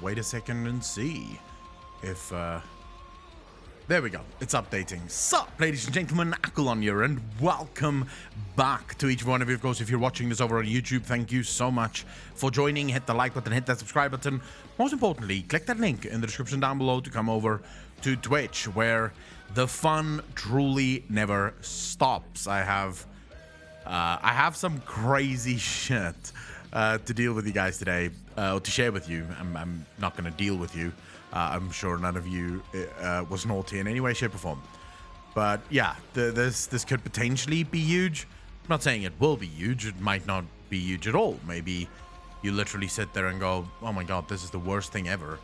wait a second and see if there we go, it's updating. Sup, ladies and gentlemen, Akul here, and welcome back to each one of you. Of course, if you're watching this over on YouTube, thank you so much for joining. Hit the like button, hit that subscribe button. Most importantly, click that link in the description down below to come over to Twitch, where the fun truly never stops. I have some crazy shit to deal with you guys today, to share with you. I'm not going to deal with you. I'm sure none of you was naughty in any way, shape, or form. But yeah, this could potentially be huge. I'm not saying it will be huge. It might not be huge at all. Maybe you literally sit there and go, oh my god, this is the worst thing ever.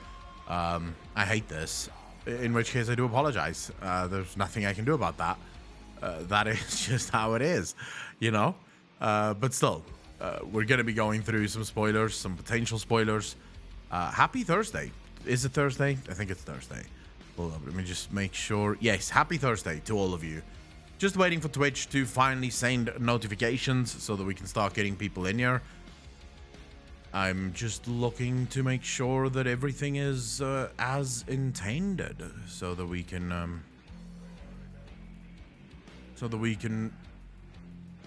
I hate this. In which case, I do apologize. There's nothing I can do about that. That is just how it is, you know? But still, we're going to be going through some spoilers, some potential spoilers. Happy Thursday. Is it Thursday? I think it's Thursday. Hold up, let me just make sure. Yes, happy Thursday to all of you. Just waiting for Twitch to finally send notifications so that we can start getting people in here. I'm just looking to make sure that everything is as intended, so that we can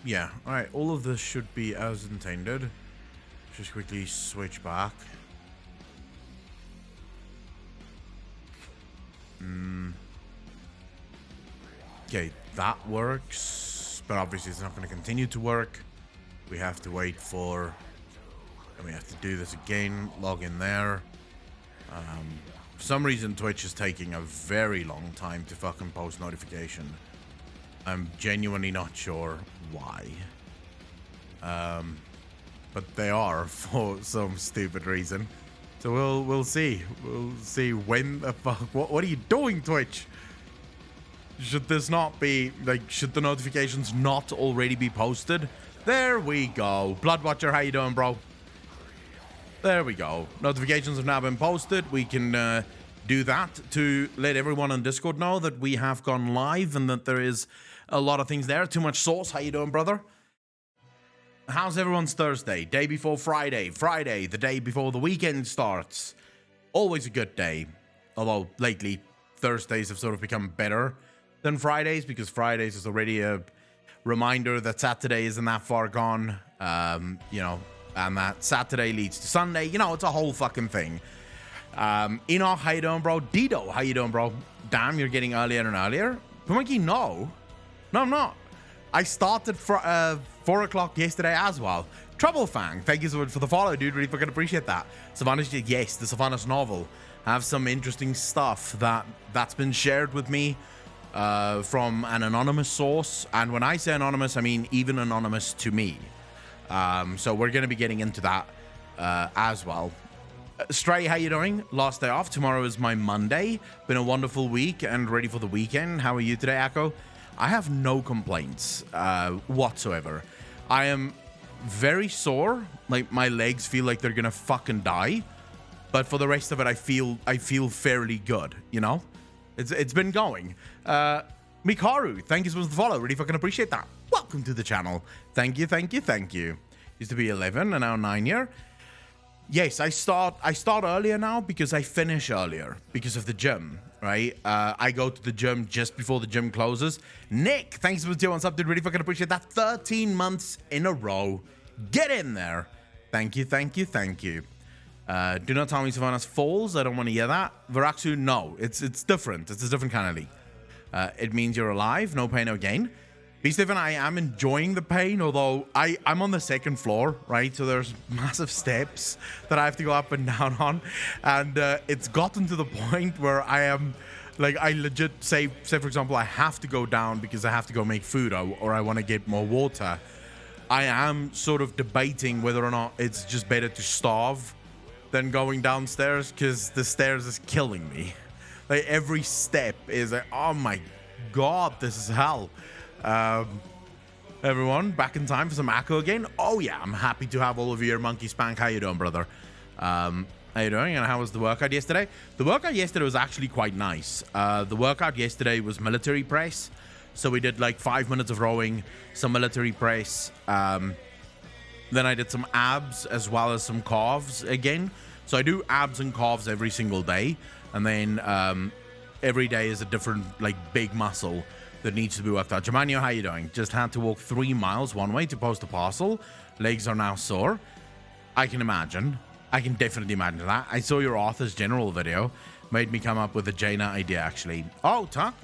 yeah, all right, all of this should be as intended. Just quickly switch back. Okay, that works, but obviously it's not going to continue to work. We have to wait for, and we have to do this again, log in there. For some reason, Twitch is taking a very long time to fucking post notification. I'm genuinely not sure why. But they are for some stupid reason. So we'll see. We'll see when the fuck. What are you doing, Twitch? Should this not be like? Should the notifications not already be posted? There we go. Bloodwatcher, how you doing, bro? There we go. Notifications have now been posted. We can do that to let everyone on Discord know that we have gone live and that there is a lot of things there. Too much sauce. How you doing, brother? How's everyone's Thursday? Day before Friday. Friday, the day before the weekend starts. Always a good day. Although lately, Thursdays have sort of become better than Fridays, because Fridays is already a reminder that Saturday isn't that far gone. You know, and that Saturday leads to Sunday. You know, it's a whole fucking thing. Enoch, how you doing, bro? Dido, how you doing, bro? Damn, you're getting earlier and earlier. Pumonkey, no. No, I'm not. I started for 4 o'clock yesterday as well. Trouble Fang, thank you so much for the follow, dude. Really fucking appreciate that. Sylvanas, yes, the Sylvanas Novel have some interesting stuff that's been shared with me from an anonymous source. And when I say anonymous, I mean even anonymous to me. So we're going to be getting into that as well. Stray, how you doing? Last day off. Tomorrow is my Monday. Been a wonderful week and ready for the weekend. How are you today, Akko? I have no complaints whatsoever. I am very sore. Like, my legs feel like they're gonna fucking die. But for the rest of it, I feel fairly good, you know? It's been going. Mikaru, thank you so much for the follow. Really fucking appreciate that. Welcome to the channel. Thank you, thank you, thank you. Used to be 11 and now 9 here. Yes, I start earlier now because I finish earlier because of the gym, right? I go to the gym just before the gym closes. Nick, thanks for the 2 months up, dude. Really fucking appreciate that. 13 months in a row. Get in there. Thank you, thank you, thank you. Do not tell me Sylvanas falls. I don't want to hear that. Varaxu, no. It's different. It's a different kind of league. It means you're alive. No pain, no gain. Stephen, I am enjoying the pain, although I'm on the 2nd floor, right? So there's massive steps that I have to go up and down on. And it's gotten to the point where I am, like, I legit say for example, I have to go down because I have to go make food or I want to get more water. I am sort of debating whether or not it's just better to starve than going downstairs, because the stairs is killing me. Like, every step is like, oh my god, this is hell. Everyone, back in time for some Akko again. Oh yeah, I'm happy to have all of you here. Monkey Spank, how you doing, brother? How you doing? And how was the workout yesterday? The workout yesterday was actually quite nice. The workout yesterday was military press. So we did like 5 minutes of rowing, some military press. Then I did some abs as well as some calves again. So I do abs and calves every single day, and then every day is a different like big muscle that needs to be worked out. Jamanio, how you doing? Just had to walk 3 miles one way to post a parcel. Legs are now sore. I can imagine. I can definitely imagine that. I saw your Arthur's General video. Made me come up with a Jaina idea, actually. Oh, Tuck,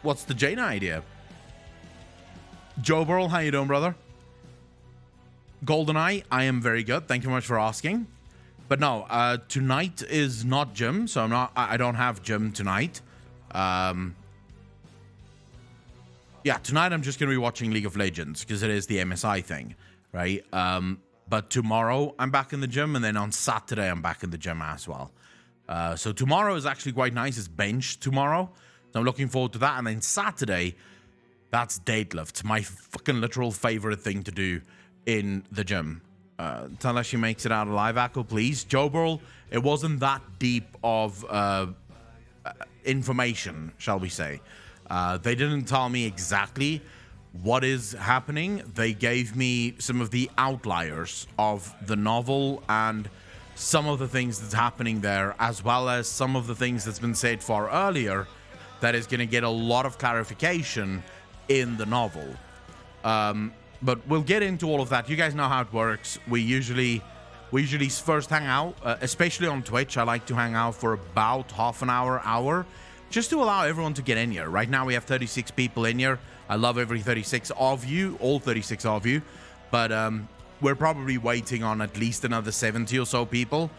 what's the Jaina idea? Joe Burrell, how you doing, brother? GoldenEye, I am very good. Thank you very much for asking. But no, tonight is not gym, so I don't have gym tonight. Yeah, tonight I'm just going to be watching League of Legends because it is the MSI thing, right? But tomorrow I'm back in the gym, and then on Saturday I'm back in the gym as well. So tomorrow is actually quite nice. It's bench tomorrow, so I'm looking forward to that. And then Saturday, that's deadlift, my fucking literal favorite thing to do in the gym. Tell us she makes it out alive, Akko, please. Joe Burl, it wasn't that deep of information, shall we say. They didn't tell me exactly what is happening. They gave me some of the outliers of the novel and some of the things that's happening there, as well as some of the things that's been said far earlier that is going to get a lot of clarification in the novel. But we'll get into all of that. You guys know how it works. We usually first hang out, especially on Twitch. I like to hang out for about half an hour, just to allow everyone to get in here. Right now we have 36 people in here. I love every 36 of you, all 36 of you. But we're probably waiting on at least another 70 or so people.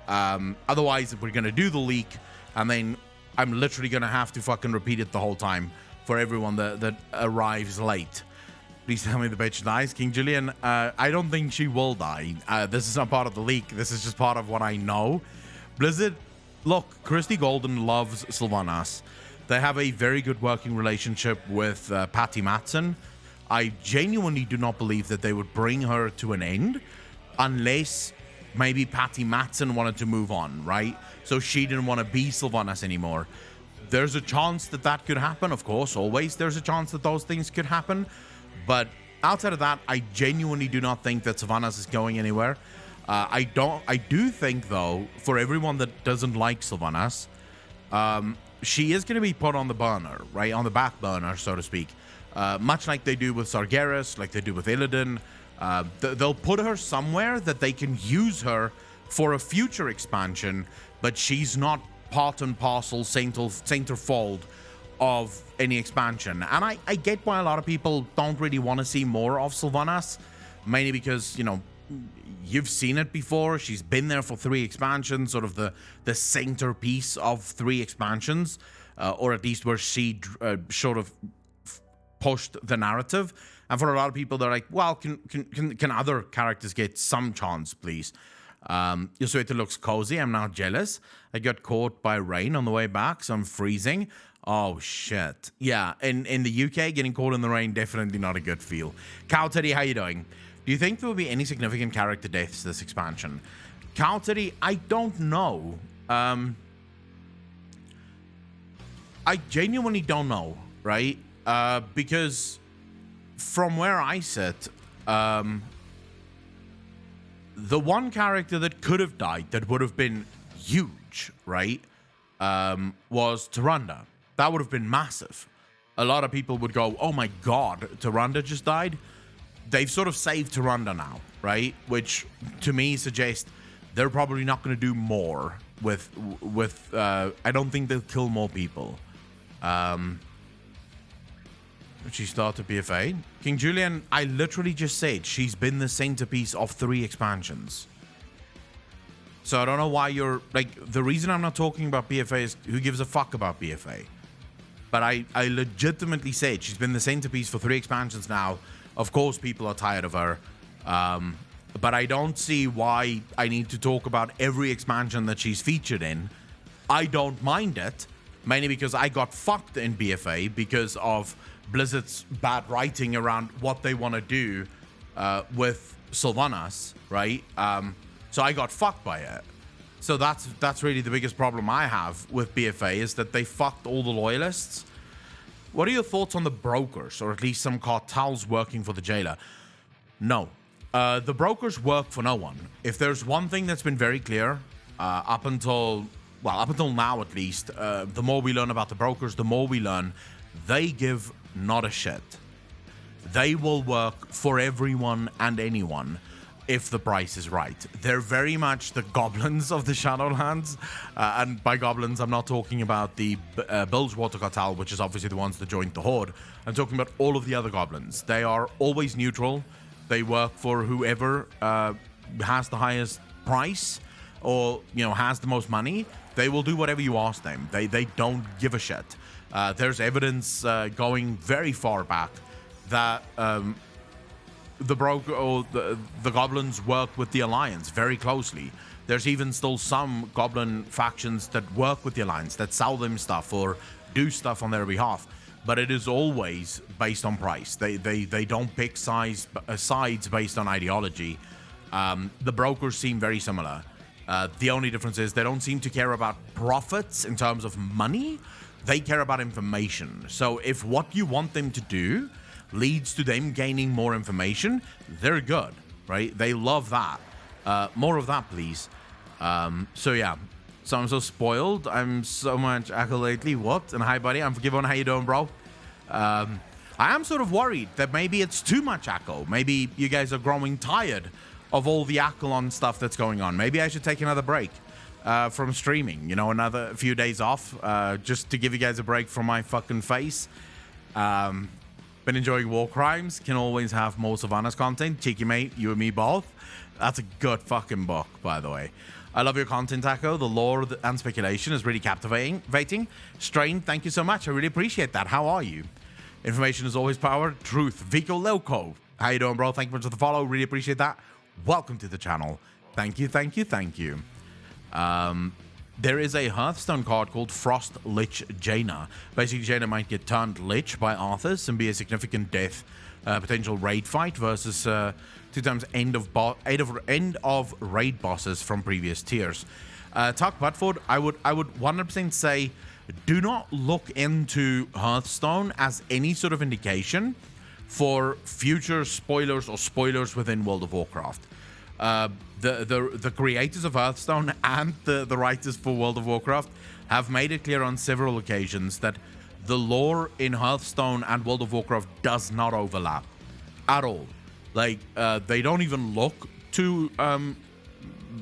Otherwise, we're going to do the leak, and then I'm literally going to have to fucking repeat it the whole time for everyone that arrives late. Please tell me the bitch dies. King Julian, I don't think she will die. This is not part of the leak. This is just part of what I know. Blizzard, look, Christy Golden loves Sylvanas. They have a very good working relationship with Patty Matson. I genuinely do not believe that they would bring her to an end unless maybe Patty Matson wanted to move on, right? So she didn't want to be Sylvanas anymore. There's a chance that that could happen, of course. Always there's a chance that those things could happen. But outside of that, I genuinely do not think that Sylvanas is going anywhere. I do think, though, for everyone that doesn't like Sylvanas, she is going to be put on the burner, right? On the back burner, so to speak. Much like they do with Sargeras, like they do with Illidan. They'll put her somewhere that they can use her for a future expansion, but she's not part and parcel, centerfold of any expansion. And I get why a lot of people don't really want to see more of Sylvanas, mainly because, you know, you've seen it before. She's been there for 3 expansions, sort of the centerpiece of 3 expansions, or at least where she sort of pushed the narrative. And for a lot of people, they're like, well, can other characters get some chance, please? Your sweater looks cozy. I'm now jealous. I got caught by rain on the way back, so I'm freezing. Oh, shit. Yeah, in the UK, getting caught in the rain, definitely not a good feel. Cow Teddy, how you doing? Do you think there will be any significant character deaths this expansion? Cow Teddy, I don't know. I genuinely don't know, right? Because from where I sit, the one character that could have died that would have been huge, right, was Tyrande. That would have been massive. A lot of people would go, oh my god, Tyrande just died. They've sort of saved Tyrande now, right? Which to me suggests they're probably not going to do more with I don't think they'll kill more people. She started BFA. King Julian, I literally just said she's been the centerpiece of 3 expansions. So I don't know why you're like, the reason I'm not talking about BFA is who gives a fuck about BFA? But I legitimately said she's been the centerpiece for 3 expansions now. Of course, people are tired of her. But I don't see why I need to talk about every expansion that she's featured in. I don't mind it, mainly because I got fucked in BFA because of Blizzard's bad writing around what they want to do with Sylvanas, right? So I got fucked by it. So that's really the biggest problem I have with BFA, is that they fucked all the loyalists. What are your thoughts on the brokers, or at least some cartels working for the jailer? No. The brokers work for no one. If there's one thing that's been very clear, up until now at least, the more we learn about the brokers, the more we learn they give not a shit. They will work for everyone and anyone if the price is right. They're very much the goblins of the Shadowlands. And by goblins, I'm not talking about the Bilgewater Cartel, which is obviously the ones that joined the Horde. I'm talking about all of the other goblins. They are always neutral. They work for whoever has the highest price or, has the most money. They will do whatever you ask them. They don't give a shit. There's evidence going very far back that the broker or the goblins work with the Alliance very closely. There's even still some goblin factions that work with the Alliance, that sell them stuff or do stuff on their behalf. But it is always based on price. They don't pick sides based on ideology. The brokers seem very similar. The only difference is they don't seem to care about profits in terms of money. They care about information. So if what you want them to do leads to them gaining more information, they're good, right? They love that. More of that, please. So yeah. So I'm so spoiled. I'm so much Echo lately. What? And hi, buddy. I'm forgiven. How you doing, bro? I am sort of worried that maybe it's too much Echo. Maybe you guys are growing tired of all the Accolon stuff that's going on. Maybe I should take another break from streaming. Another few days off, just to give you guys a break from my fucking face. Been enjoying War Crimes. Can always have more Sylvanas content. Cheeky mate, you and me both. That's a good fucking book, by the way. I love your content, Echo. The lore and speculation is really captivating. Strain, thank you so much. I really appreciate that. How are you? Information is always power. Truth. Vico Loco. How you doing, bro? Thank you much for the follow. Really appreciate that. Welcome to the channel. Thank you, thank you, thank you. There is a Hearthstone card called Frost Lich Jaina. Basically, Jaina might get turned Lich by Arthas and be a significant death potential raid fight versus 2 times end of raid bosses from previous tiers. Tuck Butford, I would 100% say do not look into Hearthstone as any sort of indication for future spoilers or spoilers within World of Warcraft. The creators of Hearthstone and the writers for World of Warcraft have made it clear on several occasions that the lore in Hearthstone and World of Warcraft does not overlap at all. Like they don't even look to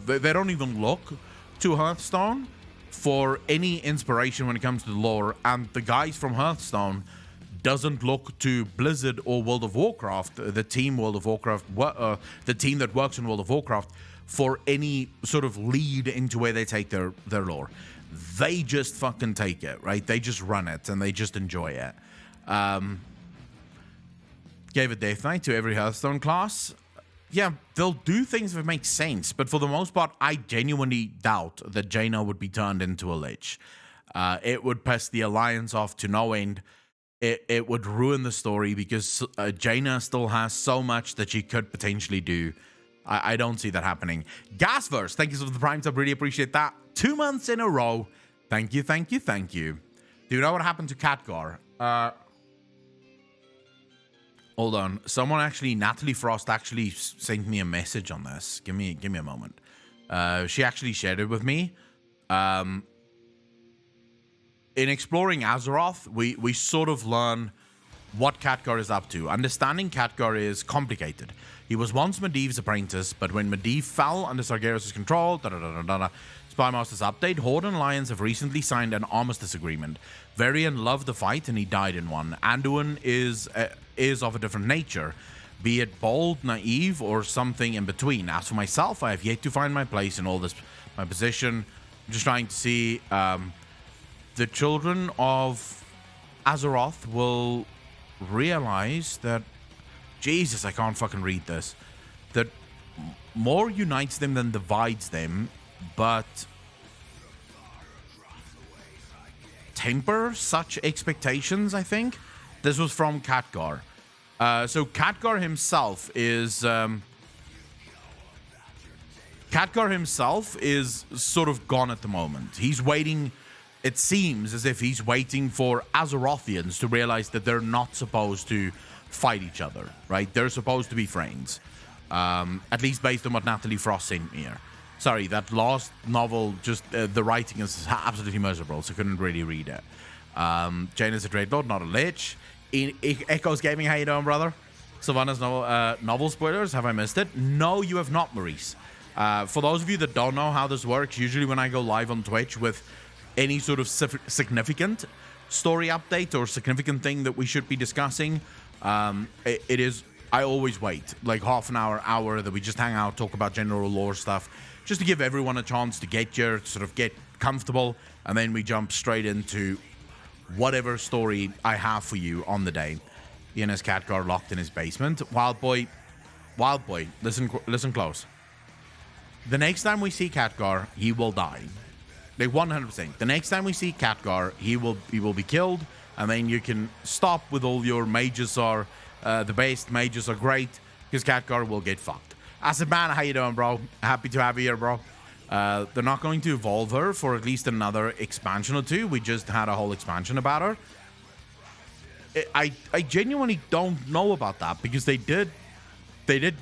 they don't even look to Hearthstone for any inspiration when it comes to the lore, and the guys from Hearthstone doesn't look to Blizzard or World of Warcraft, the team World of Warcraft, the team that works in World of Warcraft, for any sort of lead into where they take their lore. They just fucking take it, right? They just run it and they just enjoy it. Gave a Death Knight to every Hearthstone class. Yeah, they'll do things if it makes sense, but for the most part, I genuinely doubt that Jaina would be turned into a Lich. It would piss the Alliance off to no end. It would ruin the story because Jaina still has so much that she could potentially do. I don't see that happening. Gasverse, thank you for the Prime Sub. Really appreciate that. 2 months in a row. Thank you, thank you, thank you. Do you know what happened to Khadgar? Hold on. Someone actually, Natalie Frost actually sent me a message on this. Give me a moment. She actually shared it with me. In exploring Azeroth, we sort of learn what Khadgar is up to. Understanding Khadgar is complicated. He was once Medivh's apprentice, but when Medivh fell under Sargeras' control, Spymaster's update, Horde and Alliance have recently signed an armistice agreement. Varian loved the fight and he died in one. Anduin is of a different nature, be it bold, naive, or something in between. As for myself, I have yet to find my place in all this, my position. I'm just trying to see... the children of Azeroth will realize that, Jesus, I can't fucking read this, that more unites them than divides them, but temper such expectations, I think. This was from Khadgar. So Khadgar himself is... Khadgar himself is sort of gone at the moment. He's waiting... It seems as if he's waiting for Azerothians to realize that they're not supposed to fight each other, right? They're supposed to be friends. At least based on what Natalie Frost sent me here. Sorry, that last novel, just the writing is absolutely miserable, so couldn't really read it. Jane is a Dreadlord, not a Lich. Echoes Gaming, how you doing, brother? Sylvanas novel spoilers, have I missed it? No, you have not, Maurice. For those of you that don't know how this works, usually when I go live on Twitch with any sort of significant story update or significant thing that we should be discussing, it is, I always wait like half an hour that we just hang out, talk about general lore stuff, just to give everyone a chance to get here, sort of get comfortable, and then we jump straight into whatever story I have for you on the day. Ian has Khadgar locked in his basement. Wild boy, listen close. The next time we see Khadgar, he will die. Like 100%. The next time we see Khadgar, he will be killed, and then you can stop with all your mages are the best, mages are great, because Khadgar will get fucked. Acid Man, how you doing, bro? Happy to have you here, bro. They're not going to evolve her for at least another expansion or two. We just had a whole expansion about her. I genuinely don't know about that, because they did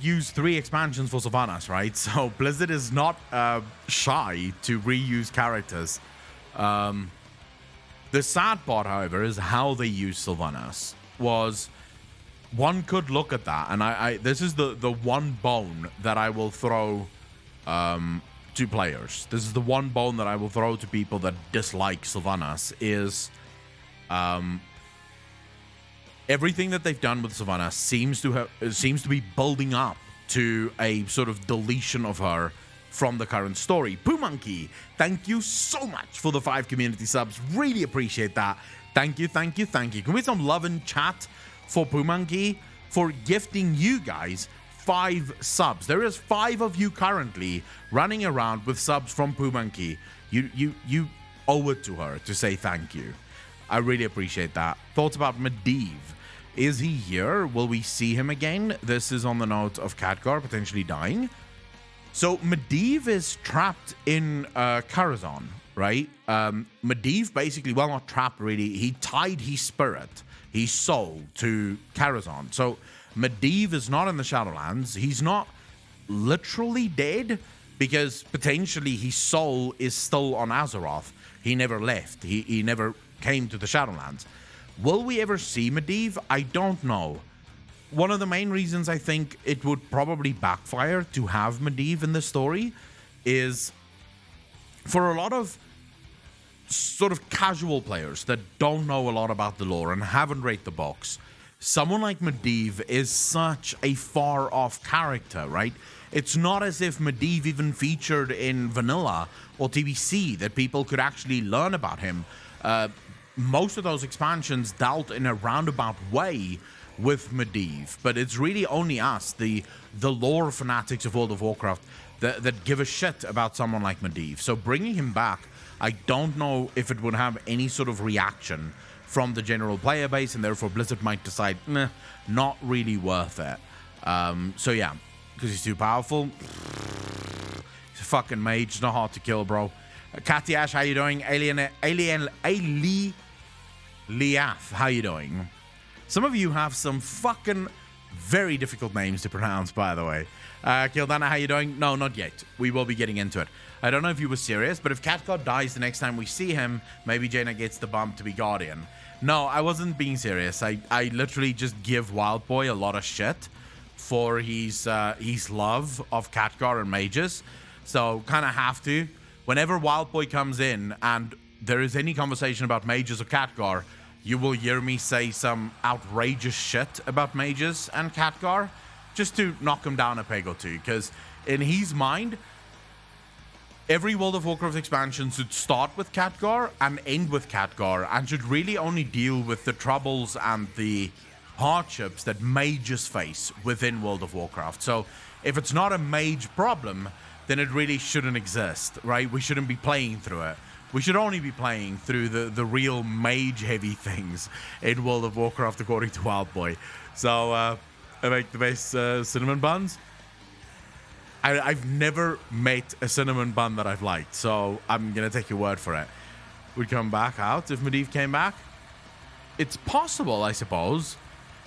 use 3 expansions for Sylvanas, right? So Blizzard is not shy to reuse characters. The sad part, however, is how they use Sylvanas. Was one could look at that, and this is the one bone that I will throw to players. This is the one bone that I will throw to people that dislike Sylvanas is everything that they've done with Sylvanas seems to be building up to a sort of deletion of her from the current story. Poo Monkey, thank you so much for the 5 community subs. Really appreciate that. Thank you. Can we get some love in chat for Poo Monkey for gifting you guys 5 subs? There is 5 of you currently running around with subs from Poo Monkey. You owe it to her to say thank you. I really appreciate that. Thoughts about Medivh? Is he here? Will we see him again? This is on the note of Khadgar potentially dying. So Medivh is trapped in Karazhan, right? Medivh basically, well, not trapped really. He tied his spirit, his soul to Karazhan. So Medivh is not in the Shadowlands. He's not literally dead, because potentially his soul is still on Azeroth. He never left. He never came to the Shadowlands. Will we ever see Medivh? I don't know. One of the main reasons I think it would probably backfire to have Medivh in the story is for a lot of sort of casual players that don't know a lot about the lore and haven't read the books. Someone like Medivh is such a far-off character, right? It's not as if Medivh even featured in Vanilla or TBC that people could actually learn about him. Most of those expansions dealt in a roundabout way with Medivh, but it's really only us, the lore fanatics of World of Warcraft, that give a shit about someone like Medivh. So bringing him back, I don't know if it would have any sort of reaction from the general player base, and therefore Blizzard might decide, nah, not really worth it. So yeah, because he's too powerful. He's a fucking mage, not hard to kill, bro. Cathy Ash, how you doing? Alien Liath, how you doing? Some of you have some fucking very difficult names to pronounce, by the way. Kildana, how you doing? No, not yet. We will be getting into it. I don't know if you were serious, but if Khadgar dies the next time we see him, maybe Jaina gets the bump to be Guardian. No, I wasn't being serious. I literally just give Wild Boy a lot of shit for his love of Khadgar and mages. So kind of have to. Whenever Wild Boy comes in and there is any conversation about mages or Khadgar, you will hear me say some outrageous shit about mages and Khadgar, just to knock him down a peg or two. Because in his mind, every World of Warcraft expansion should start with Khadgar and end with Khadgar, and should really only deal with the troubles and the hardships that mages face within World of Warcraft. So if it's not a mage problem, then it really shouldn't exist, right? We shouldn't be playing through it. We should only be playing through the real mage-heavy things in World of Warcraft, according to Wild Boy. So, I make the best cinnamon buns. I've never met a cinnamon bun that I've liked, so I'm going to take your word for it. Would come back out if Medivh came back? It's possible, I suppose.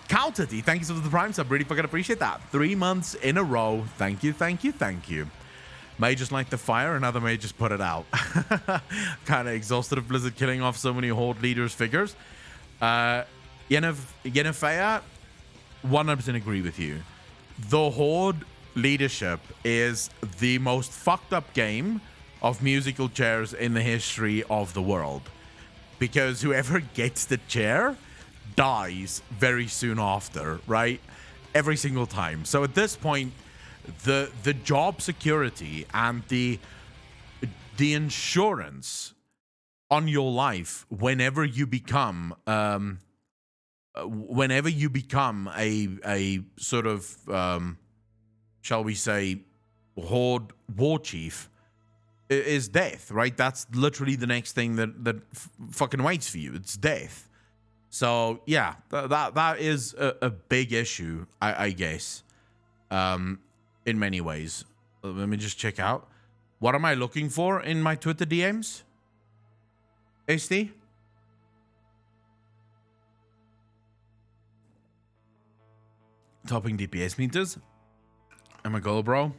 Cowtity, thank you for the Prime sub. Really fucking appreciate that. 3 months in a row. Thank you. May just like the fire, another may just put it out. Kind of exhausted of Blizzard killing off so many Horde leaders figures. Yennefer, 100% agree with you. The Horde leadership is the most fucked up game of musical chairs in the history of the world. Because whoever gets the chair dies very soon after, right? Every single time. So at this point, the job security and the insurance on your life whenever you become a sort of shall we say Horde war chief is death, right? That's literally the next thing that fucking waits for you. It's death. So yeah, that is a big issue, I guess, in many ways. Let me just check out. What am I looking for in my Twitter DMs? HD? Topping DPS meters. I'm a goal, bro.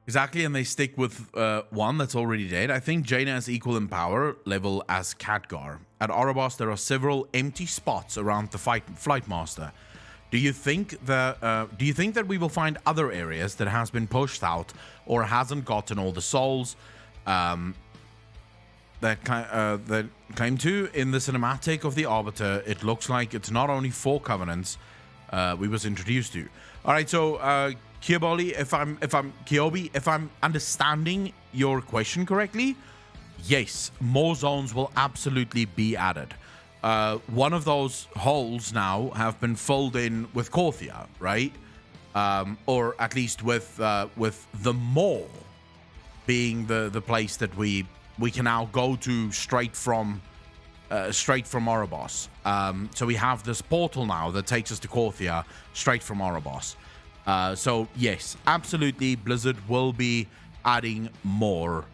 Exactly, and they stick with one that's already dead. I think Jaina is equal in power level as Khadgar. At Oribos, there are several empty spots around the Flight Master. Do you think that we will find other areas that has been pushed out or hasn't gotten all the souls that claim to? In the cinematic of the Arbiter, it looks like it's not only 4 covenants we was introduced to. All right, so Kioboli, if I'm understanding your question correctly, yes, more zones will absolutely be added. One of those holes now have been filled in with Korthia, right? Or at least with the mall being the place that we can now go to straight from Oribos. So we have this portal now that takes us to Korthia straight from Oribos. So yes, absolutely, Blizzard will be adding more,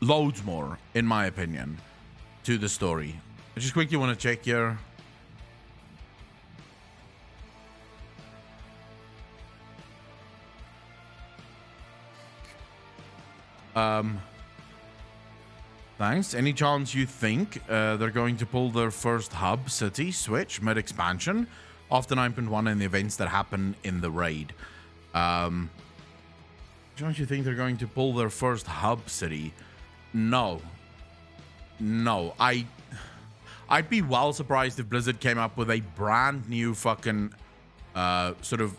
loads more, in my opinion, to the story. I just quickly want to check here. Thanks. Any chance you think they're going to pull their first hub city switch mid-expansion after 9.1 and the events that happen in the raid? Don't you think they're going to pull their first hub city? No. I'd be well surprised if Blizzard came up with a brand new fucking sort of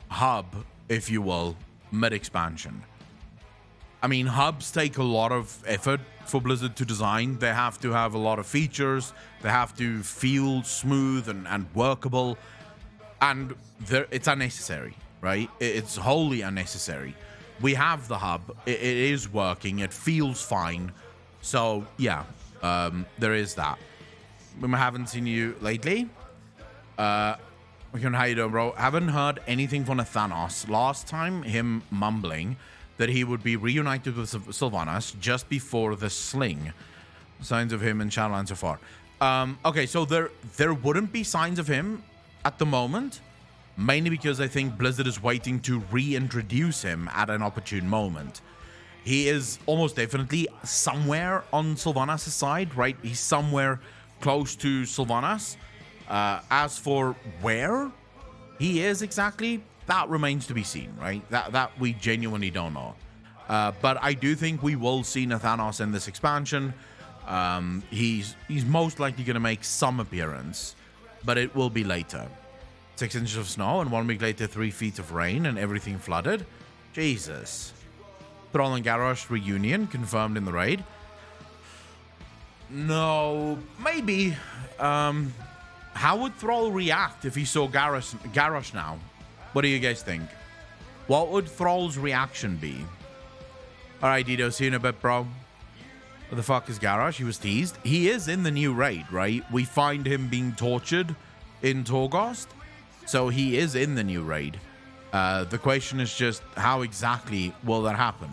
hub, if you will, mid-expansion. I mean, hubs take a lot of effort for Blizzard to design. They have to have a lot of features. They have to feel smooth and workable. And it's unnecessary, right? It's wholly unnecessary. We have the hub. It is working. It feels fine. So, yeah, there is that. We haven't seen you lately. How you doing, bro? Haven't heard anything from Thanos. Last time, him mumbling that he would be reunited with Sylvanas just before the sling. Signs of him in Shadowlands so far. Okay, so there wouldn't be signs of him at the moment, mainly because I think Blizzard is waiting to reintroduce him at an opportune moment. He is almost definitely somewhere on Sylvanas' side, right? He's somewhere close to Sylvanas. As for where he is exactly, that remains to be seen, right? That we genuinely don't know. But I do think we will see Nathanos in this expansion. He's most likely going to make some appearance, but it will be later. 6 inches of snow and 1 week later 3 feet of rain and everything flooded. Jesus. Thrall and Garrosh reunion confirmed in the raid. No, maybe. How would Thrall react if he saw Garrosh now? What do you guys think? What would Thrall's reaction be? Alright, Dido, see you in a bit, bro. What the fuck is Garrosh? He was teased. He is in the new raid, right? We find him being tortured in Torghast. So he is in the new raid. The question is just, how exactly will that happen?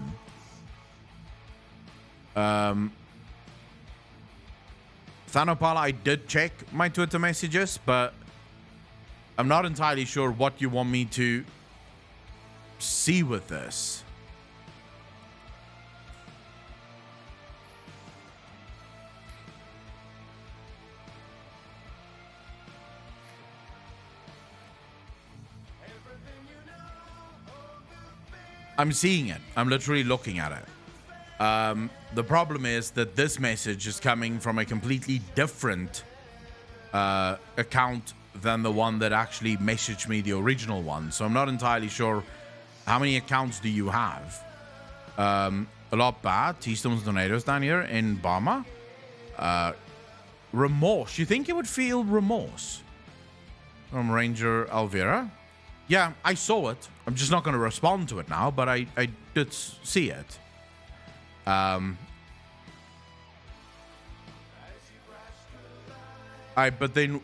Thanopala, I did check my Twitter messages, but I'm not entirely sure what you want me to see with this? I'm seeing it. I'm literally looking at it. The problem is that this message is coming from a completely different account than the one that actually messaged me, the original one. So I'm not entirely sure how many accounts do you have. A lot bad. T-Stone's Tornadoes down here in Bama. Remorse. You think you would feel remorse? From Ranger Alvira. Yeah, I saw it. I'm just not going to respond to it now, but I did see it. But then,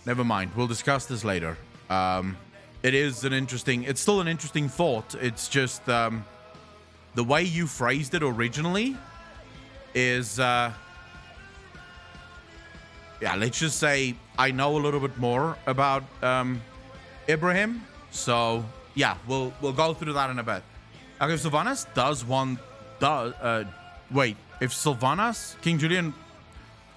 never mind. We'll discuss this later. It is an interesting. It's still an interesting thought. It's just the way you phrased it originally is. Yeah, let's just say I know a little bit more about Ibrahim. So yeah, we'll go through that in a bit. Okay, if Sylvanas wait, if Sylvanas, King Julian,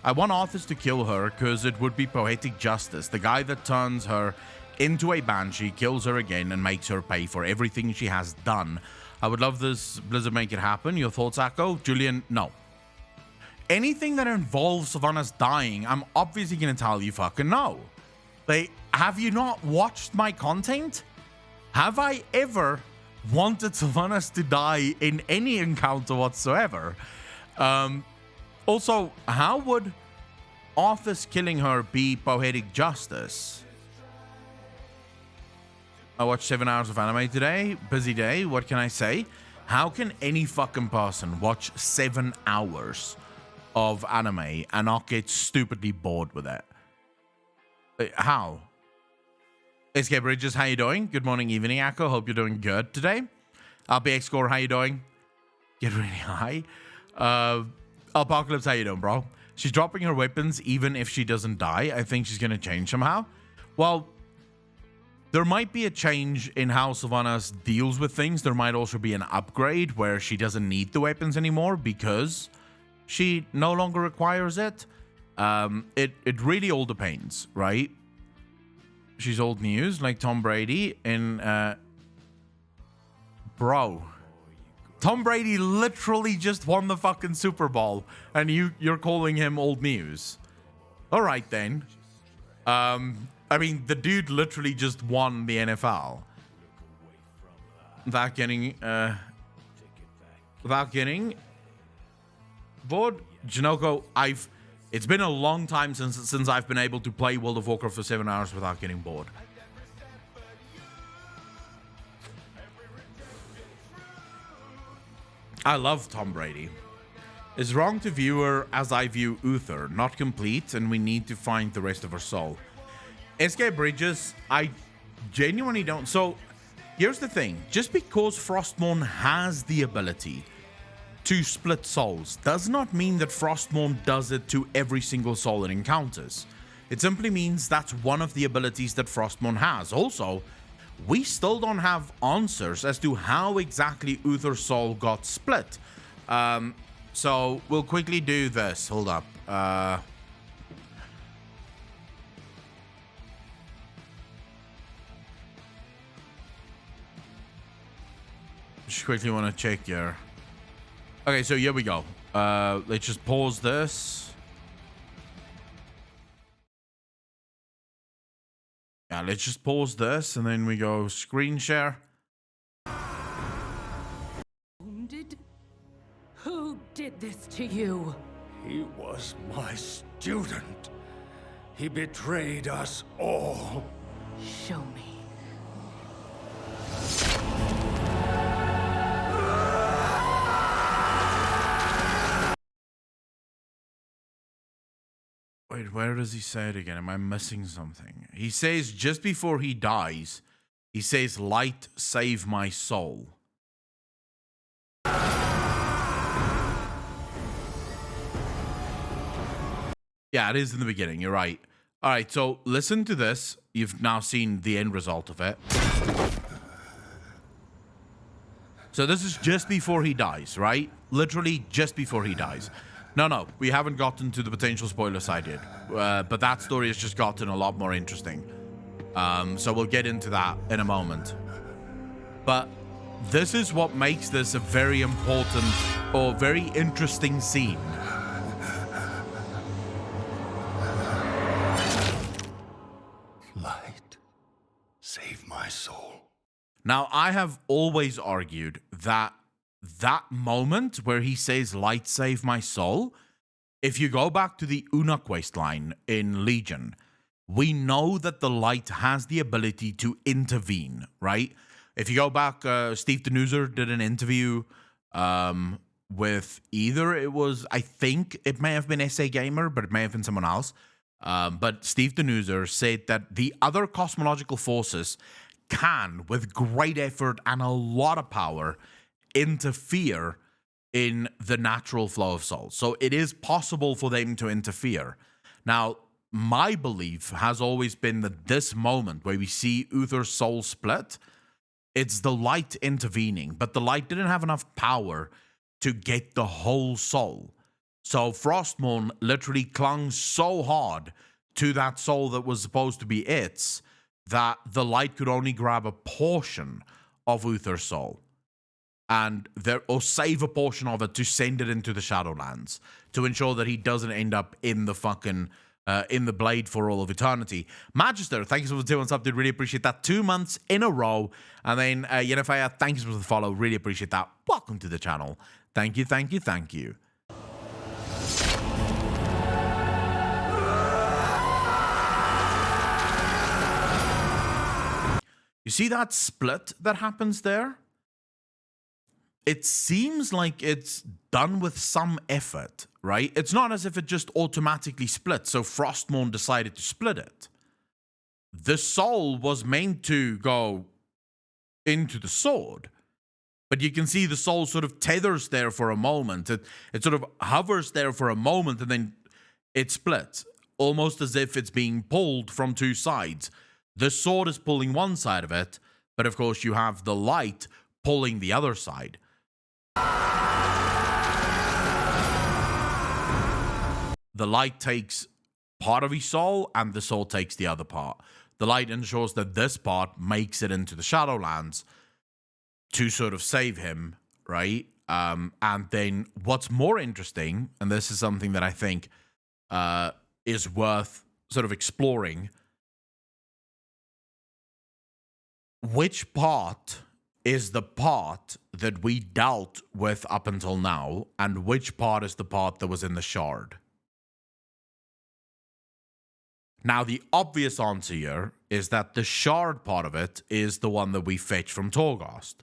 I want Arthas to kill her because it would be poetic justice. The guy that turns her into a banshee kills her again and makes her pay for everything she has done. I would love this Blizzard make it happen. Your thoughts, Akko? Julian, no. Anything that involves Sylvanas dying, I'm obviously going to tell you fucking no. Like, have you not watched my content? Have I ever wanted Sylvanas to die in any encounter whatsoever? Also, how would Arthas killing her be poetic justice? I watched 7 hours of anime today. Busy day. What can I say? How can any fucking person watch 7 hours of anime and not get stupidly bored with it? How? SK Bridges, how you doing? Good morning, evening, Akko. Hope you're doing good today. RBX Score, how you doing? Get really high. Apocalypse, how you doing, bro? She's dropping her weapons even if she doesn't die. I think she's going to change somehow. Well, there might be a change in how Sylvanas deals with things. There might also be an upgrade where she doesn't need the weapons anymore because she no longer requires it. It really all depends, right? She's old news, like Tom Brady in bro. Tom Brady literally just won the fucking Super Bowl, and you're calling him old news. All right then. I mean, the dude literally just won the NFL. Without getting bored. Janoko, it's been a long time since I've been able to play World of Warcraft for 7 hours without getting bored. I love Tom Brady. It's wrong to view her as I view Uther, not complete, and we need to find the rest of her soul. SK Bridges, I genuinely don't. So, here's the thing. Just because Frostmourne has the ability to split souls does not mean that Frostmourne does it to every single soul it encounters. It simply means that's one of the abilities that Frostmourne has. Also, we still don't have answers as to how exactly Uther's soul got split. So we'll quickly do this. Hold up. Just quickly want to check here. Okay, so here we go. Let's just pause this. Yeah, let's just pause this and then we go screen share. Wounded? Who did this to you? He was my student. He betrayed us all. Show me. Wait, where does he say it again? Am I missing something? He says just before he dies, he says, "Light, save my soul." Yeah, it is in the beginning. You're right. All right, so listen to this. You've now seen the end result of it. So this is just before he dies, right? Literally just before he dies. No, we haven't gotten to the potential spoiler side yet. But that story has just gotten a lot more interesting. So we'll get into that in a moment. But this is what makes this a very important or very interesting scene. Light, save my soul. Now, I have always argued that that moment where he says, "Light, save my soul," if you go back to the Una quest line in Legion, we know that the light has the ability to intervene, right? If you go back, Steve Denuser did an interview with either, it was, I think it may have been SA Gamer, but it may have been someone else. But Steve Denuser said that the other cosmological forces can, with great effort and a lot of power, interfere in the natural flow of souls. So it is possible for them to interfere. Now, my belief has always been that this moment where we see Uther's soul split, it's the light intervening, but the light didn't have enough power to get the whole soul. So Frostmourne literally clung so hard to that soul that was supposed to be its, that the light could only grab a portion of Uther's soul or save a portion of it to send it into the Shadowlands to ensure that he doesn't end up in the fucking in the Blade for all of eternity. Magister, thank you so much for doing up, dude. Really appreciate that. 2 months in a row. And then Yennefer, thank you so much for the follow. Really appreciate that. Welcome to the channel. Thank you, thank you, thank you. You see that split that happens there? It seems like it's done with some effort, right? It's not as if it just automatically split, so Frostmourne decided to split it. The soul was meant to go into the sword, but you can see the soul sort of tethers there for a moment. It sort of hovers there for a moment, and then it splits, almost as if it's being pulled from two sides. The sword is pulling one side of it, but of course you have the light pulling the other side. The light takes part of his soul, and the soul takes the other part. The light ensures that this part makes it into the Shadowlands to sort of save him, right? And then what's more interesting, and this is something that I think is worth sort of exploring, which part is the part that we dealt with up until now, and which part is the part that was in the shard? Now, the obvious answer here is that the shard part of it is the one that we fetch from Torghast.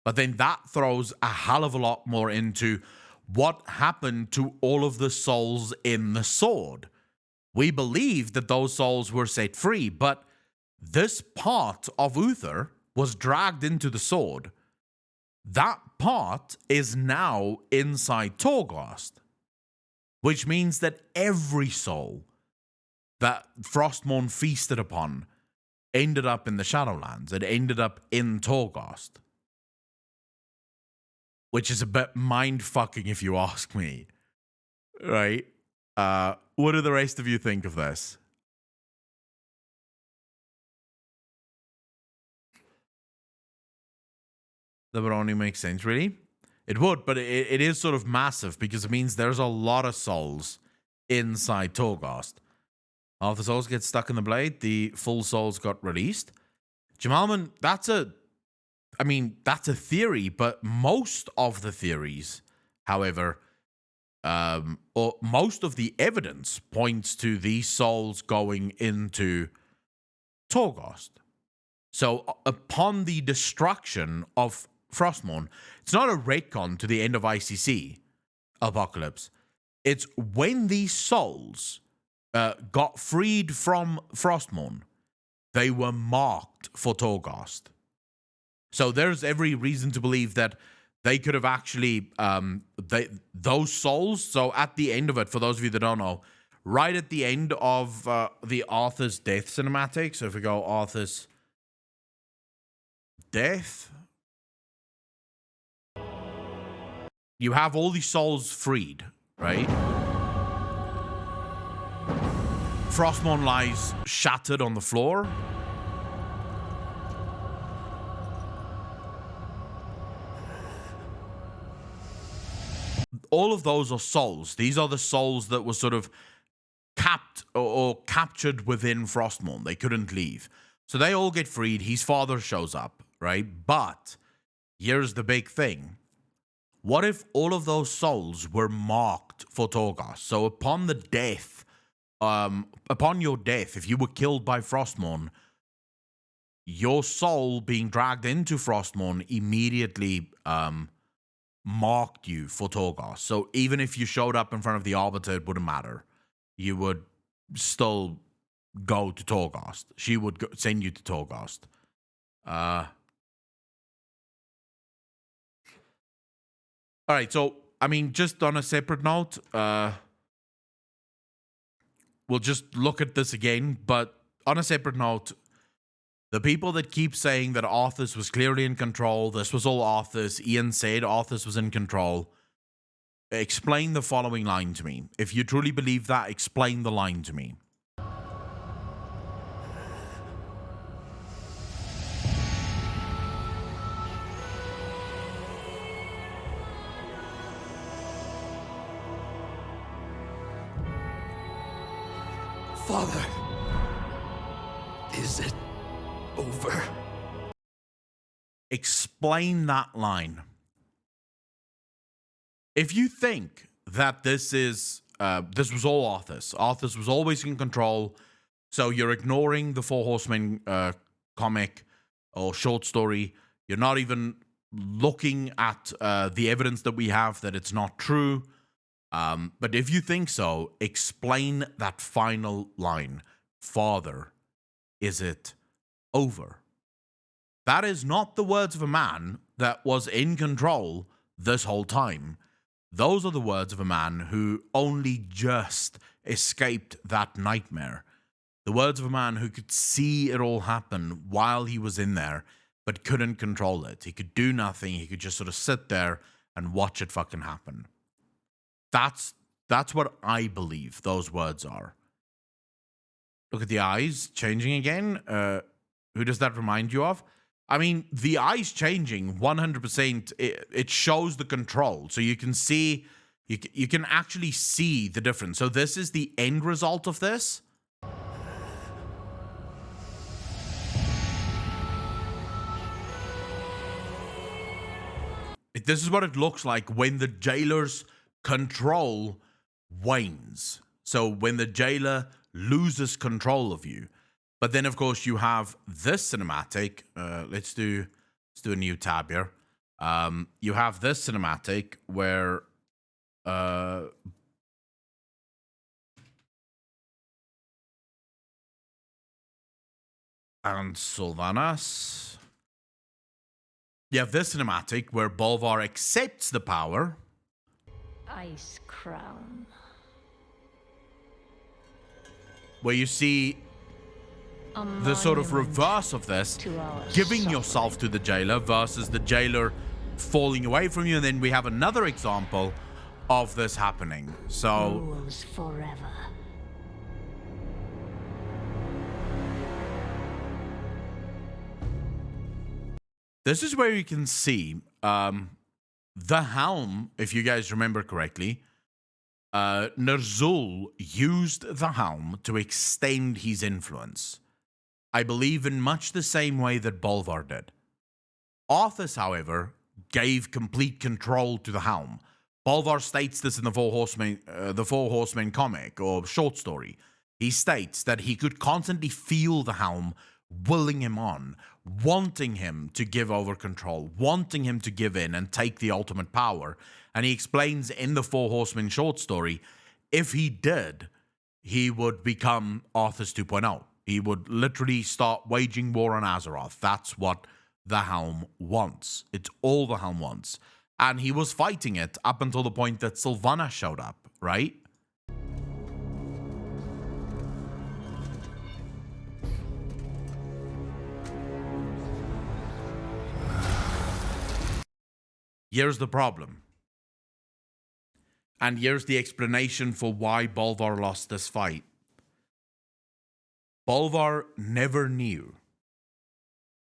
But then that throws a hell of a lot more into what happened to all of the souls in the sword. We believe that those souls were set free, but this part of Uther was dragged into the sword. That part is now inside Torghast, which means that every soul that Frostmourne feasted upon ended up in the Shadowlands. It ended up in Torghast, which is a bit mind-fucking if you ask me, right? What do the rest of you think of this? That would only make sense, really? It would, but it is sort of massive because it means there's a lot of souls inside Torghast. Half the souls get stuck in the blade, the full souls got released. Jamalman, that's a theory, but most of the theories, however, or most of the evidence points to these souls going into Torghast. So upon the destruction of Frostmourne, it's not a retcon to the end of ICC Apocalypse. It's when these souls got freed from Frostmourne, they were marked for Torghast. So there's every reason to believe that they could have actually, those souls, so at the end of it, for those of you that don't know, right at the end of the Arthur's death cinematic, so if we go Arthur's death, you have all these souls freed, right? Frostmourne lies shattered on the floor. All of those are souls. These are the souls that were sort of capped or captured within Frostmourne. They couldn't leave. So they all get freed. His father shows up, right? But here's the big thing. What if all of those souls were marked for Torghast? So upon your death, if you were killed by Frostmourne, your soul being dragged into Frostmourne immediately marked you for Torghast. So even if you showed up in front of the Arbiter, it wouldn't matter. You would still go to Torghast. She would send you to Torghast. All right, so, I mean, just on a separate note, we'll just look at this again, but on a separate note, the people that keep saying that Arthas was clearly in control, this was all Arthas, Ian said Arthas was in control, explain the following line to me. If you truly believe that, explain the line to me. Father, is it over? Explain that line. If you think that this was all Arthas, Arthas was always in control, so you're ignoring the Four Horsemen comic or short story, you're not even looking at the evidence that we have that it's not true. But if you think so, explain that final line. Father, is it over? That is not the words of a man that was in control this whole time. Those are the words of a man who only just escaped that nightmare. The words of a man who could see it all happen while he was in there, but couldn't control it. He could do nothing. He could just sort of sit there and watch it fucking happen. That's what I believe those words are. Look at the eyes changing again. Who does that remind you of? I mean, the eyes changing 100%. It shows the control, so you can see, you can actually see the difference. So this is the end result of this. This is what it looks like when the jailer's control wanes. So when the jailer loses control of you. But then, of course, you have this cinematic. Let's do a new tab here. You have this cinematic where and Sylvanas. You have this cinematic where Bolvar accepts the power. Ice Crown. Where you see the sort of reverse of this, giving yourself to the jailer versus the jailer falling away from you. And then we have another example of this happening. So Rules forever. this is where you can see the helm, if you guys remember correctly. Ner'zhul used the helm to extend his influence. I believe in much the same way that Bolvar did. Arthas, however, gave complete control to the helm. Bolvar states this in the Four Horsemen comic or short story. He states that he could constantly feel the helm willing him on, wanting him to give over control, wanting him to give in and take the ultimate power. And he explains in the Four Horsemen short story, if he did, he would become Arthas 2.0. He would literally start waging war on Azeroth. That's what the Helm wants. It's all the Helm wants. And he was fighting it up until the point that Sylvanas showed up, right? Here's the problem. And here's the explanation for why Bolvar lost this fight. Bolvar never knew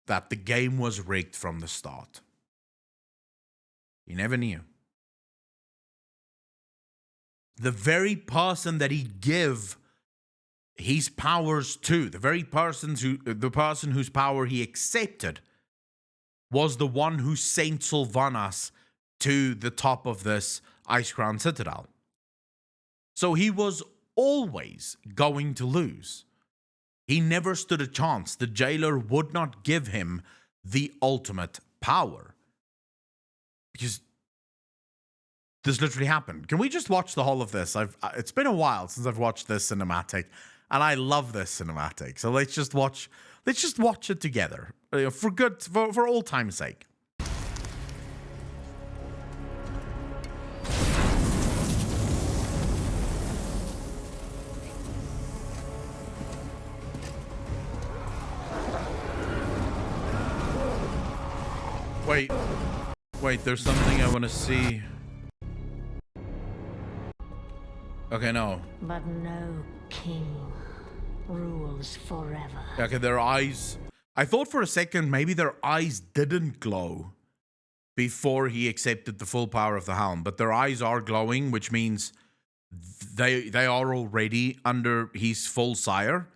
that the game was rigged from the start. He never knew. The very person that he gave his powers to, the person whose power he accepted, was the one who sent Sylvanas to the top of this Ice-Crown Citadel. So he was always going to lose. He never stood a chance. The jailer would not give him the ultimate power. Because this literally happened. Can we just watch the whole of this? It's been a while since I've watched this cinematic, and I love this cinematic. So let's just watch it together. For all time's sake. Wait, there's something I want to see. Okay, no. But no king rules forever. Okay, their eyes. I thought for a second maybe their eyes didn't glow before he accepted the full power of the Helm, but their eyes are glowing, which means they are already under his full sire.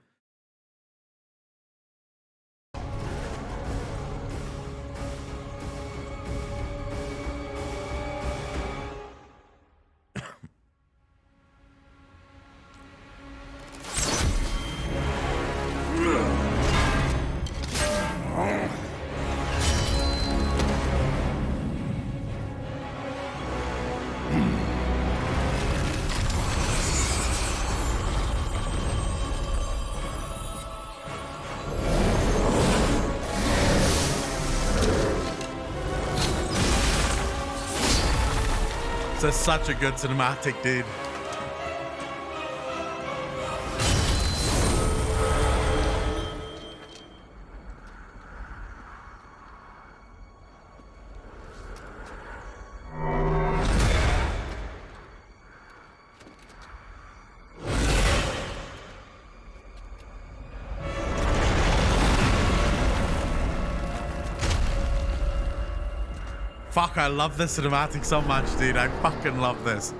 This is such a good cinematic, dude. Fuck, I love this cinematic so much, dude. I fucking love this.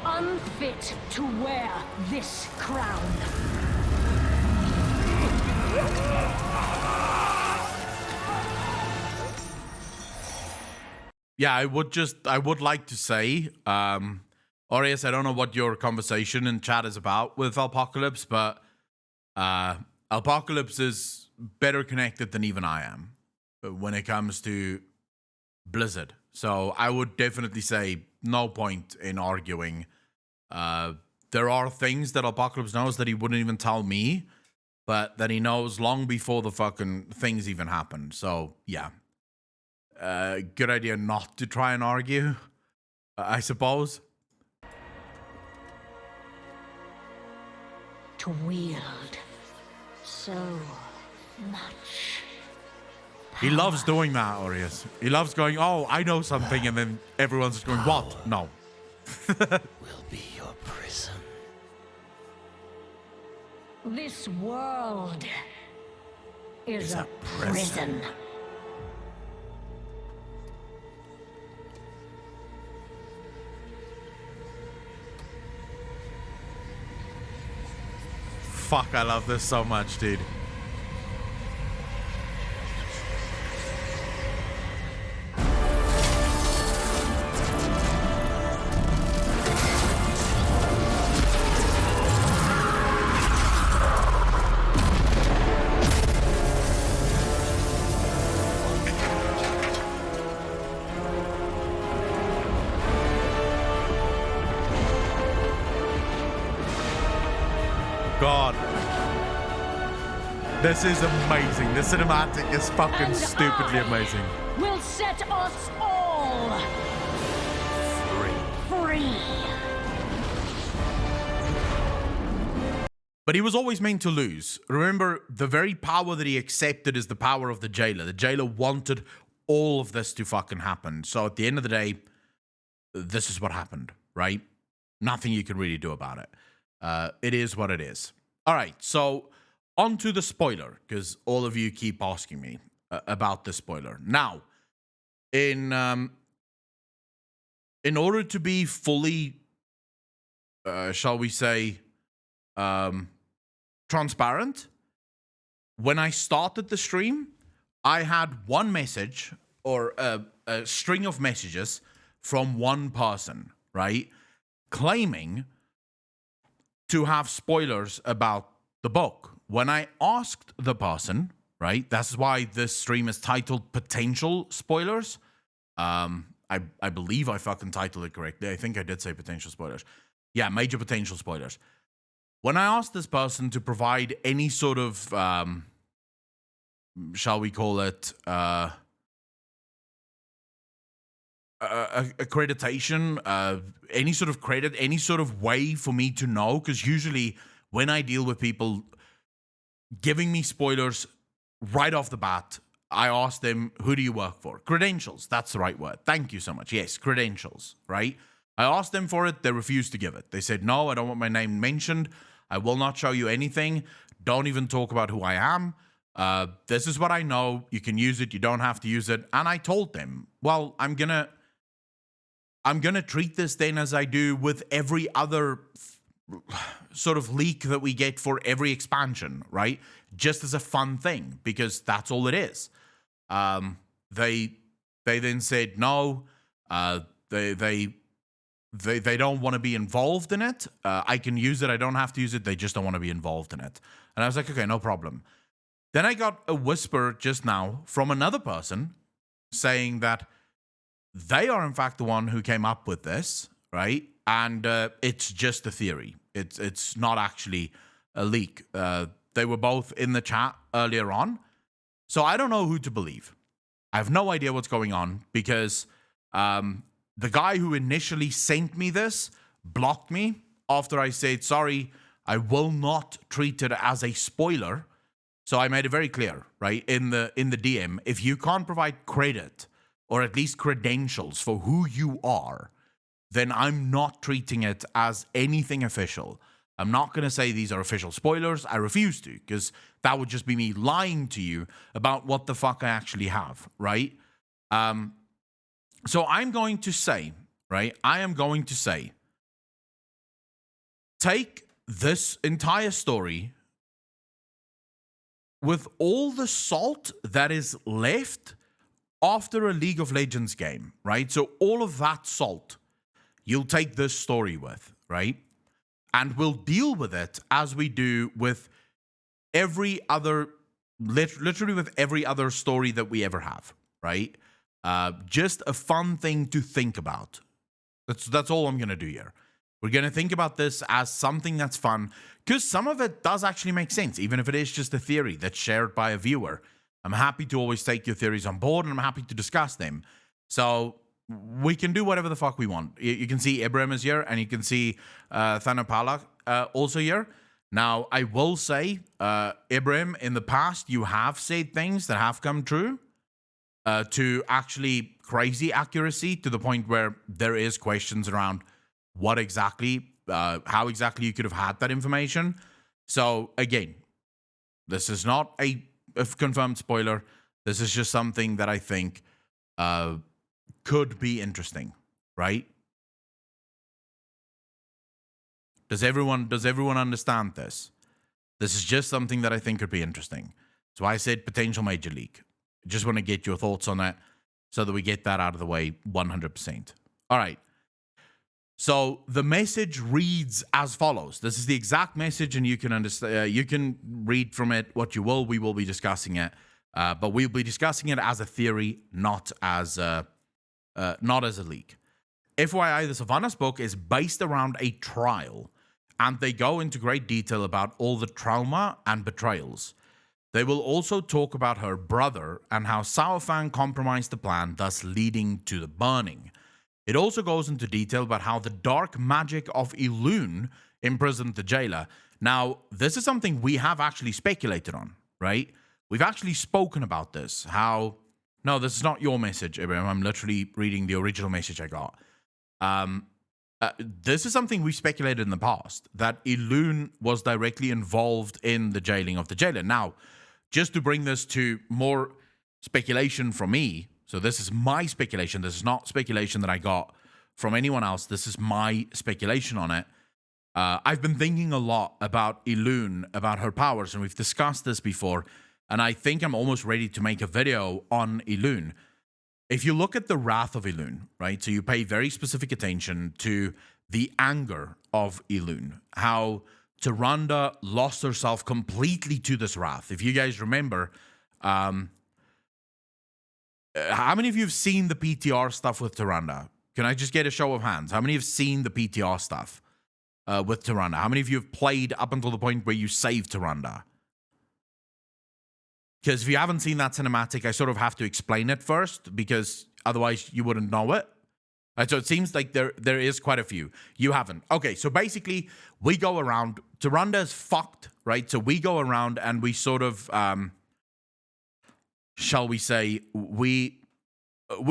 Unfit to wear this crown. Yeah, I would like to say, Aureus, I don't know what your conversation in chat is about with Apocalypse, but Apocalypse is better connected than even I am when it comes to Blizzard. So I would definitely say no point in arguing. There are things that Apocalypse knows that he wouldn't even tell me, but that he knows long before the fucking things even happened. So yeah, good idea not to try and argue, I suppose. To wield so much. He loves doing that, Aureus. He loves going, oh, I know something, and then everyone's just going, what? No. Will be your prison. This world is a prison. Fuck, I love this so much, dude. This is amazing. The cinematic is fucking And stupidly I amazing. will set us all free. But he was always meant to lose. Remember, the very power that he accepted is the power of the jailer. The jailer wanted all of this to fucking happen. So at the end of the day, this is what happened, right? Nothing you can really do about it. It is what it is. All right, so on to the spoiler, because all of you keep asking me about the spoiler. Now, in order to be fully, shall we say, transparent, when I started the stream, I had one message or a string of messages from one person, right, claiming to have spoilers about the book. When I asked the person, right, that's why this stream is titled Potential Spoilers. I believe I fucking titled it correctly. I think I did say potential spoilers. Yeah, major potential spoilers. When I asked this person to provide any sort of, shall we call it, accreditation, any sort of credit, any sort of way for me to know, because usually when I deal with people giving me spoilers right off the bat, I ask them, who do you work for? Credentials, that's the right word. Thank you so much. Yes, credentials, right? I asked them for it. They refused to give it. They said, no, I don't want my name mentioned. I will not show you anything. Don't even talk about who I am. This is what I know. You can use it. You don't have to use it. And I told them, well, I'm gonna treat this then as I do with every other sort of leak that we get for every expansion, right? Just as a fun thing, because that's all it is. They then said no. They don't want to be involved in it. I can use it. I don't have to use it. They just don't want to be involved in it. And I was like, okay, no problem. Then I got a whisper just now from another person saying that they are in fact the one who came up with this, right? And it's just a theory. It's not actually a leak. They were both in the chat earlier on. So I don't know who to believe. I have no idea what's going on because the guy who initially sent me this blocked me after I said, sorry, I will not treat it as a spoiler. So I made it very clear, right, in the DM, if you can't provide credit or at least credentials for who you are, then I'm not treating it as anything official. I'm not going to say these are official spoilers. I refuse to, because that would just be me lying to you about what the fuck I actually have, right? So I'm going to say, right, I am going to say, take this entire story with all the salt that is left after a League of Legends game, right? So all of that salt, you'll take this story with, right? And we'll deal with it as we do with every other, literally with every other story that we ever have, right? Just a fun thing to think about. That's all I'm going to do here. We're going to think about this as something that's fun, because some of it does actually make sense, even if it is just a theory that's shared by a viewer. I'm happy to always take your theories on board, and I'm happy to discuss them. So we can do whatever the fuck we want. You can see Ibrahim is here, and you can see Thanapala also here. Now, I will say, Ibrahim, in the past, you have said things that have come true to actually crazy accuracy, to the point where there is questions around what exactly, how exactly you could have had that information. So, again, this is not a confirmed spoiler. This is just something that I think could be interesting, right? Does everyone understand this? This is just something that I think could be interesting. So I said potential major league. Just want to get your thoughts on that so that we get that out of the way 100%. All right. So the message reads as follows. This is the exact message, and you can understand. You can read from it what you will. We will be discussing it, but we'll be discussing it as a theory, not as a leak. FYI, the Sylvanas book is based around a trial, and they go into great detail about all the trauma and betrayals. They will also talk about her brother and how Saurfang compromised the plan, thus leading to the burning. It also goes into detail about how the dark magic of Elune imprisoned the jailer. Now, this is something we have actually speculated on, right? We've actually spoken about this. How... No, this is not your message, Ibrahim. I'm literally reading the original message I got. This is something we speculated in the past, that Elune was directly involved in the jailing of the jailer. Now, just to bring this to more speculation from me, so this is my speculation. This is not speculation that I got from anyone else. This is my speculation on it. I've been thinking a lot about Elune, about her powers, and we've discussed this before, and I think I'm almost ready to make a video on Elune. If you look at the wrath of Elune, right, so you pay very specific attention to the anger of Elune, how Tyrande lost herself completely to this wrath. If you guys remember, how many of you have seen the PTR stuff with Tyrande? Can I just get a show of hands? How many have seen the PTR stuff with Tyrande? How many of you have played up until the point where you saved Tyrande? Because if you haven't seen that cinematic, I sort of have to explain it first, because otherwise you wouldn't know it. Right, so it seems like there is quite a few. You haven't. Okay, so basically, we go around. Tyrande is fucked, right? So we go around and we sort of, shall we say, we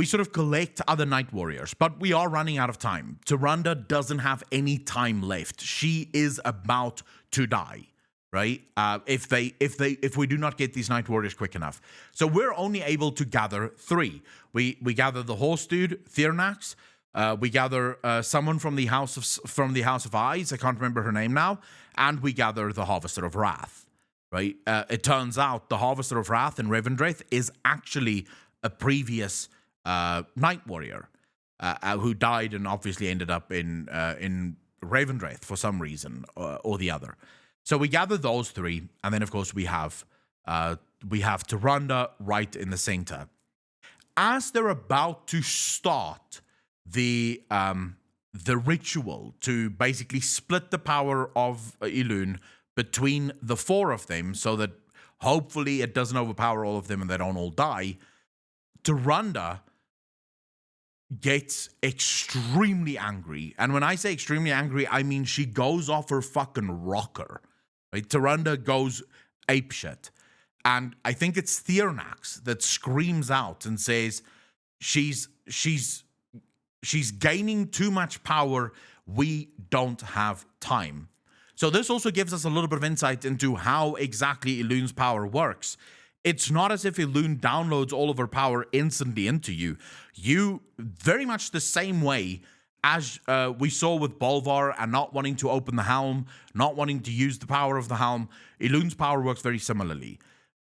sort of collect other Night Warriors, but we are running out of time. Tyrande doesn't have any time left. She is about to die, right? If we do not get these Night Warriors quick enough. So we're only able to gather 3. We gather the horse dude, Thirnax. We gather someone from the House of Eyes. I can't remember her name now. And we gather the Harvester of Wrath. Right? It turns out the Harvester of Wrath in Revendreth is actually a previous Night Warrior who died and obviously ended up in Revendreth for some reason or the other. So we gather those 3, and then of course we have Tyrande right in the center. As they're about to start the ritual to basically split the power of Elune between the 4 of them, so that hopefully it doesn't overpower all of them and they don't all die, Tyrande gets extremely angry. And when I say extremely angry, I mean she goes off her fucking rocker. Right? Tyrande goes apeshit. And I think it's Thirnax that screams out and says, she's gaining too much power. We don't have time. So this also gives us a little bit of insight into how exactly Elune's power works. It's not as if Elune downloads all of her power instantly into you. You, very much the same way as we saw with Bolvar and not wanting to open the helm, not wanting to use the power of the helm, Elune's power works very similarly.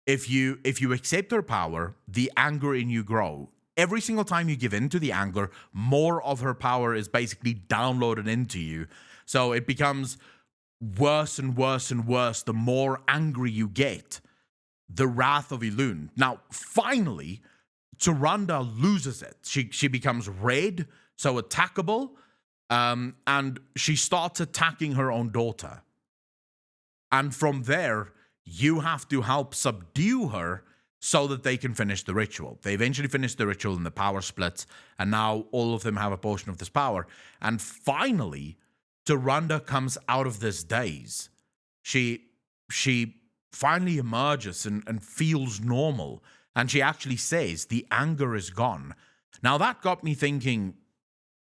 If you accept her power, the anger in you grow. Every single time you give in to the anger, more of her power is basically downloaded into you. So it becomes worse and worse and worse the more angry you get. The wrath of Elune. Now, finally, Tyrande loses it. She becomes red, so attackable, and she starts attacking her own daughter. And from there, you have to help subdue her so that they can finish the ritual. They eventually finish the ritual and the power splits, and now all of them have a portion of this power. And finally, Tyrande comes out of this daze. She finally emerges and feels normal. And she actually says, the anger is gone. Now that got me thinking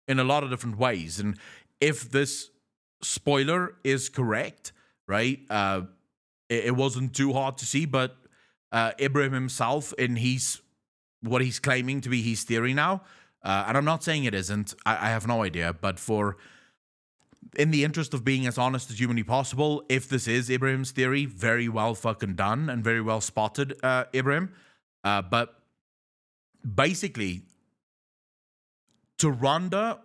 in a lot of different ways. And if this spoiler is correct, right, it wasn't too hard to see, but Ibrahim himself, in what he's claiming to be his theory now, and I'm not saying it isn't, I have no idea, but in the interest of being as honest as humanly possible, if this is Ibrahim's theory, very well fucking done and very well spotted, Ibrahim. But basically, Tyrande,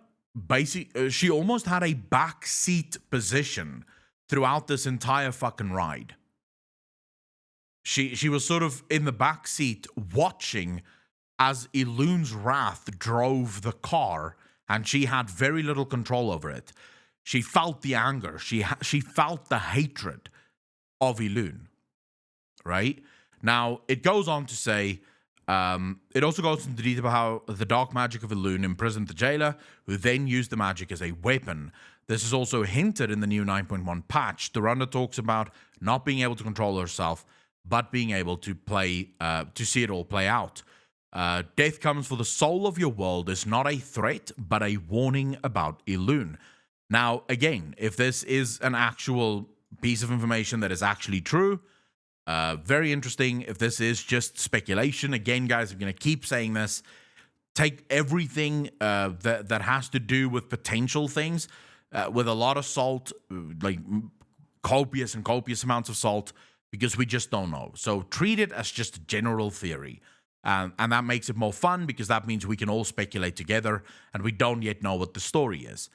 she almost had a backseat position throughout this entire fucking ride. She was sort of in the backseat watching as Elune's wrath drove the car, and she had very little control over it. She felt the anger. She felt the hatred of Elune, right? Now, it goes on to say, it also goes into detail about how the dark magic of Elune imprisoned the jailer, who then used the magic as a weapon. This is also hinted in the new 9.1 patch. Duranda talks about not being able to control herself, but being able to to see it all play out. Death comes for the soul of your world is not a threat, but a warning about Elune. Now, again, if this is an actual piece of information that is actually true, very interesting. If this is just speculation, again, guys, I'm going to keep saying this. Take everything that has to do with potential things with a lot of salt, like copious amounts of salt, because we just don't know. So treat it as just a general theory. And that makes it more fun because that means we can all speculate together and we don't yet know what the story is.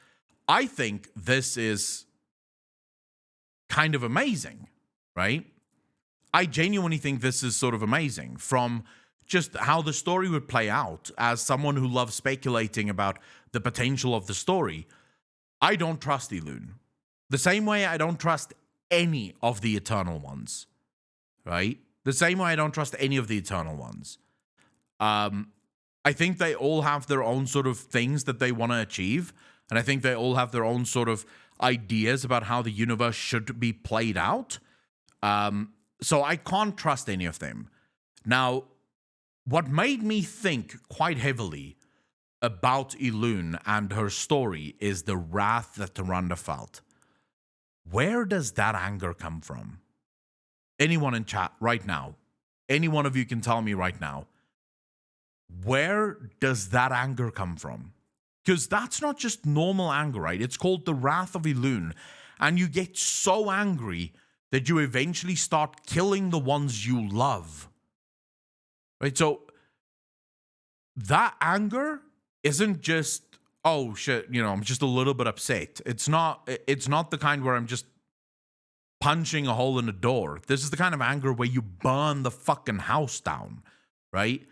I think this is kind of amazing, right? I genuinely think this is sort of amazing from just how the story would play out. As someone who loves speculating about the potential of the story, I don't trust Elune. The same way I don't trust any of the Eternal Ones, right? The same way I don't trust any of the Eternal Ones. I think they all have their own sort of things that they want to achieve. And I think they all have their own sort of ideas about how the universe should be played out. So I can't trust any of them. Now, what made me think quite heavily about Elune and her story is the wrath that Duranda felt. Where does that anger come from? Anyone in chat right now, any one of you can tell me right now, where does that anger come from? Because that's not just normal anger, right? It's called the wrath of Elune. And you get so angry that you eventually start killing the ones you love. Right? So that anger isn't just, oh shit, I'm just a little bit upset. It's not the kind where I'm just punching a hole in the door. This is the kind of anger where you burn the fucking house down, right?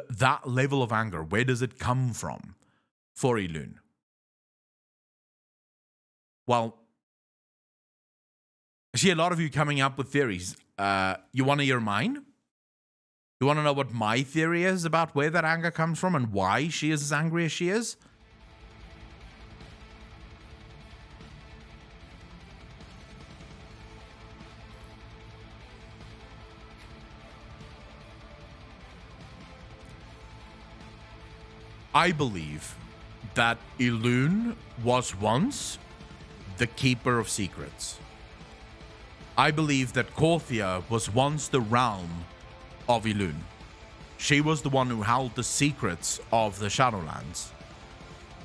That level of anger, where does it come from for Elune? Well, I see a lot of you coming up with theories. You want to hear mine? You want to know what my theory is about where that anger comes from and why she is as angry as she is? I believe that Elune was once the keeper of secrets. I believe that Korthia was once the realm of Elune. She was the one who held the secrets of the Shadowlands.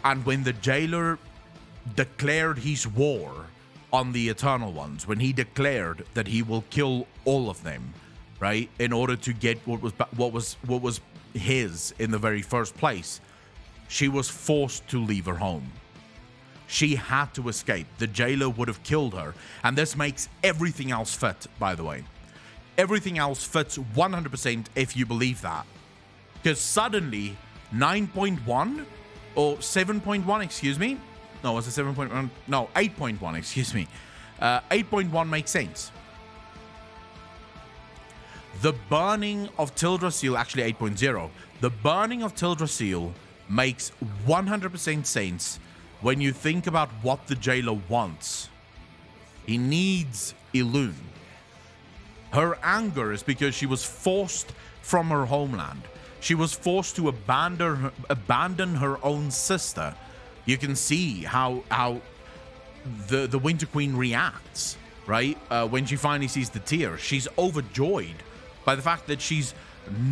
And when the jailer declared his war on the Eternal Ones, when he declared that he will kill all of them, right, in order to get what was his in the very first place, she was forced to leave her home. She had to escape. The jailer would have killed her. And this makes everything else fit, by the way. Everything else fits 100% if you believe that. Because suddenly, 9.1 or 7.1, excuse me. No, was it 7.1? No, 8.1, excuse me. 8.1 makes sense. The burning of Tildrassil, actually 8.0. The burning of Tildrassil makes 100% sense when you think about what the jailer wants. He needs Elune. Her anger is because she was forced from her homeland. She was forced to abandon her own sister. You can see how the Winter Queen reacts, right? When she finally sees the tear. She's overjoyed by the fact that she's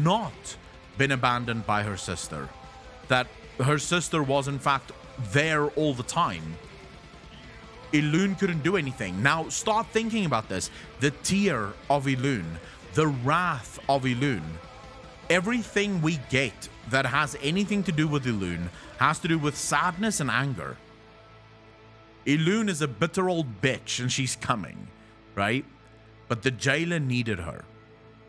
not been abandoned by her sister. That her sister was in fact there all the time. Elune couldn't do anything. Now start thinking about this. The tear of Elune, the wrath of Elune, everything we get that has anything to do with Elune has to do with sadness and anger. Elune is a bitter old bitch and she's coming, right? But the jailer needed her.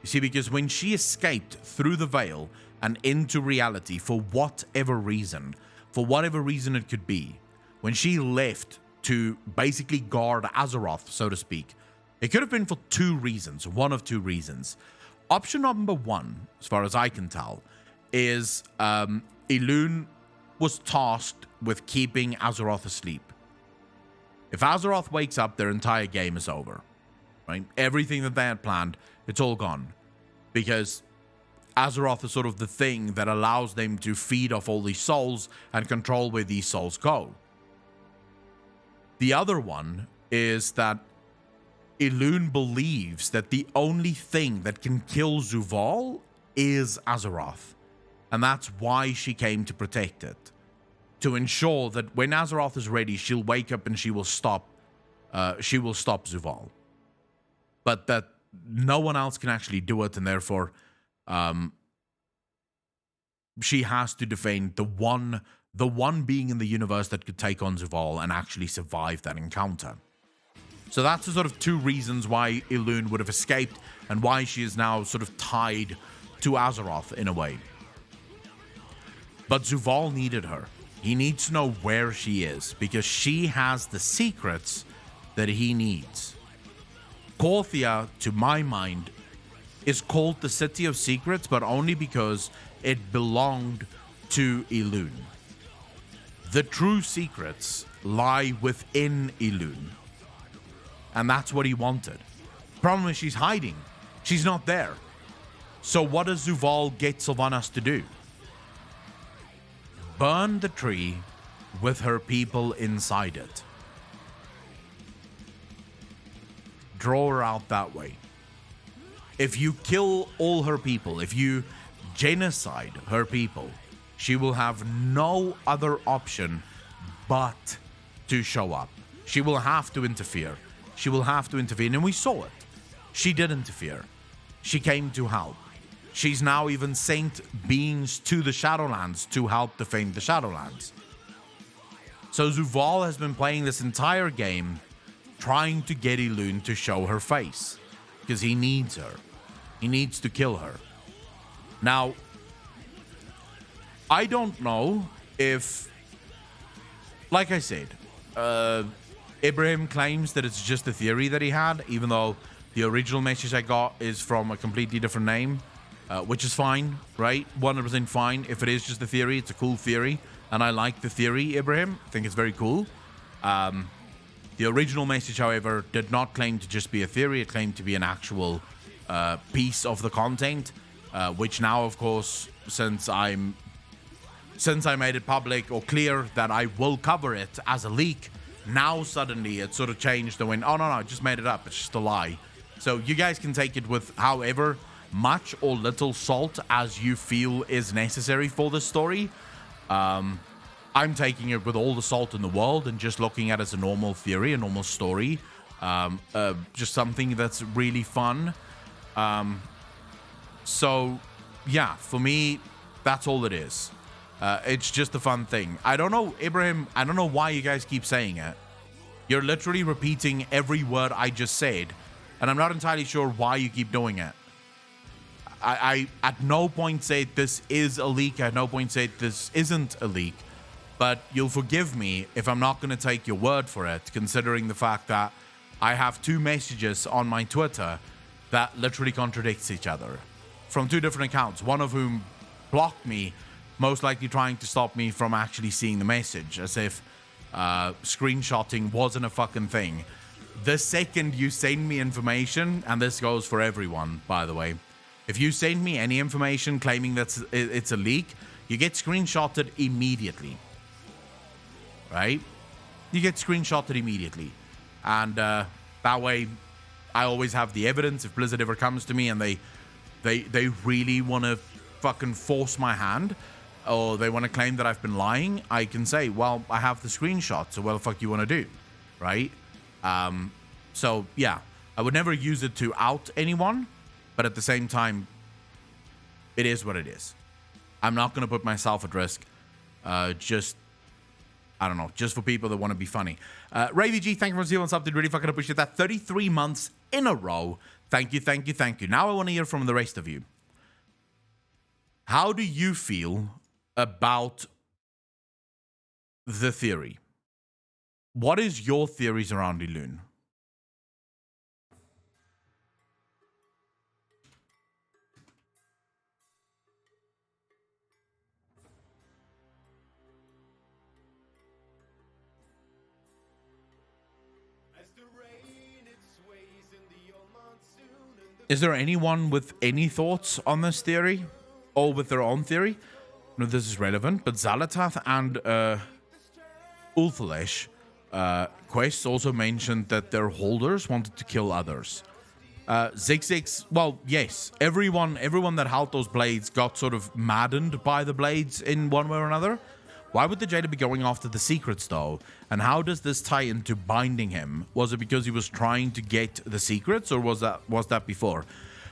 You see, because when she escaped through the veil and into reality for whatever reason it could be, when she left to basically guard Azeroth, so to speak, It could have been for two reasons, one of two reasons. Option number one, as far as I can tell, is Elune was tasked with keeping Azeroth asleep. If Azeroth wakes up, their entire game is over, right? Everything that they had planned, it's all gone. Because Azeroth is sort of the thing that allows them to feed off all these souls and control where these souls go. The other one is that Elune believes that the only thing that can kill Zuval is Azeroth. And that's why she came to protect it. To ensure that when Azeroth is ready, she'll wake up and she will stop Zuval. But that no one else can actually do it, and therefore she has to defend the one being in the universe that could take on Zuval and actually survive that encounter. So that's the sort of two reasons why Elune would have escaped and why she is now sort of tied to Azeroth in a way. But Zuval needed her. He needs to know where she is because she has the secrets that he needs. Korthia, to my mind, is called the City of Secrets, but only because it belonged to Elune. The true secrets lie within Elune. And that's what he wanted. Problem is she's hiding. She's not there. So what does Zuval get Sylvanas to do? Burn the tree with her people inside it. Draw her out that way. If you kill all her people, if you genocide her people, she will have no other option but to show up. She will have to interfere. She will have to intervene, and we saw it. She did interfere. She came to help. She's now even sent beings to the Shadowlands to help defend the Shadowlands. So Zuval has been playing this entire game trying to get Elune to show her face because he needs her. He needs to kill her. Now, I don't know if, like I said, Ibrahim claims that it's just a theory that he had, even though the original message I got is from a completely different name, which is fine, right? 100% fine. If it is just a theory, it's a cool theory, and I like the theory, Ibrahim. I think it's very cool. The original message, however, did not claim to just be a theory. It claimed to be an actual piece of the content, which now, of course, since I made it public or clear that I will cover it as a leak, now suddenly it sort of changed and went, oh, no, I just made it up. It's just a lie. So you guys can take it with however much or little salt as you feel is necessary for this story. I'm taking it with all the salt in the world and just looking at it as a normal theory, a normal story. Just something that's really fun. So, yeah, for me, that's all it is. It's just a fun thing. I don't know, Ibrahim, I don't know why you guys keep saying it. You're literally repeating every word I just said, and I'm not entirely sure why you keep doing it. I at no point said this is a leak. At no point said this isn't a leak. But you'll forgive me if I'm not going to take your word for it, considering the fact that I have two messages on my Twitter that literally contradicts each other from two different accounts, one of whom blocked me, most likely trying to stop me from actually seeing the message, as if screenshotting wasn't a fucking thing. The second you send me information, and this goes for everyone, by the way, if you send me any information claiming that it's a leak, you get screenshotted immediately. Right? You get screenshotted immediately. And that way, I always have the evidence. If Blizzard ever comes to me and they really want to fucking force my hand, or they want to claim that I've been lying, I can say, well, I have the screenshot, so what the fuck you want to do? Right? So, yeah. I would never use it to out anyone, but at the same time, it is what it is. I'm not going to put myself at risk. Just for people that want to be funny. Ravy G, thank you for seeing what's up. Did really fucking appreciate that. 33 months in a row. Thank you. Now I want to hear from the rest of you. How do you feel about the theory? What is your theories around Elune? Is there anyone with any thoughts on this theory? Or with their own theory? No, this is relevant, but Xalatath and Ulthalish quests also mentioned that their holders wanted to kill others. Zigzags, well, yes, everyone that held those blades got sort of maddened by the blades in one way or another. Why would the jailer be going after the secrets though? And how does this tie into binding him? Was it because he was trying to get the secrets, or was that before?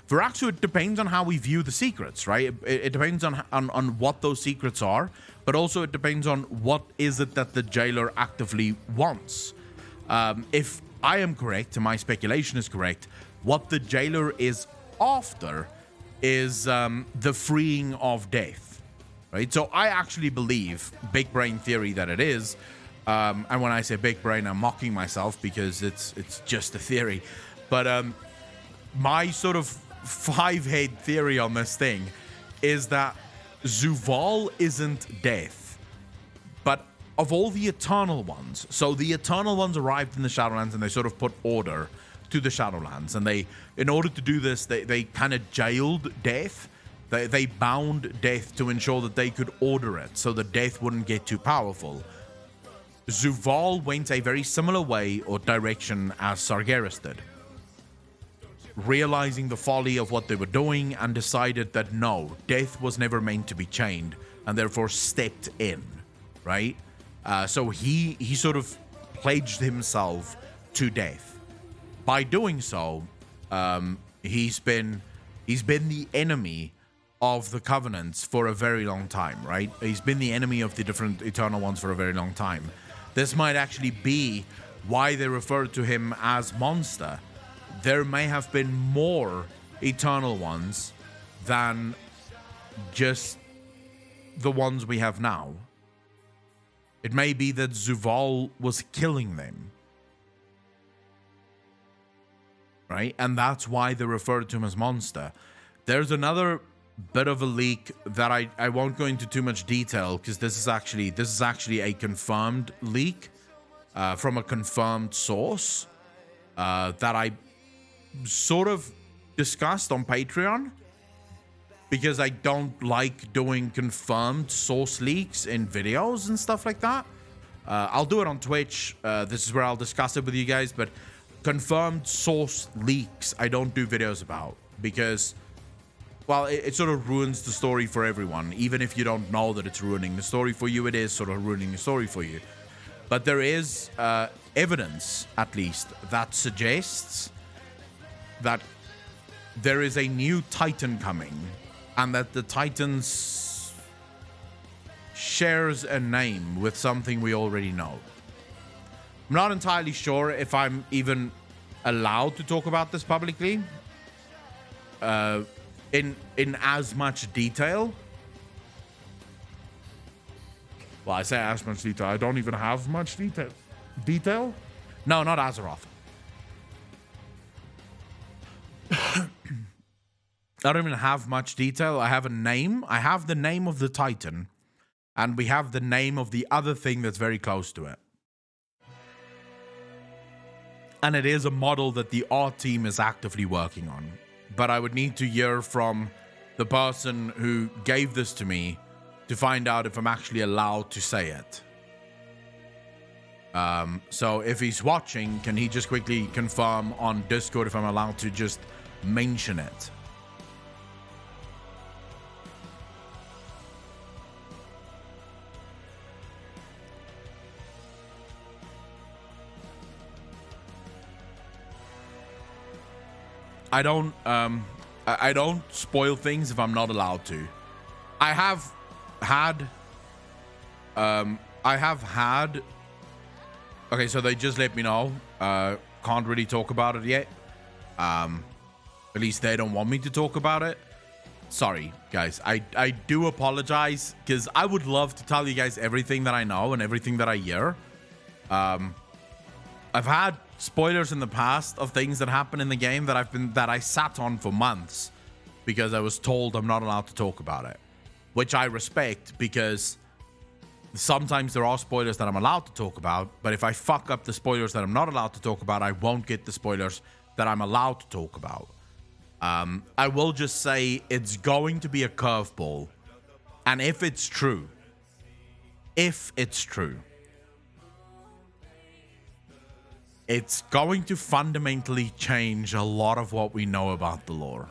For Axu, it depends on how we view the secrets, right? It depends on what those secrets are, but also it depends on what is it that the jailer actively wants. If I am correct, and my speculation is correct, what the jailer is after is the freeing of death. Right? So I actually believe, big brain theory, that it is. And when I say big brain, I'm mocking myself because it's just a theory. But my sort of 5-head theory on this thing is that Zuval isn't death, but of all the Eternal Ones. So the Eternal Ones arrived in the Shadowlands and they sort of put order to the Shadowlands. And they, in order to do this, they kind of jailed death. They bound death to ensure that they could order it so that death wouldn't get too powerful. Zuval went a very similar way or direction as Sargeras did, realizing the folly of what they were doing and decided that no, death was never meant to be chained, and therefore stepped in, right? So he sort of pledged himself to death. By doing so, he's been the enemy of the Covenants for a very long time, right? He's been the enemy of the different Eternal Ones for a very long time. This might actually be why they refer to him as Monster. There may have been more Eternal Ones than just the ones we have now. It may be that Zuval was killing them, right? And that's why they refer to him as Monster. There's another bit of a leak that I won't go into too much detail because this is actually a confirmed leak from a confirmed source that I sort of discussed on Patreon because I don't like doing confirmed source leaks in videos and stuff like that. I'll do it on Twitch. This is where I'll discuss it with you guys, but confirmed source leaks I don't do videos about because, well, it sort of ruins the story for everyone. Even if you don't know that it's ruining the story for you, it is sort of ruining the story for you. But there is evidence, at least, that suggests that there is a new Titan coming and that the Titans shares a name with something we already know. I'm not entirely sure if I'm even allowed to talk about this publicly in as much detail. Well, I say as much detail. I don't even have much detail. Detail? No, not Azeroth. I don't even have much detail. I have a name. I have the name of the Titan. And we have the name of the other thing that's very close to it. And it is a model that the art team is actively working on. But I would need to hear from the person who gave this to me to find out if I'm actually allowed to say it. So if he's watching, can he just quickly confirm on Discord if I'm allowed to just mention it? I don't spoil things if I'm not allowed to. I have had okay, so they just let me know. Can't really talk about it yet. At least they don't want me to talk about it. Sorry, guys. I do apologize because I would love to tell you guys everything that I know and everything that I hear. I've had spoilers in the past of things that happen in the game that I sat on for months because I was told I'm not allowed to talk about it, which I respect because sometimes there are spoilers that I'm allowed to talk about, but if I fuck up the spoilers that I'm not allowed to talk about, I won't get the spoilers that I'm allowed to talk about. I will just say it's going to be a curveball. And if it's true, it's going to fundamentally change a lot of what we know about the lore.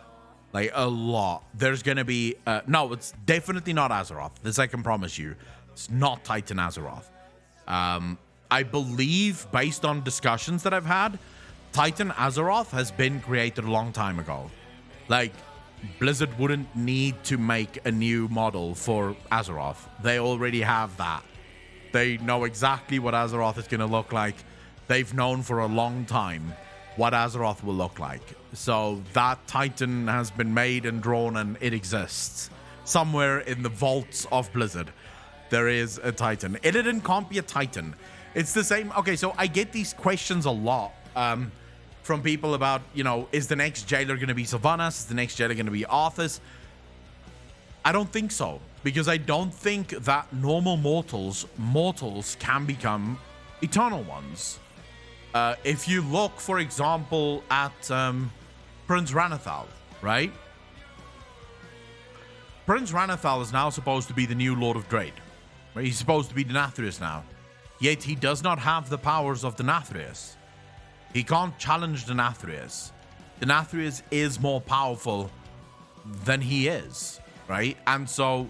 Like, a lot. There's going to be... no, it's definitely not Azeroth. This I can promise you. It's not Titan Azeroth. I believe, based on discussions that I've had, Titan Azeroth has been created a long time ago. Like, Blizzard wouldn't need to make a new model for Azeroth. They already have that. They know exactly what Azeroth is going to look like. They've known for a long time what Azeroth will look like. So that Titan has been made and drawn, and it exists. Somewhere in the vaults of Blizzard, there is a Titan. Illidan can't be a Titan. It's the same. Okay, so I get these questions a lot from people about, you know, is the next jailer going to be Sylvanas? Is the next jailer going to be Arthas? I don't think so, because I don't think that normal mortals can become eternal ones. If you look, for example, at Prince Ranithal, right? Prince Ranithal is now supposed to be the new Lord of Drade. Right? He's supposed to be Denathrius now. Yet he does not have the powers of Denathrius. He can't challenge Denathrius. Denathrius is more powerful than he is, right? And so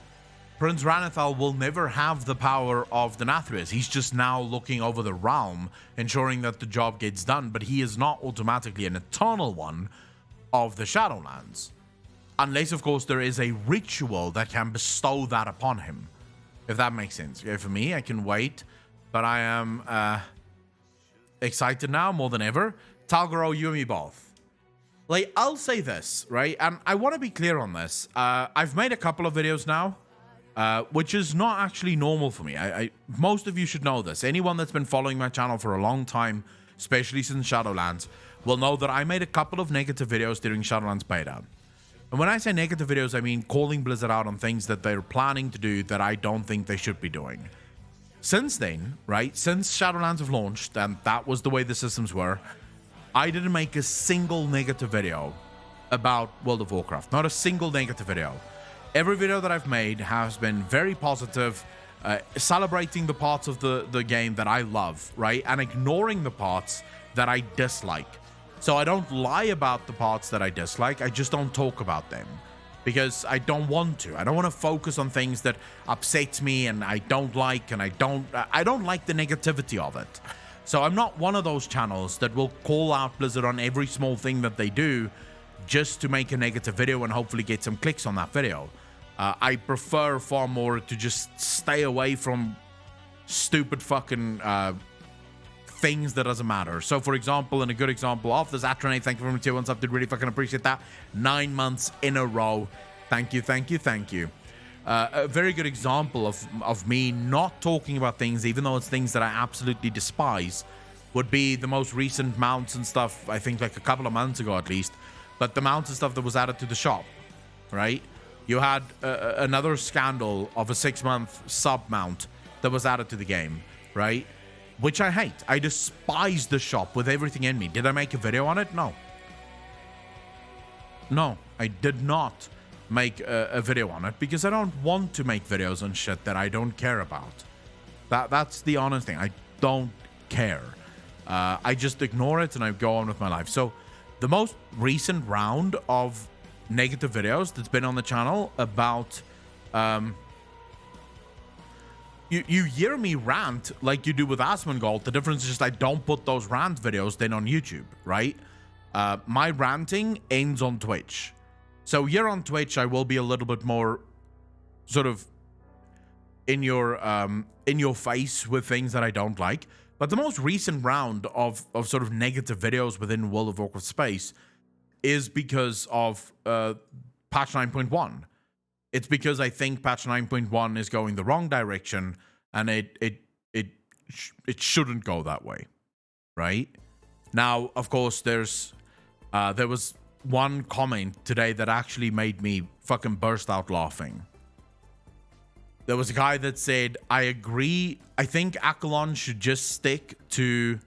Prince Ranithal will never have the power of Denathrius. He's just now looking over the realm, ensuring that the job gets done, but he is not automatically an eternal one of the Shadowlands. Unless, of course, there is a ritual that can bestow that upon him. If that makes sense. Yeah, for me, I can wait, but I am excited now more than ever. Talgaro, you and me both. Like, I'll say this, right? And I want to be clear on this. I've made a couple of videos now, which is not actually normal for me. Most of you should know this. Anyone that's been following my channel for a long time, especially since Shadowlands, will know that I made a couple of negative videos during Shadowlands beta. And when I say negative videos, I mean calling Blizzard out on things that they're planning to do that I don't think they should be doing. Since then, right, since Shadowlands have launched, and that was the way the systems were, I didn't make a single negative video about World of Warcraft. Not a single negative video. Every video that I've made has been very positive, celebrating the parts of the game that I love, right, and ignoring the parts that I dislike. So I don't lie about the parts that I dislike, I just don't talk about them. Because I don't want to. I don't want to focus on things that upsets me and I don't like, and I don't like the negativity of it. So I'm not one of those channels that will call out Blizzard on every small thing that they do just to make a negative video and hopefully get some clicks on that video. I prefer far more to just stay away from stupid fucking things that doesn't matter. So, for example, and a good example of this, Atronate, thank you for the tier 1 sub, did really fucking appreciate that. 9 months in a row. Thank you, thank you, thank you. A very good example of me not talking about things, even though it's things that I absolutely despise, would be the most recent mounts and stuff, I think like a couple of months ago at least, but the mounts and stuff that was added to the shop, right? You had another scandal of a 6-month sub mount that was added to the game, right? Which I hate. I despise the shop with everything in me. Did I make a video on it? No. No, I did not make a video on it because I don't want to make videos on shit that I don't care about. That's the honest thing. I don't care. I just ignore it and I go on with my life. So the most recent round of negative videos that's been on the channel about you hear me rant like you do with Asmongold. The difference is just I don't put those rant videos then on YouTube, right? My ranting ends on Twitch. So here on Twitch, I will be a little bit more sort of in your face with things that I don't like. But the most recent round of sort of negative videos within World of Warcraft space is because of patch 9.1. It's because I think patch 9.1 is going the wrong direction, and it shouldn't go that way, right? Now, of course, there was one comment today that actually made me fucking burst out laughing. There was a guy that said, I agree. I think Akalon should just stick to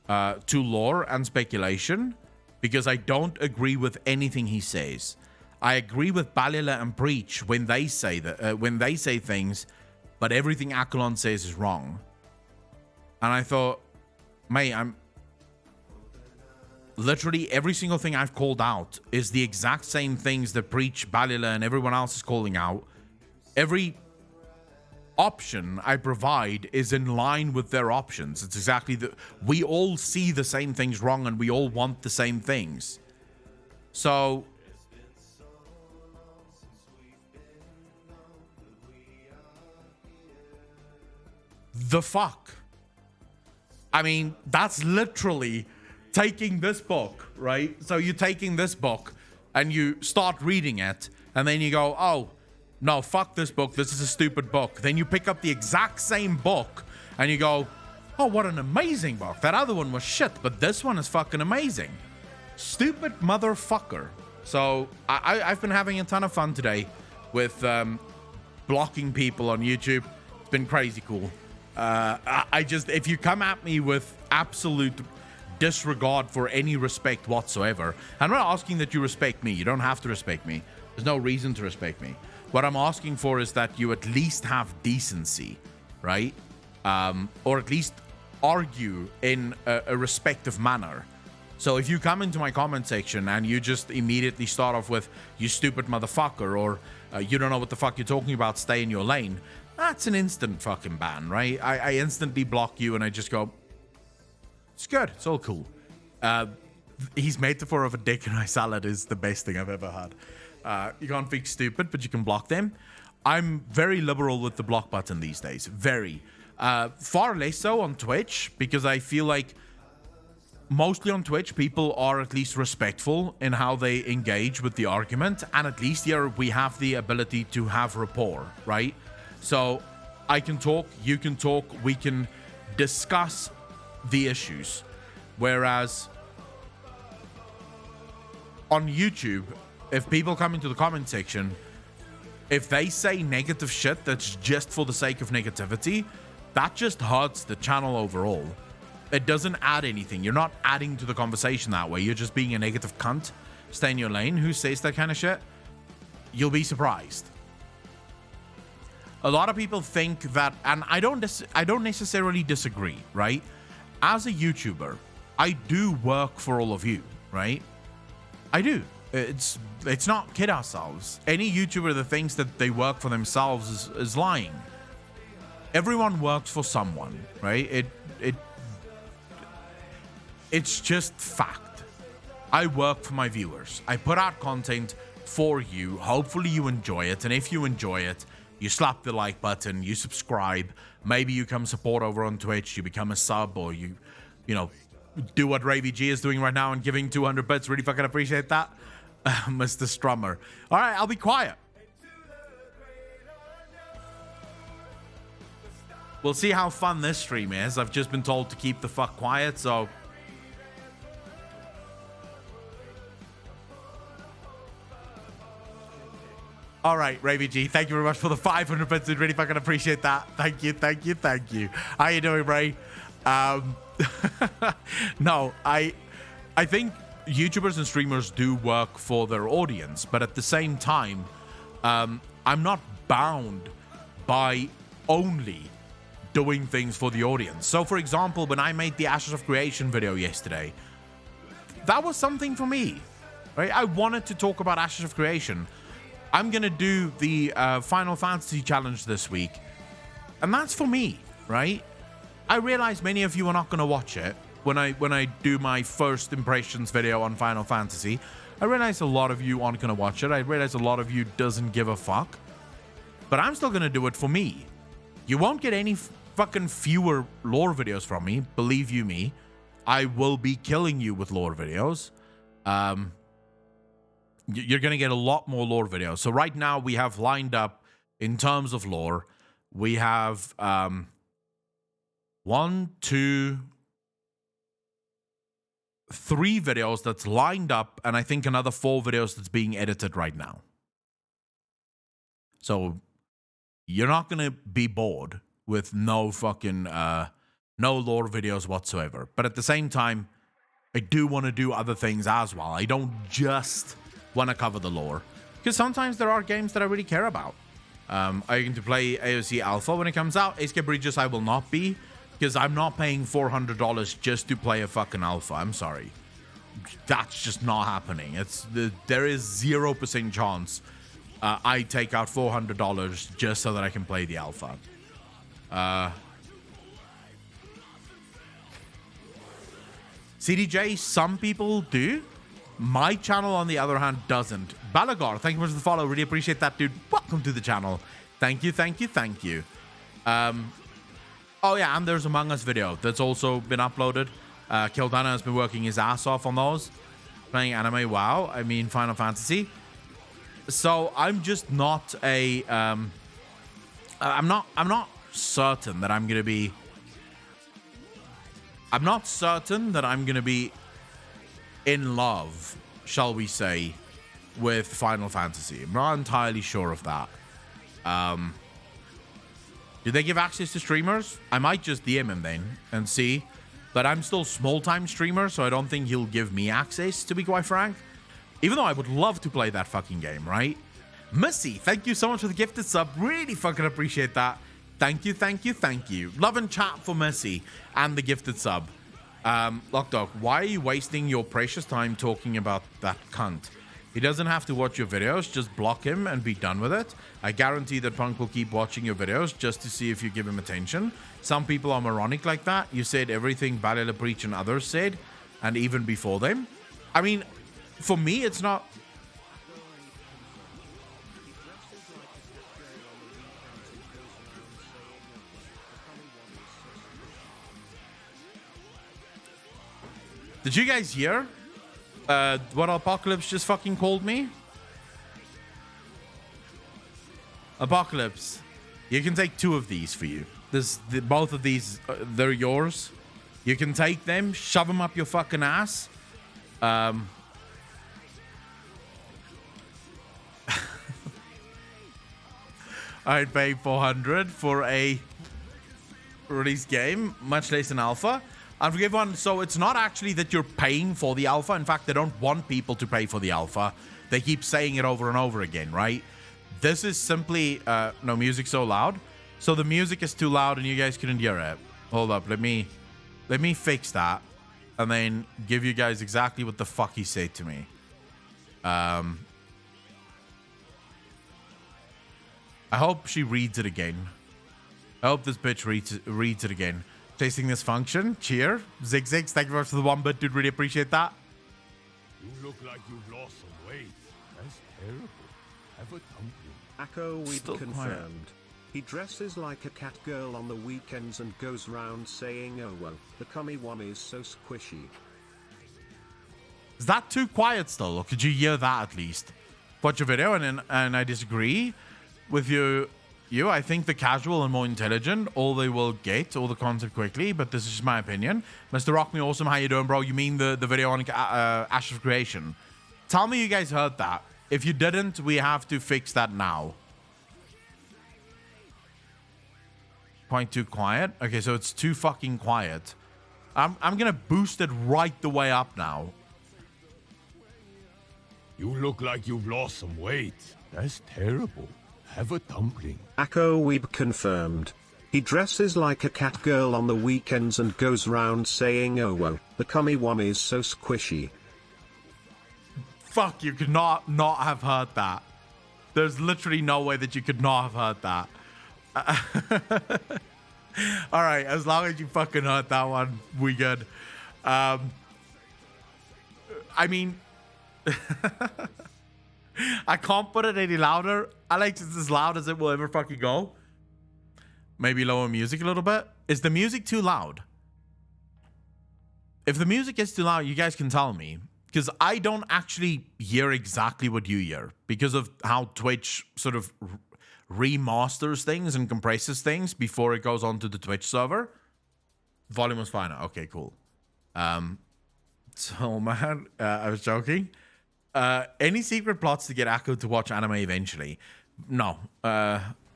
lore and speculation, because I don't agree with anything he says. I agree with Balila and Breach when they say that when they say things, but everything Akalon says is wrong. And I thought, mate, I'm literally every single thing I've called out is the exact same things that Breach, Balila, and everyone else is calling out. Every option I provide is in line with their options. It's exactly we all see the same things wrong, and we all want the same things. So the fuck? I mean, that's literally taking this book, right? So you're taking this book and you start reading it, and then you go, oh, no, fuck this book. This is a stupid book. Then you pick up the exact same book and you go, oh, what an amazing book. That other one was shit, but this one is fucking amazing. Stupid motherfucker. So I've been having a ton of fun today with blocking people on YouTube. It's been crazy cool. I just, if you come at me with absolute disregard for any respect whatsoever, I'm not asking that you respect me. You don't have to respect me. There's no reason to respect me. What I'm asking for is that you at least have decency, right? Or at least argue in a respectful manner. So if you come into my comment section and you just immediately start off with, you stupid motherfucker, or you don't know what the fuck you're talking about, stay in your lane, that's an instant fucking ban, right? I instantly block you and I just go, it's good, it's all cool. His metaphor of a dick and rice salad is the best thing I've ever had. You can't fix stupid, but you can block them. I'm very liberal with the block button these days. Very. Far less so on Twitch, because I feel like mostly on Twitch, people are at least respectful in how they engage with the argument. And at least here we have the ability to have rapport, right? So I can talk, you can talk, we can discuss the issues. Whereas on YouTube, if people come into the comment section, if they say negative shit that's just for the sake of negativity, that just hurts the channel overall. It doesn't add anything. You're not adding to the conversation that way. You're just being a negative cunt. Stay in your lane. Who says that kind of shit? You'll be surprised. A lot of people think that, and I don't necessarily disagree, right? As a YouTuber, I do work for all of you, right? I do. It's not kid ourselves. Any YouTuber that thinks that they work for themselves is lying. Everyone works for someone, right? It's just fact. I work for my viewers. I put out content for you. Hopefully you enjoy it. And if you enjoy it, you slap the like button, you subscribe. Maybe you come support over on Twitch, you become a sub, or you know, do what Ravy G is doing right now and giving 200 bits. Really fucking appreciate that. Mr. Strummer. All right, I'll be quiet. We'll see how fun this stream is. I've just been told to keep the fuck quiet, so... All right, Ravy G, thank you very much for the 500 bits. I really fucking appreciate that. Thank you, thank you, thank you. How you doing, Ray? No, I think YouTubers and streamers do work for their audience, but at the same time, I'm not bound by only doing things for the audience. So, for example, when I made the Ashes of Creation video yesterday, that was something for me, right? I wanted to talk about Ashes of Creation. I'm gonna do the Final Fantasy challenge this week, and that's for me, right? I realize many of you are not gonna watch it when I do my first impressions video on Final Fantasy. I realize a lot of you aren't gonna watch it. I realize a lot of you doesn't give a fuck, but I'm still gonna do it for me. You won't get any fucking fewer lore videos from me, believe you me. I will be killing you with lore videos. You're going to get a lot more lore videos. So right now we have lined up, in terms of lore, we have 1, 2, 3 videos that's lined up, and I think another 4 videos that's being edited right now. So you're not gonna be bored with no fucking no lore videos whatsoever. But at the same time, I do want to do other things as well. I don't just want to cover the lore, because sometimes there are games that I really care about. I'm going to play AOC Alpha when it comes out. Escape Regis I will not be, because I'm not paying $400 just to play a fucking alpha. I'm sorry. That's just not happening. There is 0% chance I take out $400 just so that I can play the alpha. CDJ, some people do. My channel, on the other hand, doesn't. Balagar, thank you much for the follow. Really appreciate that, dude. Welcome to the channel. Thank you, thank you, thank you. Oh, yeah, and there's Among Us video that's also been uploaded. Kildana has been working his ass off on those. Playing anime, wow. I mean, Final Fantasy. So I'm just not a... I'm not certain that I'm going to be... I'm not certain that I'm going to be in love, shall we say, with Final Fantasy. I'm not entirely sure of that. Do they give access to streamers? I might just DM him then and see. But I'm still small-time streamer, so I don't think he'll give me access, to be quite frank. Even though I would love to play that fucking game, right? Missy, thank you so much for the gifted sub. Really fucking appreciate that. Thank you, thank you, thank you. Love and chat for Missy and the gifted sub. Lockdog, why are you wasting your precious time talking about that cunt? He doesn't have to watch your videos, just block him and be done with it. I guarantee that Punk will keep watching your videos just to see if you give him attention. Some people are moronic like that. You said everything Balila Preach and others said, and even before them. I mean, for me, it's not... Did you guys hear what Apocalypse just fucking called me? Apocalypse, you can take 2 of these for you. Both of these, they're yours. You can take them, shove them up your fucking ass. I'd pay 400 for a release game, much less an alpha. And forgive one, so it's not actually that you're paying for the alpha. In fact, they don't want people to pay for the alpha. They keep saying it over and over again, right? This is simply, no music so loud. So the music is too loud and you guys couldn't hear it. Hold up, let me fix that. And then give you guys exactly what the fuck he said to me. I hope she reads it again. I hope this bitch reads it again. Tasting this function. Cheer. Zigzags, thank you very much for the 1 bit, dude. Really appreciate that. You look like you've lost some weight. That's terrible. Have a dumpling. Akko, we've Still confirmed. quiet. He dresses like a cat girl on the weekends and goes round saying, oh well, the cummy one is so squishy. Is that too quiet still? Or could you hear that at least? Watch your video and I disagree with you. I think the casual and more intelligent, all they will get all the content quickly, but this is just my opinion. Mr. Rock Me Awesome, how you doing, bro? You mean the video on Ash of Creation? Tell me you guys heard that. If you didn't, we have to fix that now. Quite too quiet? Okay, so it's too fucking quiet. I'm gonna boost it right the way up now. You look like you've lost some weight. That's terrible. Have a dumpling. Akko, we've confirmed. He dresses like a cat girl on the weekends and goes round saying, oh well, the cummy one is so squishy. Fuck, you could not have heard that. There's literally no way that you could not have heard that. All right, as long as you fucking heard that one, we good. I mean, I can't put it any louder. Alex, it's as loud as it will ever fucking go. Maybe lower music a little bit. Is the music too loud? If the music is too loud, you guys can tell me. Because I don't actually hear exactly what you hear. Because of how Twitch sort of remasters things and compresses things before it goes onto the Twitch server. Volume was fine. Okay, cool. So, man, I was joking. Any secret plots to get Akko to watch anime eventually? No.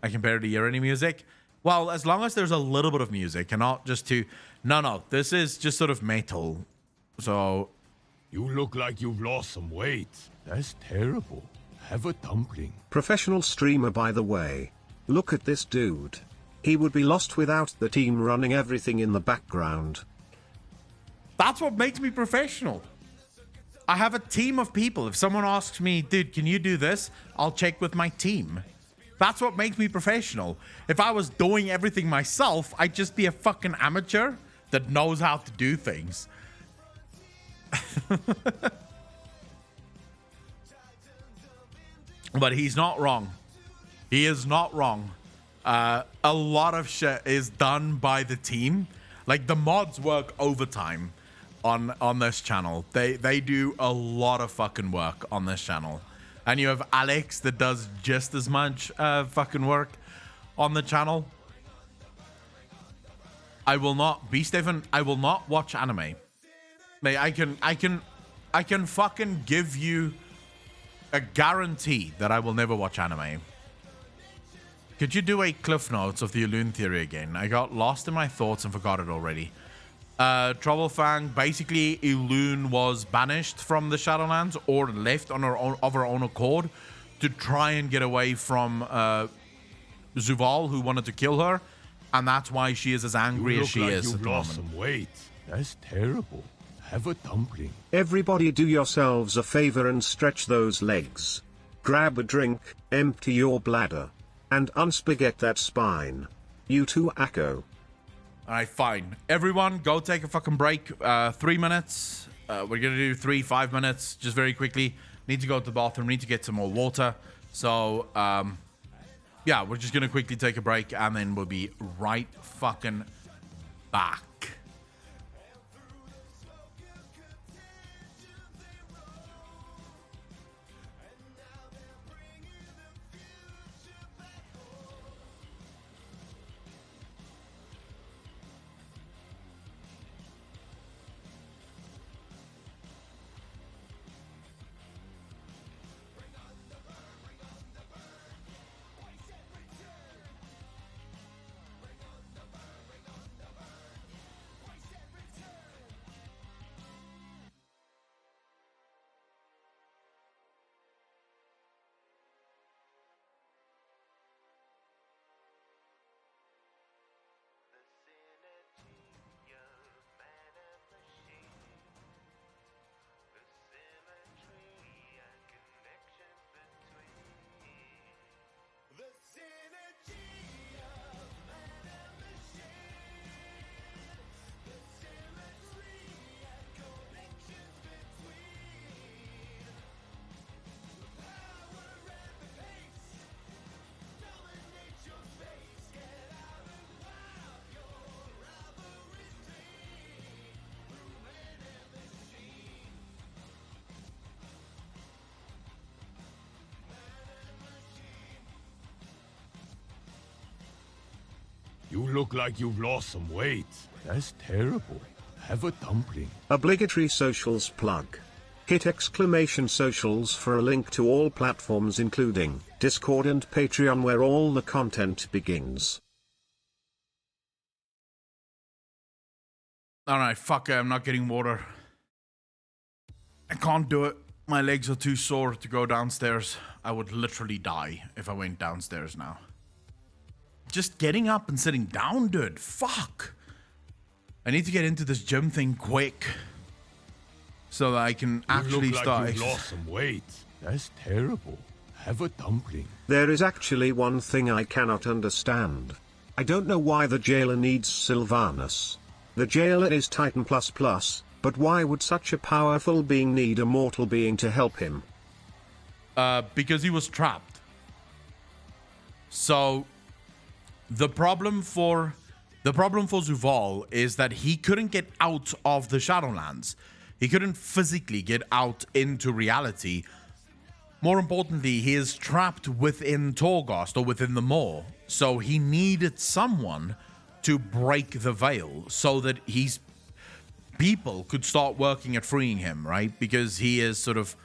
I can barely hear any music. Well, as long as there's a little bit of music and not just too... No, this is just sort of metal. So... You look like you've lost some weight. That's terrible. Have a dumpling. Professional streamer, by the way. Look at this dude. He would be lost without the team running everything in the background. That's what makes me professional. I have a team of people. If someone asks me, dude, can you do this? I'll check with my team. That's what makes me professional. If I was doing everything myself, I'd just be a fucking amateur that knows how to do things. But he's not wrong. He is not wrong. A lot of shit is done by the team. Like, the mods work overtime on this channel. They do a lot of fucking work on this channel. And you have Alex that does just as much fucking work on the channel. I will not be Stephen. I will not watch anime. Mate, I can fucking give you a guarantee that I will never watch anime. Could you do a cliff notes of the Elune theory again? I got lost in my thoughts and forgot it already. Troublefang, basically Elune was banished from the Shadowlands or left on her own, of her own accord to try and get away from Zuval, who wanted to kill her, and that's why she is as angry as she is at the moment. Some weight. That's terrible. Have a dumpling. Everybody do yourselves a favor and stretch those legs. Grab a drink, empty your bladder, and unspaghetti that spine. You too, Akko. Alright, fine. Everyone, go take a fucking break. 3 minutes. We're gonna do 5 minutes, just very quickly. Need to go to the bathroom, need to get some more water. So, yeah, we're just gonna quickly take a break, and then we'll be right fucking back. You look like you've lost some weight. That's terrible. Have a dumpling. Obligatory socials plug. Hit exclamation socials for a link to all platforms including Discord and Patreon, where all the content begins. Alright, fuck it, I'm not getting water. I can't do it. My legs are too sore to go downstairs. I would literally die if I went downstairs now. Just getting up and sitting down, dude. Fuck. I need to get into this gym thing quick, so that I can actually start. You lost some weight. That's terrible. Have a dumpling. There is actually one thing I cannot understand. I don't know why the jailer needs Sylvanas. The jailer is Titan++, but why would such a powerful being need a mortal being to help him? Because he was trapped. So the problem for Zuval is that he couldn't get out of the Shadowlands. He couldn't physically get out into reality. More importantly, he is trapped within Torghast, or within the Maw. So he needed someone to break the veil so that his people could start working at freeing him, right? Because he is sort of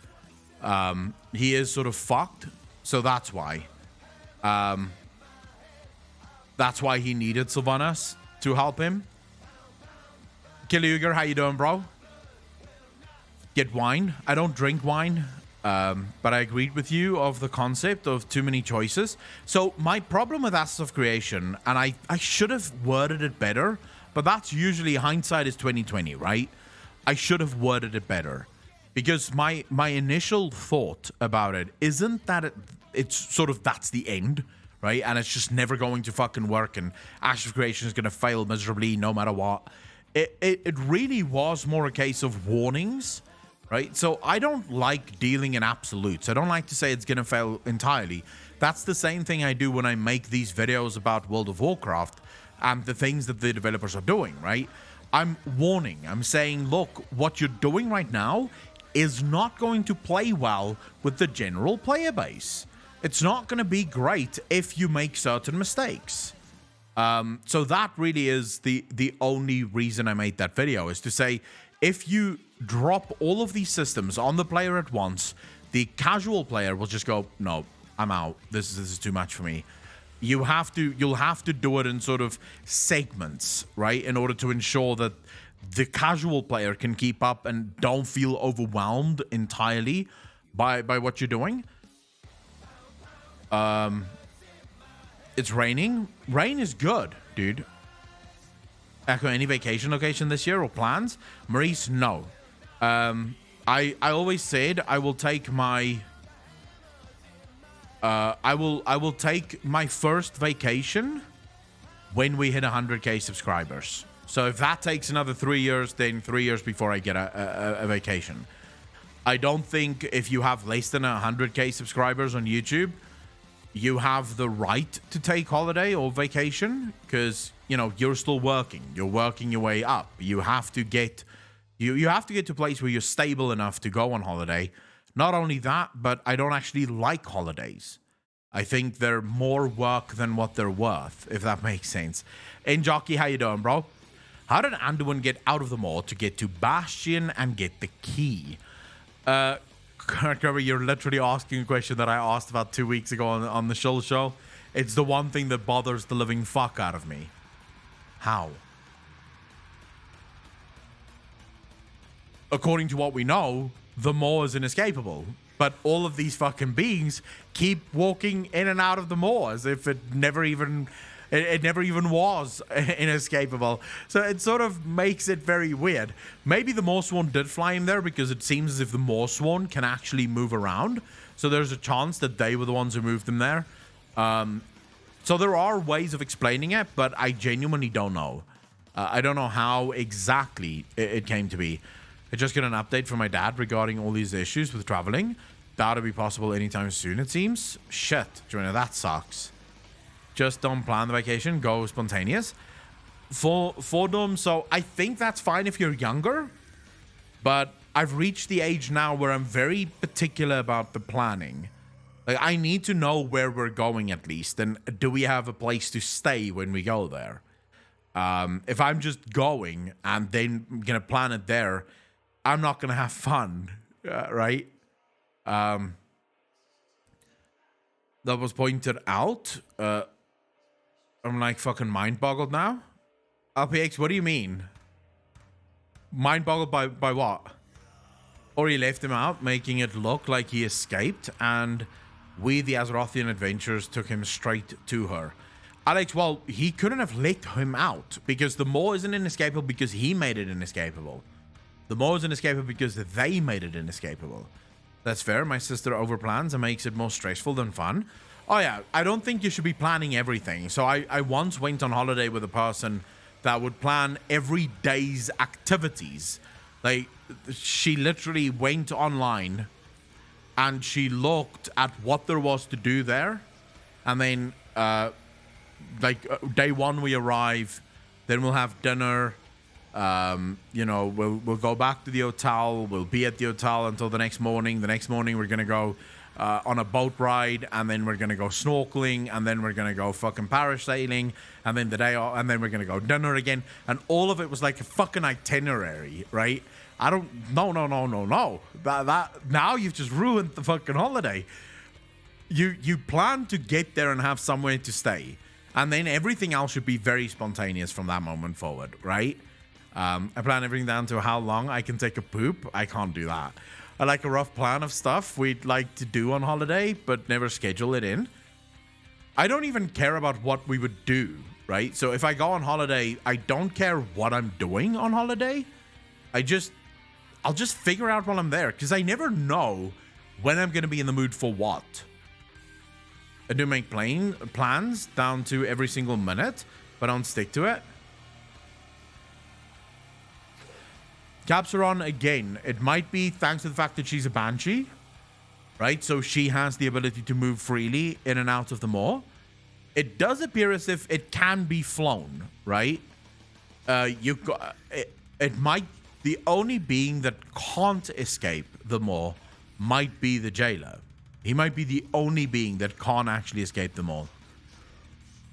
fucked. So that's why. That's why he needed Sylvanas to help him. Killuger, how you doing, bro? Get wine. I don't drink wine, but I agreed with you of the concept of too many choices. So my problem with Ashes of Creation, and I should have worded it better, but that's usually hindsight is 2020, right? I should have worded it better. Because my initial thought about it isn't that it's sort of that's the end, right? And it's just never going to fucking work, and Ashes of Creation is going to fail miserably no matter what. It really was more a case of warnings, right? So I don't like dealing in absolutes. I don't like to say it's going to fail entirely. That's the same thing I do when I make these videos about World of Warcraft and the things that the developers are doing, right? I'm warning. I'm saying, look, what you're doing right now is not going to play well with the general player base. It's not going to be great if you make certain mistakes. So that really is the only reason I made that video, is to say, if you drop all of these systems on the player at once, the casual player will just go, no, I'm out. This is too much for me. You'll have to do it in sort of segments, right? In order to ensure that the casual player can keep up and don't feel overwhelmed entirely by what you're doing. It's raining. Rain is good, dude. Echo, any vacation location this year or plans? Maurice, no. I always said I will take my I will take my first vacation when we hit 100k subscribers. So if that takes another 3 years, then 3 years before I get a vacation. I don't think if you have less than 100k subscribers on YouTube, you have the right to take holiday or vacation, because, you know, you're still working. You're working your way up. You have to get you have to get to a place where you're stable enough to go on holiday. Not only that, but I don't actually like holidays. I think they're more work than what they're worth, if that makes sense. And Jockey, how you doing, bro? How did Anduin get out of the mall to get to Bastion and get the key? Kirk, you're literally asking a question that I asked about 2 weeks ago on the show. It's the one thing that bothers the living fuck out of me. How? According to what we know, the maw is inescapable. But all of these fucking beings keep walking in and out of the maw as if it never even was inescapable. So it sort of makes it very weird. Maybe the Morsworn did fly him there because it seems as if the Morsworn can actually move around. So there's a chance that they were the ones who moved him there. So there are ways of explaining it, but I genuinely don't know. I don't know how exactly it came to be. I just got an update from my dad regarding all these issues with traveling. That'll be possible anytime soon, it seems. Shit, Joanna, that sucks. Just don't plan the vacation, go spontaneous. For them, so I think that's fine if you're younger, but I've reached the age now where I'm very particular about the planning. Like, I need to know where we're going at least, and do we have a place to stay when we go there? If I'm just going and then I'm gonna plan it there, I'm not gonna have fun, right? That was pointed out. I'm like fucking mind boggled now. RPX, what do you mean? Mind boggled by what? Or he left him out, making it look like he escaped, and we, the Azerothian adventurers, took him straight to her. Alex, well, he couldn't have let him out because the maw isn't inescapable because he made it inescapable. The maw is inescapable because they made it inescapable. That's fair. My sister overplans and makes it more stressful than fun. Oh yeah, I don't think you should be planning everything. So I once went on holiday with a person that would plan every day's activities. Like, she literally went online and she looked at what there was to do there. And then, day one we arrive, then we'll have dinner. You know, we'll go back to the hotel. We'll be at the hotel until the next morning. The next morning we're gonna go on a boat ride, and then we're gonna go snorkeling, and then we're gonna go fucking parasailing, and then and then we're gonna go dinner again. And all of it was like a fucking itinerary, right? No. That now you've just ruined the fucking holiday. You plan to get there and have somewhere to stay. And then everything else should be very spontaneous from that moment forward, right? I plan everything down to how long I can take a poop. I can't do that. I like a rough plan of stuff we'd like to do on holiday, but never schedule it in. I don't even care about what we would do, right? So if I go on holiday, I don't care what I'm doing on holiday. I'll just figure out while I'm there, because I never know when I'm going to be in the mood for what. I do make plans down to every single minute, but I don't stick to it. Capsaron, again, it might be thanks to the fact that she's a banshee, right? So she has the ability to move freely in and out of the maw. It does appear as if it can be flown, right? It might, the only being that can't escape the maw might be the jailer. He might be the only being that can't actually escape them all.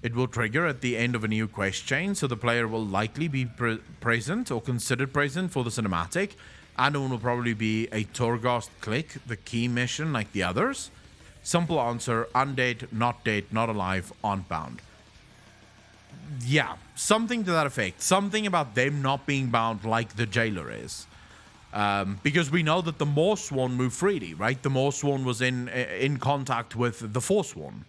It will trigger at the end of a new quest chain, so the player will likely be present or considered present for the cinematic. Anduin will probably be a Torghast click, the key mission like the others. Simple answer, undead, not dead, not alive, aren't bound. Yeah, something to that effect. Something about them not being bound like the jailer is. Because we know that the Moorsworn move freely, right? The Moorsworn was in contact with the Forsworn.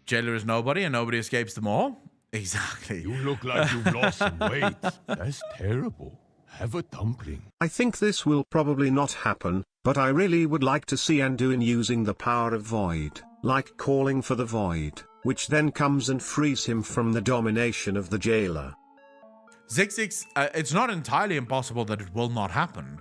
Jailer is nobody and nobody escapes them all. Exactly. You look like you've lost some weight. That's terrible. Have a dumpling. I think this will probably not happen, but I really would like to see Anduin using the power of Void, like calling for the Void, which then comes and frees him from the domination of the jailer. Zigzix, it's not entirely impossible that it will not happen.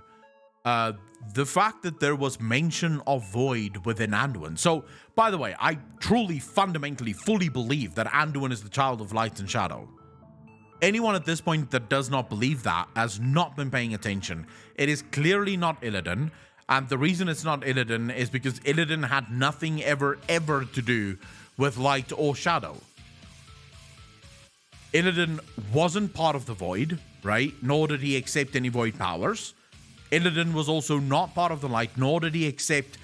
The fact that there was mention of Void within Anduin. So, by the way, I truly, fundamentally, fully believe that Anduin is the child of light and shadow. Anyone at this point that does not believe that has not been paying attention. It is clearly not Illidan, and the reason it's not Illidan is because Illidan had nothing ever to do with light or shadow. Illidan wasn't part of the Void, right? Nor did he accept any Void powers. Illidan was also not part of the light, nor did he accept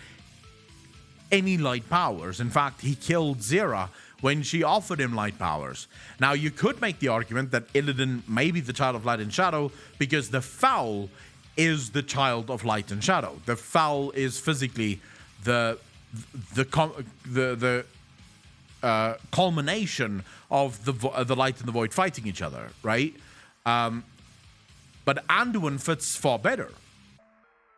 any light powers. In fact, he killed Zera when she offered him light powers. Now, you could make the argument that Illidan may be the child of light and shadow because the Foul is the child of light and shadow. The Foul is physically the culmination of the light and the void fighting each other, right? But Anduin fits far better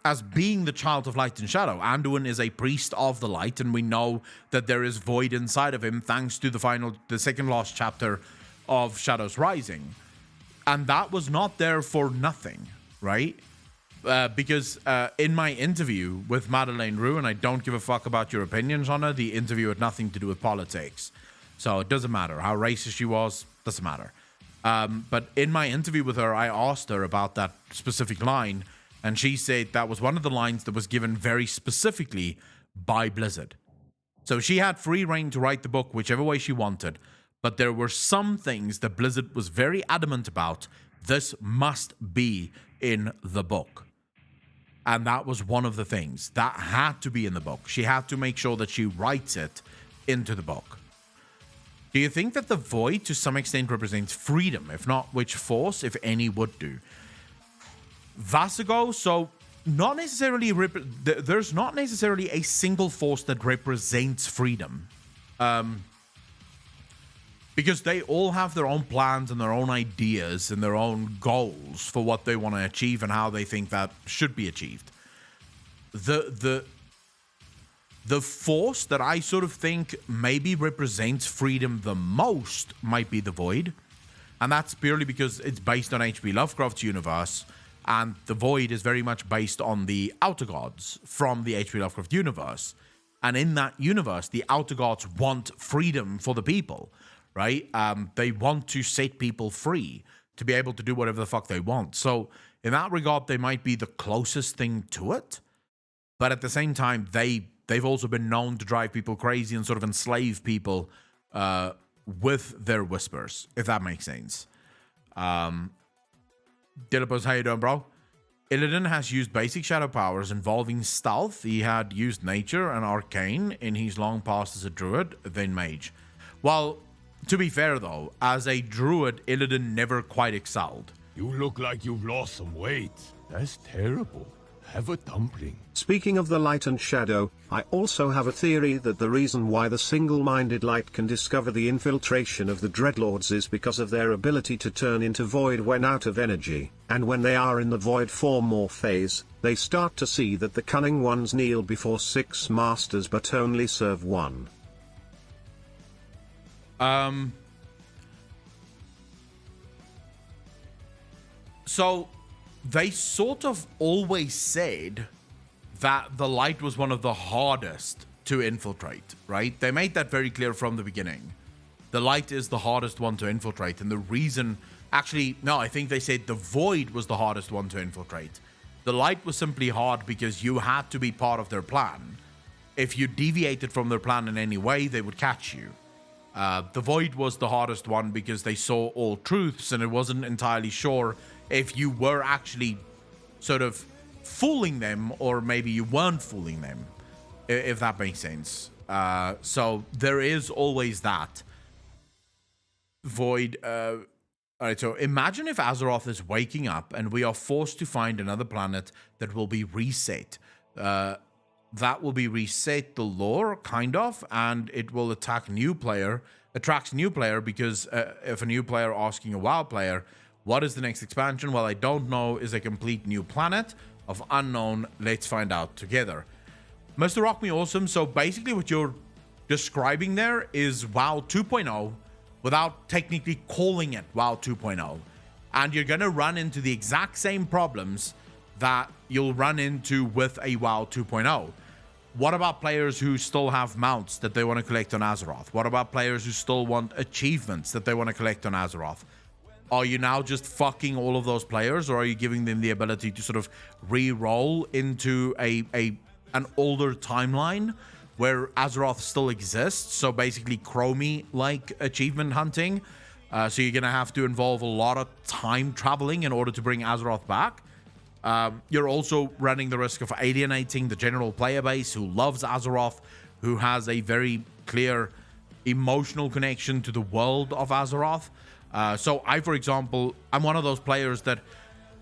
as being the child of light and shadow. Anduin is a priest of the light, and we know that there is void inside of him thanks to the second last chapter of Shadows Rising. And that was not there for nothing, right? Because in my interview with Madeleine Roux, and I don't give a fuck about your opinions on her, the interview had nothing to do with politics. So it doesn't matter. How racist she was, doesn't matter. But in my interview with her, I asked her about that specific line, and she said that was one of the lines that was given very specifically by Blizzard. So she had free reign to write the book whichever way she wanted, but there were some things that Blizzard was very adamant about. This must be in the book. And that was one of the things that had to be in the book. She had to make sure that she writes it into the book. Do you think that the void to some extent represents freedom? If not, which force, if any, would do? Vasigo, so not necessarily, there's not necessarily a single force that represents freedom. Because they all have their own plans and their own ideas and their own goals for what they want to achieve and how they think that should be achieved. The force that I sort of think maybe represents freedom the most might be the Void. And that's purely because it's based on H.P. Lovecraft's universe, and the Void is very much based on the Outer Gods from the H.P. Lovecraft universe. And in that universe, the Outer Gods want freedom for the people, right? They want to set people free to be able to do whatever the fuck they want. So in that regard, they might be the closest thing to it. But at the same time, they've also been known to drive people crazy and sort of enslave people with their whispers, if that makes sense. Dilipos, how you doing, bro? Illidan has used basic shadow powers involving stealth. He had used nature and arcane in his long past as a druid, then mage. Well, to be fair though, as a druid, Illidan never quite excelled. You look like you've lost some weight. That's terrible. Have a dumpling. Speaking of the light and shadow, I also have a theory that the reason why the single-minded light can discover the infiltration of the Dreadlords is because of their ability to turn into void when out of energy, and when they are in the void form or phase, they start to see that the cunning ones kneel before 6 masters but only serve 1. So they sort of always said that the light was one of the hardest to infiltrate, right? They made that very clear from the beginning. The light is the hardest one to infiltrate, and the reason, actually, no, I think they said the void was the hardest one to infiltrate. The light was simply hard because you had to be part of their plan. If you deviated from their plan in any way, they would catch you. The void was the hardest one because they saw all truths, and it wasn't entirely sure if you were actually sort of fooling them or maybe you weren't fooling them, if that makes sense. So there is always that void. All right, so imagine if Azeroth is waking up and we are forced to find another planet that will be reset. That will be reset the lore, kind of, and it will attracts new player because if a new player asking a WoW player, what is the next expansion? Well, I don't know, is a complete new planet of unknown. Let's find out together. Mr. Rock Me Awesome. So basically what you're describing there is WoW 2.0 without technically calling it WoW 2.0. And you're going to run into the exact same problems that you'll run into with a WoW 2.0. What about players who still have mounts that they want to collect on Azeroth? What about players who still want achievements that they want to collect on Azeroth? Are you now just fucking all of those players, or are you giving them the ability to sort of re-roll into an older timeline where Azeroth still exists? So basically Chromie-like achievement hunting. So you're going to have to involve a lot of time traveling in order to bring Azeroth back. You're also running the risk of alienating the general player base who loves Azeroth, who has a very clear emotional connection to the world of Azeroth. So I, for example, I'm one of those players that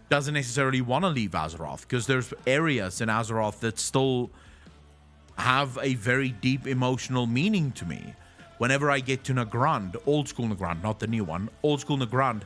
doesn't necessarily want to leave Azeroth because there's areas in Azeroth that still have a very deep emotional meaning to me. Whenever I get to Nagrand, old school Nagrand, not the new one, old school Nagrand,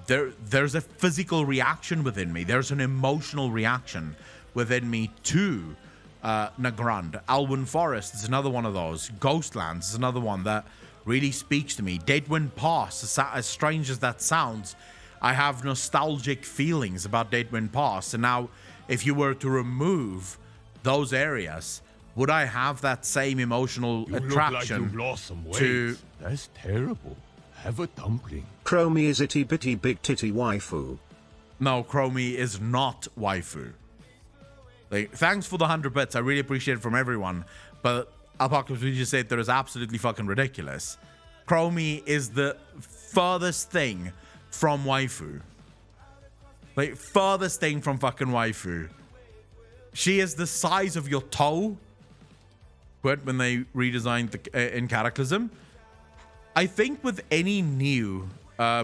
there's a physical reaction within me. There's an emotional reaction within me to Nagrand. Alwyn Forest is another one of those. Ghostlands is another one that really speaks to me. Deadwind Pass, as strange as that sounds, I have nostalgic feelings about Deadwind Pass. And now, if you were to remove those areas, would I have that same emotional attraction? Look like you've lost some weight. To... That's terrible. Have a dumpling. Chromie is itty bitty big titty waifu. No, Chromie is not waifu. Like, thanks for the 100 bits. I really appreciate it from everyone. But Apocalypse, we just said that is absolutely fucking ridiculous. Chromie is the furthest thing from waifu. Like, furthest thing from fucking waifu. She is the size of your toe. But when they redesigned the in Cataclysm, I think with any new, I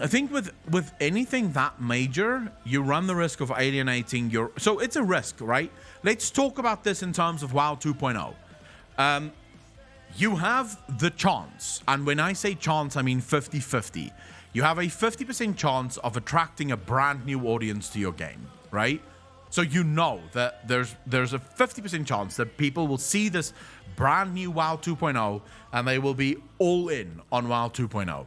think with anything that major, you run the risk of alienating your. So it's a risk, right? Let's talk about this in terms of WoW 2.0. You have the chance, and when I say chance, I mean 50-50. You have a 50% chance of attracting a brand new audience to your game, right? So you know that there's a 50% chance that people will see this brand new WoW 2.0 and they will be all in on WoW 2.0.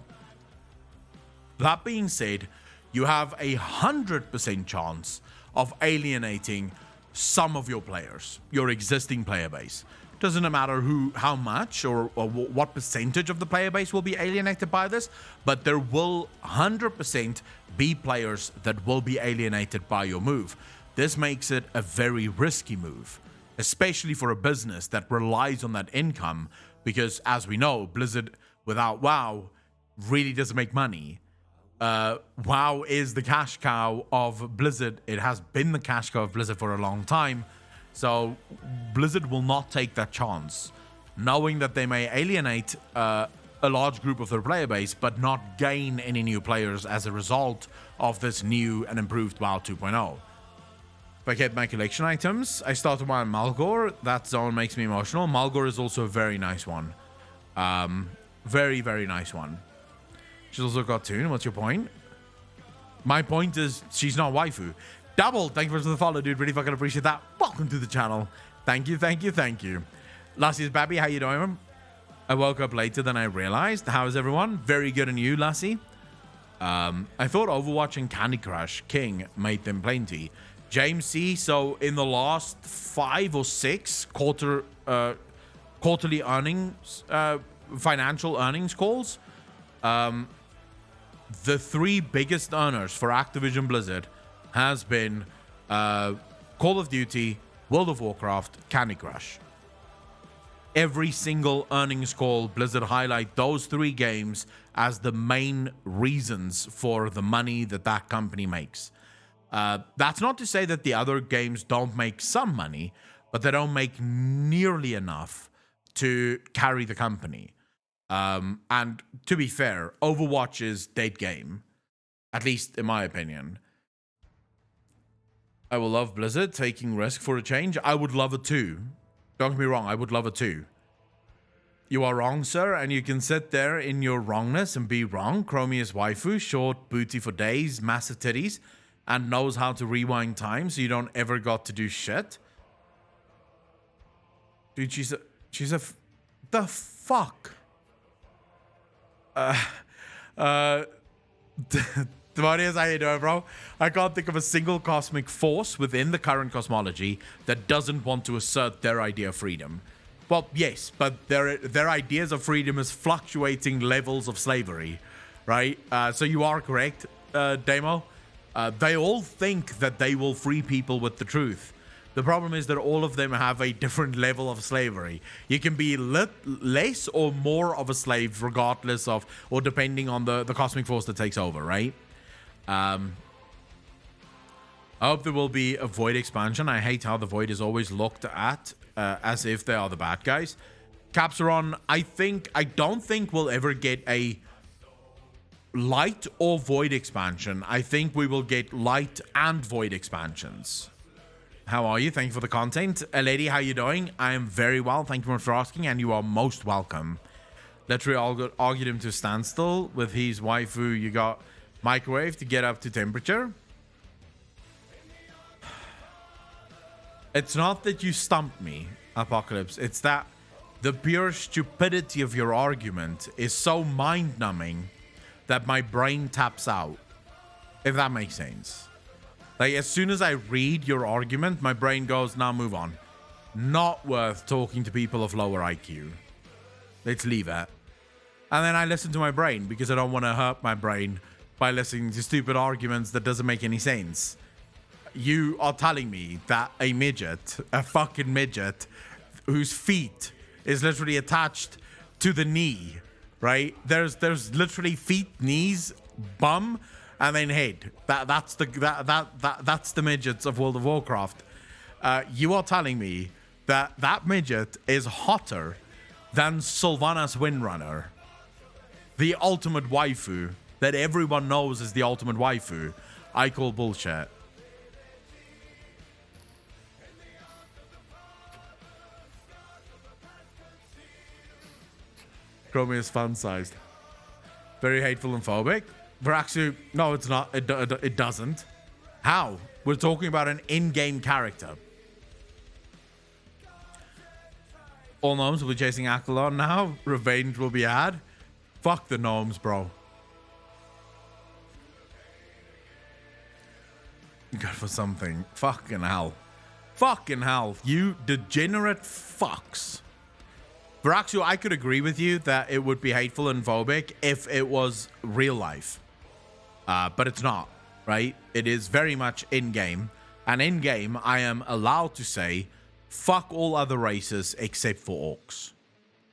That being said, you have a 100% chance of alienating some of your players, your existing player base. Doesn't matter how much or what percentage of the player base will be alienated by this, but there will 100% be players that will be alienated by your move. This makes it a very risky move, especially for a business that relies on that income, because as we know, Blizzard without WoW really doesn't make money. WoW is the cash cow of Blizzard. It has been the cash cow of Blizzard for a long time. So Blizzard will not take that chance knowing that they may alienate a large group of their player base, but not gain any new players as a result of this new and improved WoW 2.0. If I get my collection items, I started my Malgor. That zone makes me emotional. Malgor is also a very nice one. Very, very nice one. She's also got Toon. What's your point? My point is she's not waifu. Double, thank you for the follow, dude. Really fucking appreciate that. Welcome to the channel. Thank you, thank you, thank you. Lassie's Babby, how you doing? I woke up later than I realized. How is everyone? Very good, and you, Lassie? I thought Overwatch and Candy Crush King made them plenty. James C, so in the last 5 or 6 quarterly earnings, financial earnings calls, the 3 biggest earners for Activision Blizzard has been Call of Duty, World of Warcraft, Candy Crush. Every single earnings call, Blizzard highlight those 3 games as the main reasons for the money that company makes. That's not to say that the other games don't make some money, but they don't make nearly enough to carry the company. And to be fair, Overwatch is dead game, at least in my opinion. I will love Blizzard taking risk for a change. I would love it too. Don't get me wrong, I would love it too. You are wrong, sir, and you can sit there in your wrongness and be wrong. Chromius waifu, short booty for days, massive titties, and knows how to rewind time so you don't ever got to do shit. Dude, she's a the fuck? Demonius, how you doing, bro? I can't think of a single cosmic force within the current cosmology that doesn't want to assert their idea of freedom. Well, yes, but their ideas of freedom is fluctuating levels of slavery, right? So you are correct, Demo. They all think that they will free people with the truth. The problem is that all of them have a different level of slavery. You can be less or more of a slave regardless of, or depending on the cosmic force that takes over, right? I hope there will be a Void expansion. I hate how the Void is always looked at as if they are the bad guys. Capsaron, I don't think we'll ever get a Light or Void expansion. I think we will get Light and Void expansions. How are you? Thank you for the content. Lady, how you doing? I am very well. Thank you much for asking, and you are most welcome. Literally argued him to standstill with his waifu. You got microwave to get up to temperature. It's not that you stumped me, Apocalypse. It's that the pure stupidity of your argument is so mind-numbing that my brain taps out, if that makes sense. Like, as soon as I read your argument, my brain goes, nah, move on. Not worth talking to people of lower IQ. Let's leave it. And then I listen to my brain because I don't want to hurt my brain by listening to stupid arguments that doesn't make any sense. You are telling me that a midget, a fucking midget, whose feet is literally attached to the knee, right? There's literally feet, knees, bum, and then head. That's the midgets of World of Warcraft. You are telling me that midget is hotter than Sylvanas Windrunner, the ultimate waifu that everyone knows is the ultimate waifu. I call bullshit. Chromie is fun-sized. Very hateful and phobic. Varaxu, no, it's not. It doesn't. How? We're talking about an in-game character. All gnomes will be chasing Accolon now. Revenge will be had. Fuck the gnomes, bro. Good for something. Fucking hell. Fucking hell. You degenerate fucks. Varaxu, I could agree with you that it would be hateful and phobic if it was real life. But it's not, right? It is very much in-game. And in-game, I am allowed to say, fuck all other races except for orcs.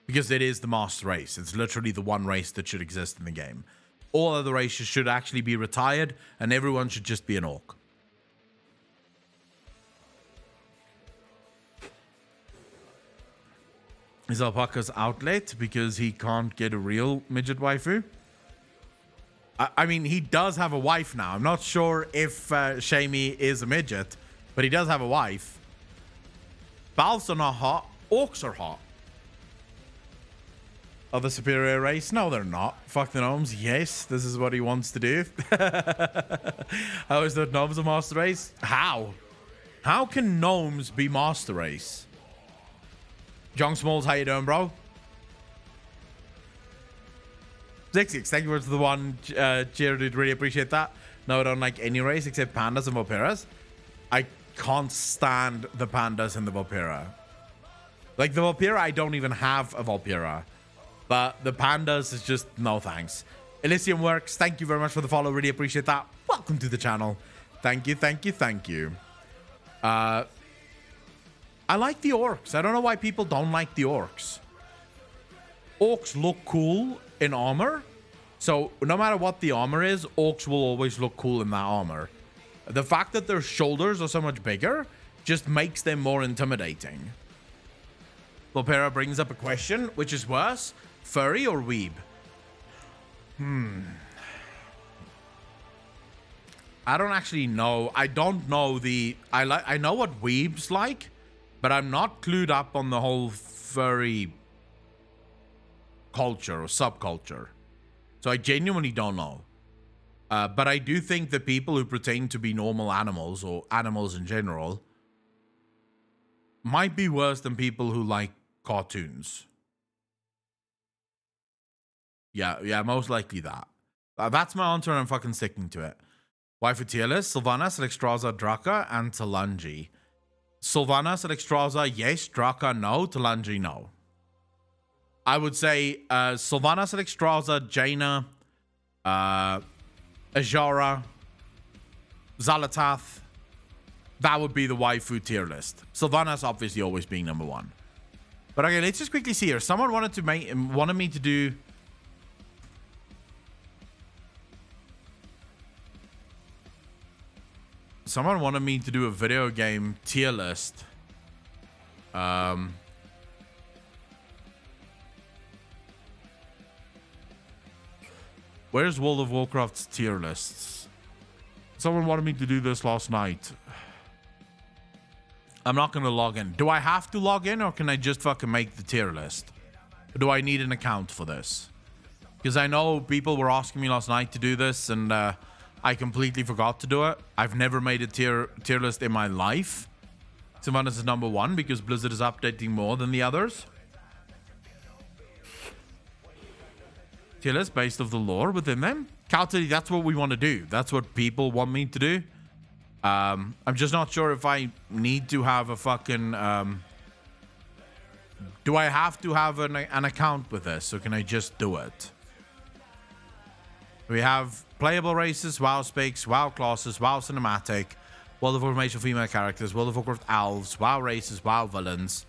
Because it is the master race. It's literally the one race that should exist in the game. All other races should actually be retired, and everyone should just be an orc. is Alpaca's outlet because he can't get a real midget waifu. I mean, he does have a wife now. I'm not sure if Shamey is a midget, but he does have a wife. Balfs are not hot. Orcs are hot. Are the superior race? No, they're not. Fuck the gnomes. Yes, this is what he wants to do. How is that gnomes a master race? How? How can gnomes be master race? John Smalls, how you doing, bro? 66, thank you for the one, cheer, dude. Really appreciate that. No, I don't like any race except pandas and Valperas. I can't stand the pandas and the Valpera. Like, the Valpera, I don't even have a Valpera. But the pandas is just no thanks. Elysium Works, thank you very much for the follow. Really appreciate that. Welcome to the channel. Thank you, thank you, thank you. I like the orcs. I don't know why people don't like the orcs. Orcs look cool in armor. So no matter what the armor is, orcs will always look cool in that armor. The fact that their shoulders are so much bigger just makes them more intimidating. Lopera brings up a question, which is worse, furry or weeb? I don't actually know. I don't know the... I know what weeb's like, but I'm not clued up on the whole furry culture or subculture. So I genuinely don't know. But I do think that people who pretend to be normal animals or animals in general might be worse than people who like cartoons. Yeah, most likely that. That's my answer and I'm fucking sticking to it. Waifu tier list, Sylvanas, Alexstrasza, Draka, and Talanji. Sylvanas, Alexstrasza, yes. Draka, no. Talanji, no. I would say Sylvanas, Alexstrasza, Jaina, Ajara, Zalatath. That would be the waifu tier list. Sylvanas obviously always being number one. But okay, let's just quickly see here. Someone wanted me to do... Someone wanted me to do a video game tier list. Where's World of Warcraft's tier lists? Someone wanted me to do this last night. I'm not going to log in. Do I have to log in or can I just fucking make the tier list? Or do I need an account for this? Because I know people were asking me last night to do this and I completely forgot to do it. I've never made a tier list in my life. Sylvanas is number one because Blizzard is updating more than the others. Tier list based off the lore within them. Caltity, that's what we want to do. That's what people want me to do. I'm just not sure if I need to have a fucking... do I have to have an account with this, or can I just do it? We have playable races, WoW specs, WoW classes, WoW cinematic, World of Warcraft female characters, World of Warcraft elves, WoW races, WoW villains,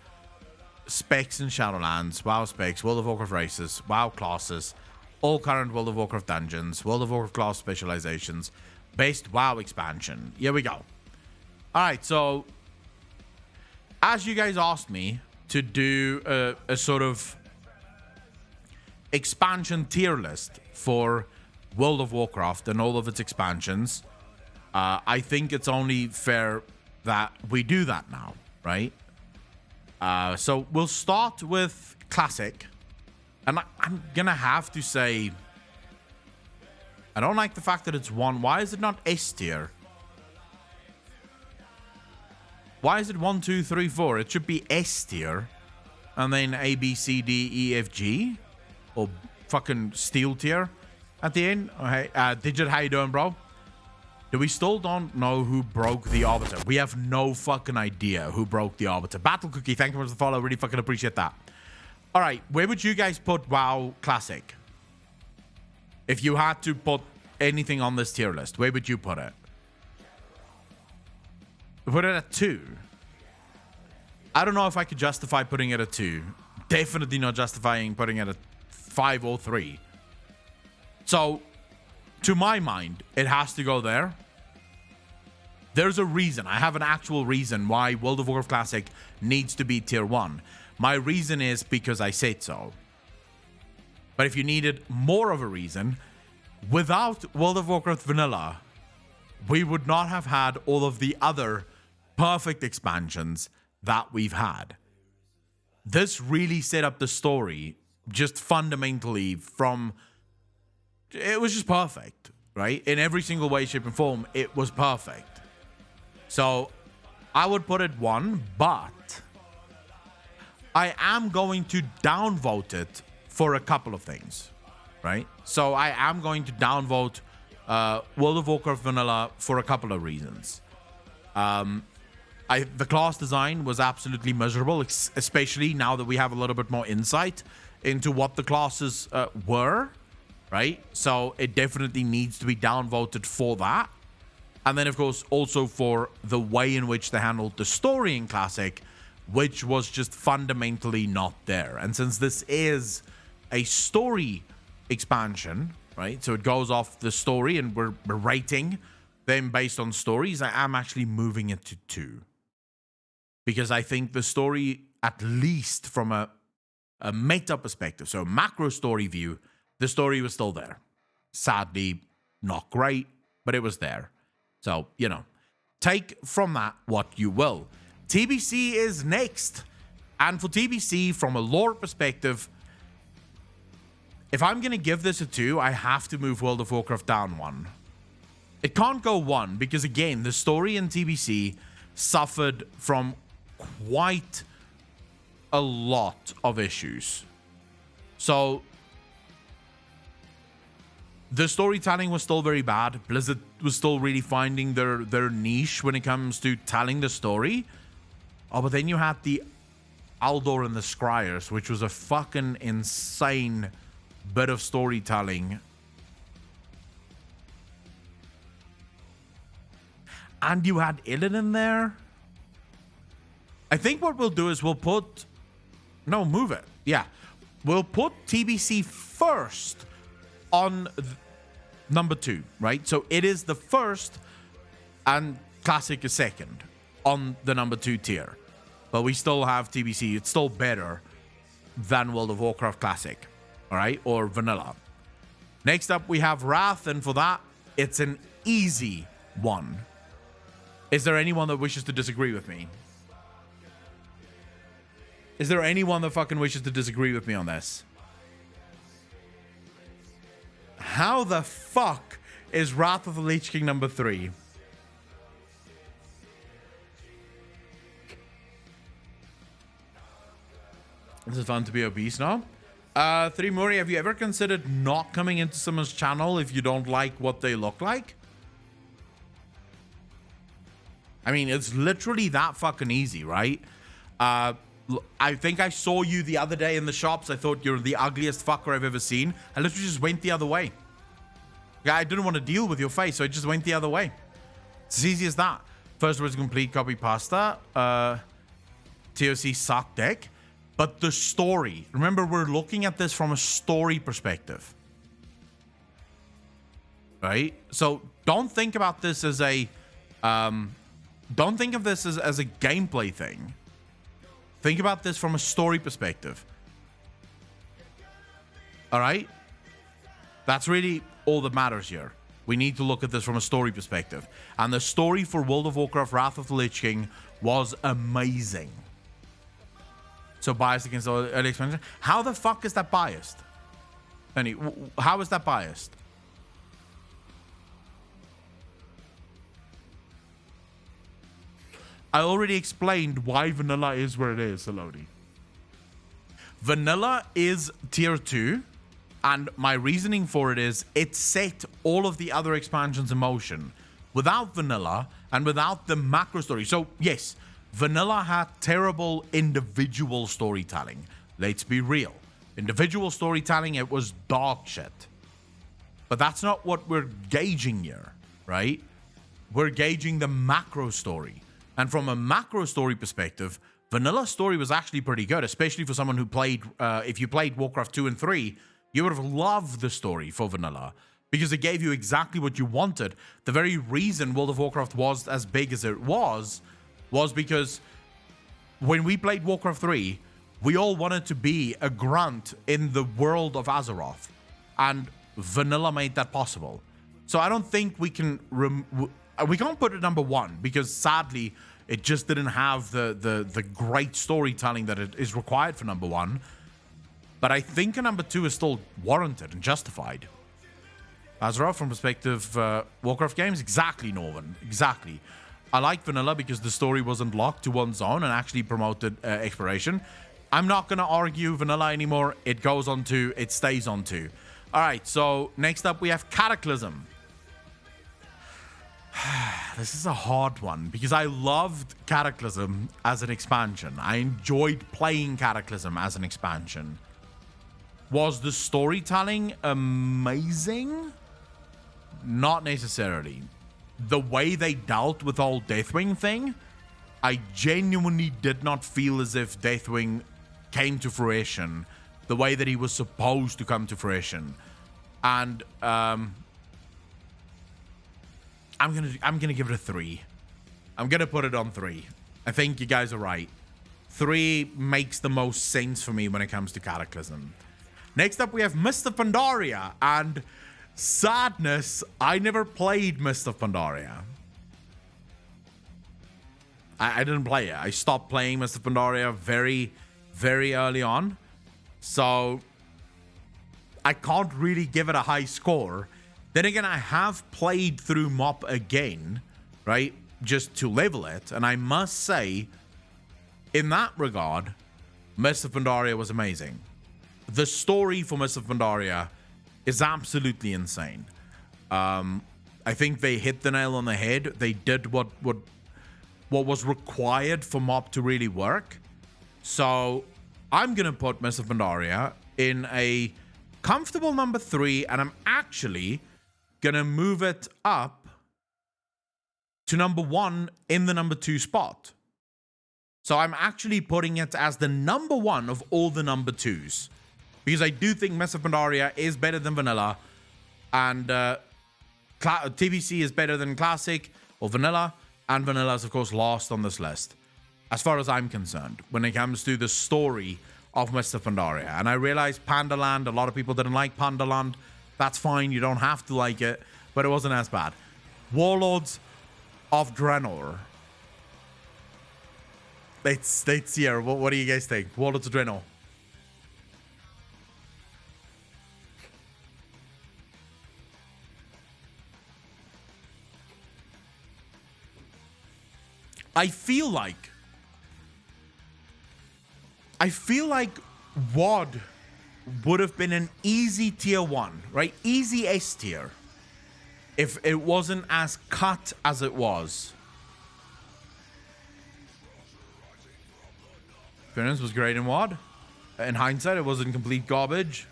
specs in Shadowlands, WoW specs, World of Warcraft races, WoW classes, all current World of Warcraft dungeons, World of Warcraft class specializations, based WoW expansion. Here we go. Alright, so as you guys asked me to do a sort of expansion tier list for World of Warcraft and all of its expansions, I think it's only fair that we do that now, right? So we'll start with Classic. And I'm gonna have to say, I don't like the fact that it's one. Why is it not S tier? Why is it 1, 2, 3, 4? It should be S tier. And then A, B, C, D, E, F, G. Or fucking steel tier at the end. Okay, Digit, how you doing, bro? We still don't know who broke the Arbiter. We have no fucking idea who broke the Arbiter. Battle Cookie, thank you for the follow. Really fucking appreciate that. All right, where would you guys put WoW Classic? If you had to put anything on this tier list, where would you put it? Put it at 2. I don't know if I could justify putting it at 2. Definitely not justifying putting it at 5 or 3. So, to my mind, it has to go there. There's a reason. I have an actual reason why World of Warcraft Classic needs to be tier 1. My reason is because I said so. But if you needed more of a reason, without World of Warcraft Vanilla, we would not have had all of the other perfect expansions that we've had. This really set up the story just fundamentally from... It was just perfect, right? In every single way, shape, and form, it was perfect. So I would put it 1, but I am going to downvote it for a couple of things, right? So I am going to downvote World of Warcraft Vanilla for a couple of reasons. The class design was absolutely miserable, especially now that we have a little bit more insight into what the classes were, right? So it definitely needs to be downvoted for that. And then, of course, also for the way in which they handled the story in Classic, which was just fundamentally not there. And since this is a story expansion, right? So it goes off the story and we're rating them based on stories. I am actually moving it to 2. Because I think the story, at least from a meta perspective, so a macro story view, the story was still there. Sadly, not great, but it was there. So, you know, take from that what you will. TBC is next. And for TBC, from a lore perspective, if I'm going to give this a 2, I have to move World of Warcraft down 1. It can't go 1 because, again, the story in TBC suffered from quite a lot of issues. So the storytelling was still very bad. Blizzard was still really finding their niche when it comes to telling the story. Oh, but then you had the Aldor and the Scryers, which was a fucking insane bit of storytelling. And you had Illidan in there. I think what we'll do is we'll put... No, move it. Yeah. We'll put TBC first on number 2, right? So it is the first and Classic is second on the number 2 tier. But we still have TBC. It's still better than World of Warcraft Classic, all right? Or Vanilla. Next up, we have Wrath, and for that, it's an easy 1. Is there anyone that wishes to disagree with me? Is there anyone that fucking wishes to disagree with me on this? How the fuck is Wrath of the Lich King number 3? This is fun to be obese now. 3 Mori, have you ever considered not coming into someone's channel if you don't like what they look like? I mean, it's literally that fucking easy, right? I think I saw you the other day in the shops. I thought you're the ugliest fucker I've ever seen. I literally just went the other way. Yeah, I didn't want to deal with your face, so I just went the other way. It's as easy as that. First was complete copy pasta. TOC suck deck. But the story. Remember, we're looking at this from a story perspective. Right? So don't think about this as a... don't think of this as a gameplay thing. Think about this from a story perspective. All right? That's really all that matters here. We need to look at this from a story perspective. And the story for World of Warcraft Wrath of the Lich King was amazing. So biased against the early expansion. How the fuck is that biased? Penny, how is that biased? I already explained why Vanilla is where it is, Elodie. Vanilla is tier 2, and my reasoning for it is it set all of the other expansions in motion. Without Vanilla and without the macro story. So, yes, Vanilla had terrible individual storytelling. Let's be real. Individual storytelling, it was dog shit. But that's not what we're gauging here, right? We're gauging the macro story. And from a macro story perspective, Vanilla's story was actually pretty good, especially for someone who played, if you played Warcraft 2 and 3, you would have loved the story for Vanilla because it gave you exactly what you wanted. The very reason World of Warcraft was as big as it was because when we played Warcraft 3, we all wanted to be a grunt in the world of Azeroth, and vanilla made that possible. So I don't think we can we can't put it number one, because sadly it just didn't have the great storytelling that it is required for number one. But I think a number two is still warranted and justified. Azeroth, from perspective, Warcraft games, exactly, Norman, exactly. I like vanilla because the story wasn't locked to one zone and actually promoted exploration. I'm not going to argue vanilla anymore. It goes on to, it stays on to. All right, so next up we have Cataclysm. This is a hard one because I loved Cataclysm as an expansion. I enjoyed playing Cataclysm as an expansion. Was the storytelling amazing? Not necessarily. The way they dealt with the whole Deathwing thing, I genuinely did not feel as if Deathwing came to fruition the way that he was supposed to come to fruition. And I'm gonna give it a 3. I'm gonna put it on 3. I think you guys are right. 3 makes the most sense for me when it comes to Cataclysm. Next up, we have Mist of Pandaria, and sadness, I never played Mist of Pandaria. I didn't play it. I stopped playing Mist of Pandaria very, very early on. So I can't really give it a high score. Then again, I have played through MoP again, right? Just to level it. And I must say, in that regard, Mist of Pandaria was amazing. The story for Mist of Pandaria is absolutely insane. I think they hit the nail on the head. They did what was required for MoP to really work. So I'm going to put Mist of Pandaria in a comfortable number 3, and I'm actually going to move it up to number 1 in the number 2 spot. So I'm actually putting it as the number 1 of all the number 2s. Because I do think Mist of Pandaria is better than vanilla, and TVC is better than classic or vanilla, and vanilla is of course last on this list, as far as I'm concerned, when it comes to the story of Mist of Pandaria. And I realize Pandaland, a lot of people didn't like Pandaland. That's fine, you don't have to like it, but it wasn't as bad. Warlords of Draenor. Let's hear, what do you guys think? Warlords of Draenor. I feel like WoD would have been an easy tier 1, right? Easy S tier, if it wasn't as cut as it was. Experience was great in WoD. In hindsight, it wasn't complete garbage.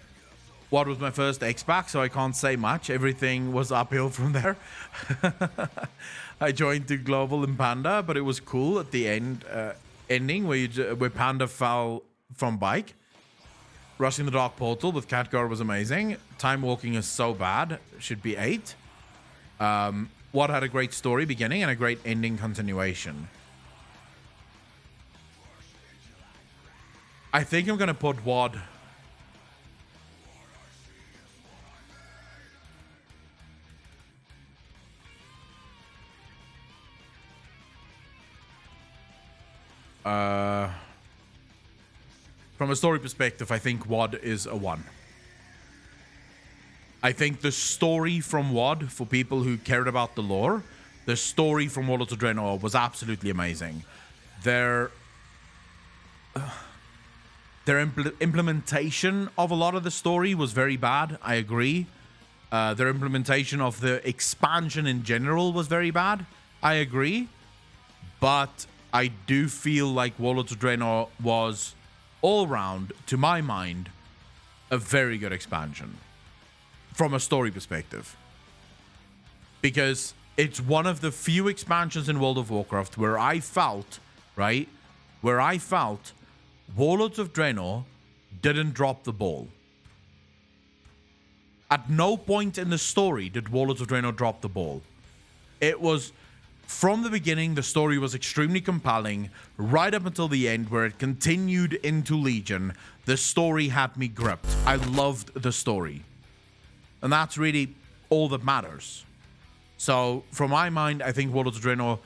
WoD was my first X-Pack, so I can't say much. Everything was uphill from there. I joined to Global and Panda, but it was cool at the end, ending where Panda fell from bike. Rushing the Dark Portal with Khadgar was amazing. Time Walking is so bad. Should be 8. WoD had a great story beginning and a great ending continuation. I think I'm going to put WoD from a story perspective, I think WoD is a 1. I think the story from WoD, for people who cared about the lore, the story from Warlords of Draenor was absolutely amazing. Their implementation of a lot of the story was very bad, I agree. Their implementation of the expansion in general was very bad, I agree. But I do feel like Warlords of Draenor was, all round, to my mind, a very good expansion from a story perspective. Because it's one of the few expansions in World of Warcraft where I felt, right, Warlords of Draenor didn't drop the ball. At no point in the story did Warlords of Draenor drop the ball. It was From the beginning, the story was extremely compelling, right up until the end where it continued into Legion. The story had me gripped. I loved the story. And that's really all that matters. So, from my mind, I think Warlords of Draenor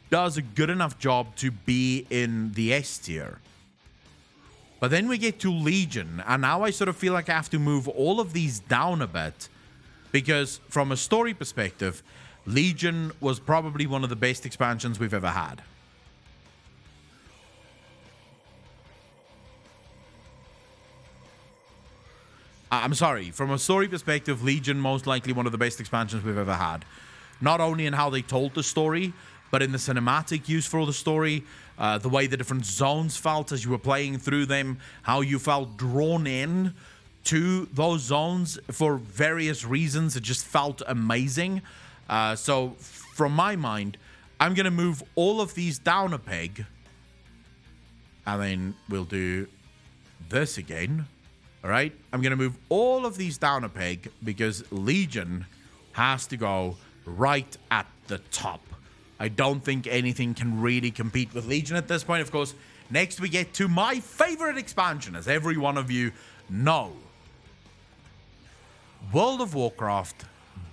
does a good enough job to be in the S tier. But then we get to Legion, and now I sort of feel like I have to move all of these down a bit, because from a story perspective, Legion was probably one of the best expansions we've ever had. I'm sorry, from a story perspective, Legion most likely one of the best expansions we've ever had. Not only in how they told the story, but in the cinematic use for the story, the way the different zones felt as you were playing through them, how you felt drawn in to those zones for various reasons. It just felt amazing. So from my mind, I'm going to move all of these down a peg. And then we'll do this again. All right. I'm going to move all of these down a peg because Legion has to go right at the top. I don't think anything can really compete with Legion at this point. Of course, next we get to my favorite expansion, as every one of you know. World of Warcraft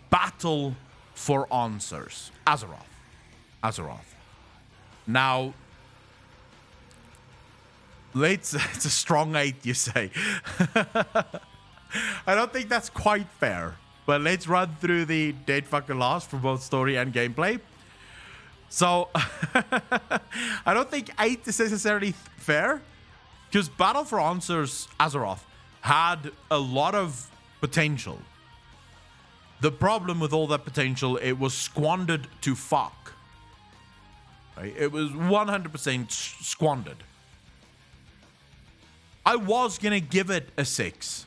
Battle for Answers. Azeroth. Now, it's a strong 8, you say. I don't think that's quite fair. But let's run through the dead fucking last for both story and gameplay. So, I don't think 8 is necessarily fair, because Battle for Answers Azeroth had a lot of potential. The problem with all that potential, it was squandered to fuck. Right? It was 100% squandered. I was going to give it a 6.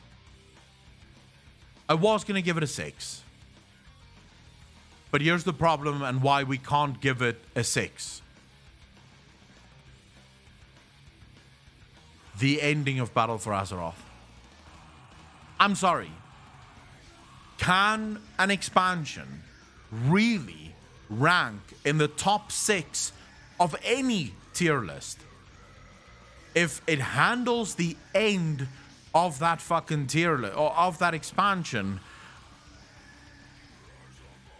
But here's the problem and why we can't give it a 6. The ending of Battle for Azeroth. I'm sorry. Can an expansion really rank in the top 6 of any tier list if it handles the end of that fucking tier list or of that expansion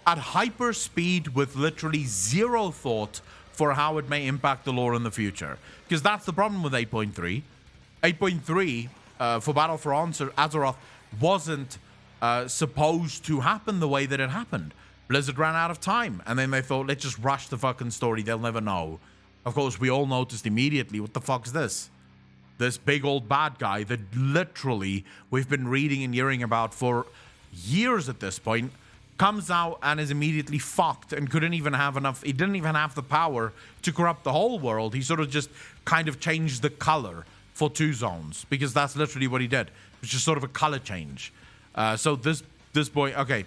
at hyper speed with literally zero thought for how it may impact the lore in the future? Because that's the problem with 8.3. 8.3 for Battle for Azeroth wasn't supposed to happen the way that it happened. Blizzard ran out of time, and then they thought, let's just rush the fucking story. They'll never know. Of course, we all noticed immediately, what the fuck's this? This big old bad guy that literally we've been reading and hearing about for years at this point comes out and is immediately fucked and couldn't even have enough. He didn't even have the power to corrupt the whole world. He sort of just kind of changed the color for 2 zones, because that's literally what he did. It was just sort of a color change. So this boy, okay.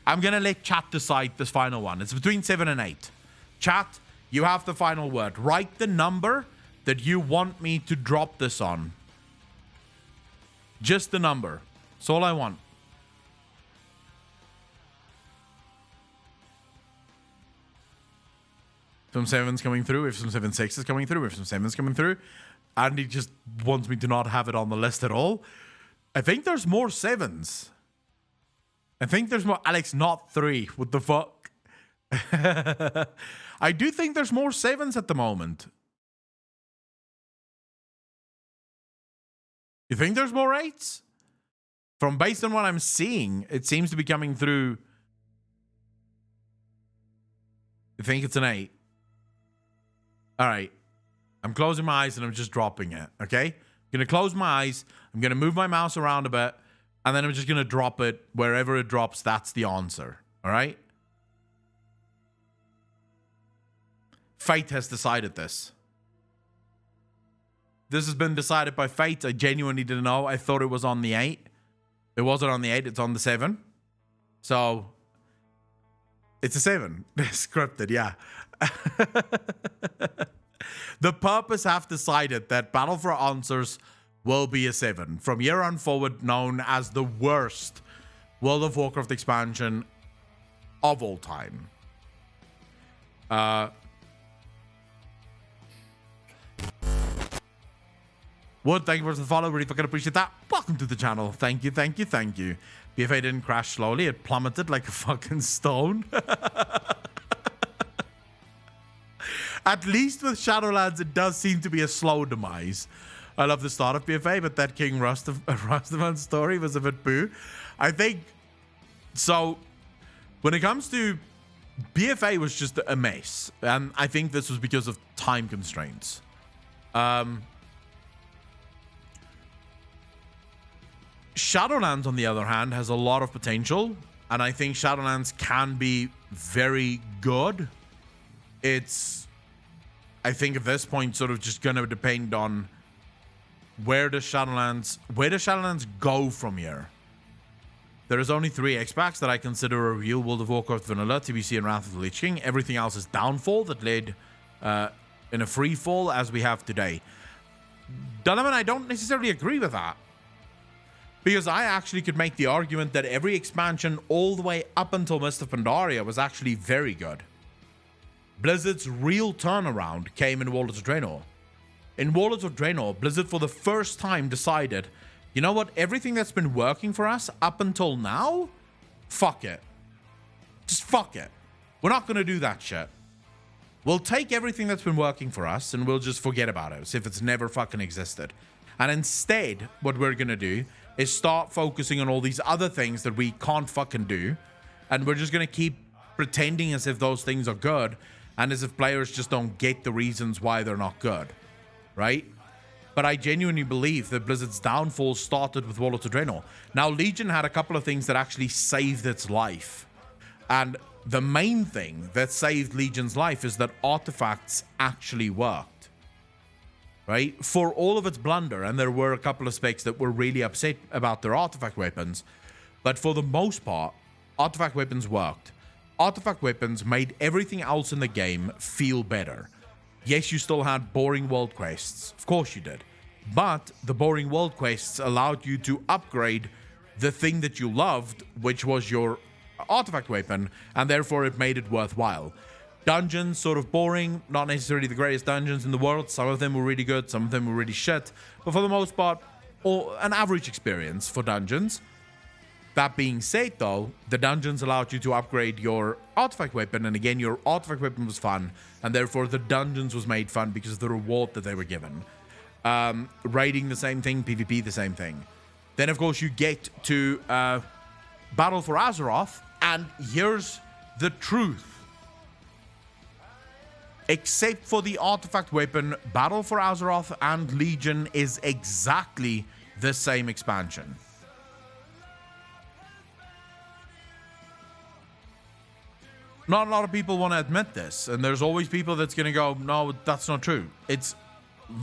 I'm going to let chat decide this final one. It's between 7 and 8. Chat, you have the final word. Write the number that you want me to drop this on. Just the number. That's all I want. Some 7's coming through. If some 7.6 is coming through. If some 7's coming through. And he just wants me to not have it on the list at all. I think there's more 7's. I think there's more. Alex, not 3. What the fuck? I do think there's more 7's at the moment. You think there's more 8's? From based on what I'm seeing, it seems to be coming through. I think it's an 8. All right. I'm closing my eyes and I'm just dropping it, okay? I'm going to close my eyes. I'm going to move my mouse around a bit. And then I'm just going to drop it. Wherever it drops, that's the answer. All right? Fate has decided this. This has been decided by Fate. I genuinely didn't know. I thought it was on the 8. It wasn't on the 8. It's on the 7. So, it's a 7. Scripted, yeah. The purpose have decided that Battle for Answers will be a 7. From here on forward, known as the worst World of Warcraft expansion of all time. Wood, thank you for the follow. Really fucking appreciate that. Welcome to the channel. Thank you, thank you, thank you. BFA didn't crash slowly. It plummeted like a fucking stone. At least with Shadowlands, it does seem to be a slow demise. I love the start of BFA, but that King Rastaman story was a bit boo. I think... So, when it comes to... BFA was just a mess. And I think this was because of time constraints. Shadowlands, on the other hand, has a lot of potential, and I think Shadowlands can be very good. It's, I think at this point, sort of just going to depend on where does Shadowlands go from here. There is only 3 X-Packs that I consider a real World of Warcraft Vanilla, TBC, and Wrath of the Lich King. Everything else is downfall that led in a free fall as we have today. Donovan, I don't necessarily agree with that. Because I actually could make the argument that every expansion all the way up until Mist of Pandaria was actually very good. Blizzard's real turnaround came in Warlords of Draenor. In Warlords of Draenor, Blizzard for the first time decided, you know what, everything that's been working for us up until now, fuck it. Just fuck it. We're not going to do that shit. We'll take everything that's been working for us and we'll just forget about it as if it's never fucking existed. And instead, what we're going to do is start focusing on all these other things that we can't fucking do. And we're just going to keep pretending as if those things are good and as if players just don't get the reasons why they're not good. Right? But I genuinely believe that Blizzard's downfall started with Warlords of Draenor. Now, Legion had a couple of things that actually saved its life. And the main thing that saved Legion's life is that artifacts actually worked. Right? For all of its blunder, and there were a couple of specs that were really upset about their artifact weapons, but for the most part, artifact weapons worked. Artifact weapons made everything else in the game feel better. Yes, you still had boring world quests. Of course you did. But the boring world quests allowed you to upgrade the thing that you loved, which was your artifact weapon, and therefore it made it worthwhile. Dungeons, sort of boring, not necessarily the greatest dungeons in the world. Some of them were really good, some of them were really shit. But for the most part, an average experience for dungeons. That being said, though, the dungeons allowed you to upgrade your artifact weapon. And again, your artifact weapon was fun. And therefore, the dungeons was made fun because of the reward that they were given. Raiding, the same thing. PvP, the same thing. Then, of course, you get to Battle for Azeroth. And here's the truth. Except for the artifact weapon, Battle for Azeroth and Legion is exactly the same expansion. Not a lot of people want to admit this, and there's always people that's going to go, no, that's not true. It's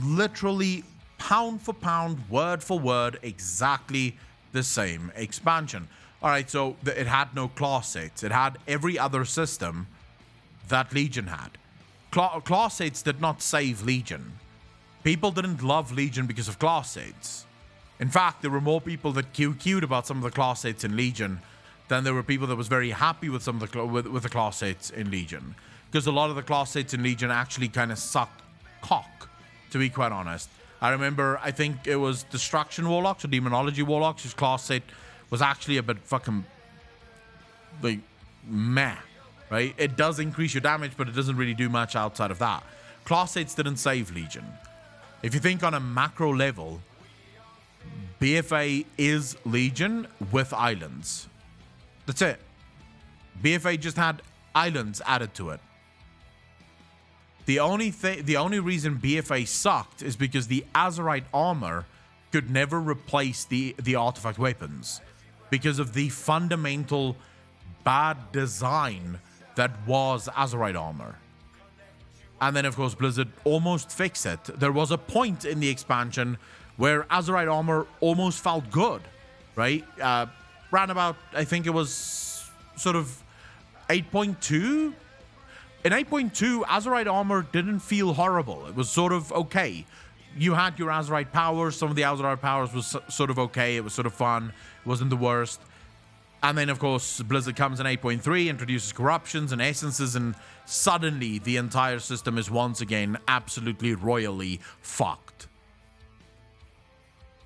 literally pound for pound, word for word, exactly the same expansion. All right, so it had no class sets. It had every other system that Legion had. Class sets did not save Legion. People didn't love Legion because of class sets. In fact, there were more people that QQ'd about some of the class sets in Legion than there were people that was very happy with some of the with the class sets in Legion. Because a lot of the class sets in Legion actually kind of sucked cock, to be quite honest. I remember, I think it was Destruction Warlocks or Demonology Warlocks, whose class set was actually a bit fucking, like, meh. Right? It does increase your damage, but it doesn't really do much outside of that. Class sets didn't save Legion. If you think on a macro level, BFA is Legion with islands. That's it. BFA just had islands added to it. The only reason BFA sucked is because the Azerite armor could never replace the artifact weapons because of the fundamental bad design that was Azerite armor. And then, of course, Blizzard almost fixed it. There was a point in the expansion where Azerite armor almost felt good, right? Round about, I think it was sort of 8.2. In 8.2, Azerite armor didn't feel horrible. It was sort of okay. You had your Azerite powers. Some of the Azerite powers was sort of okay. It was sort of fun. It wasn't the worst. And then, of course, Blizzard comes in 8.3, introduces corruptions and essences, and suddenly the entire system is once again absolutely royally fucked.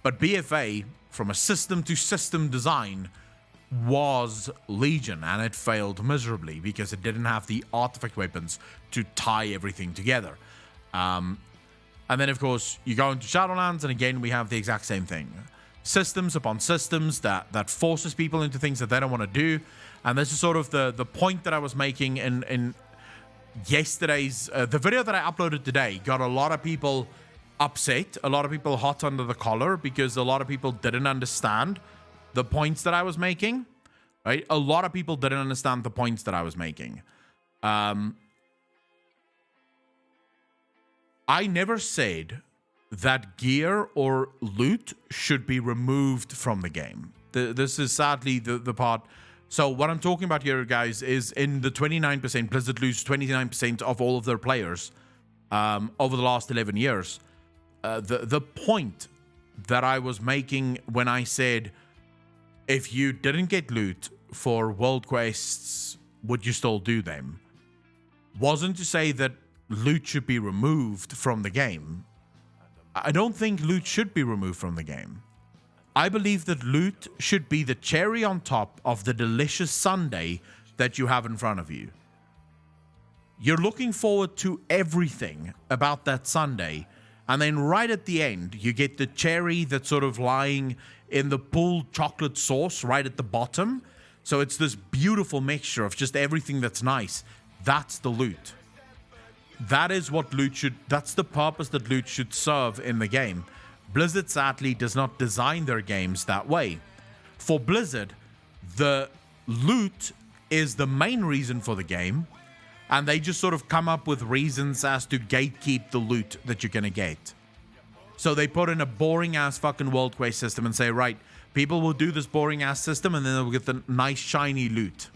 But BFA, from a system to system design, was Legion, and it failed miserably because it didn't have the artifact weapons to tie everything together. And then, of course, you go into Shadowlands, and again, we have the exact same thing. Systems upon systems that forces people into things that they don't want to do. And this is sort of the point that I was making in yesterday's... the video that I uploaded today got a lot of people upset, a lot of people hot under the collar, because a lot of people didn't understand the points that I was making, right? A lot of people didn't understand the points that I was making. I never said that gear or loot should be removed from the game. This is sadly the part. So what I'm talking about here, guys, is in the 29%, Blizzard lose 29% of all of their players over the last 11 years. The point that I was making when I said, if you didn't get loot for world quests, would you still do them? Wasn't to say that loot should be removed from the game. I don't think loot should be removed from the game. I believe that loot should be the cherry on top of the delicious sundae that you have in front of you. You're looking forward to everything about that sundae, and then right at the end, you get the cherry that's sort of lying in the pulled chocolate sauce right at the bottom. So it's this beautiful mixture of just everything that's nice. That's the loot. That is what loot should... That's the purpose that loot should serve in the game. Blizzard sadly does not design their games that way. For Blizzard, the loot is the main reason for the game, and they just sort of come up with reasons as to gatekeep the loot that you're gonna get. So they put in a boring ass fucking world quest system and say, right, people will do this boring ass system and then they'll get the nice shiny loot.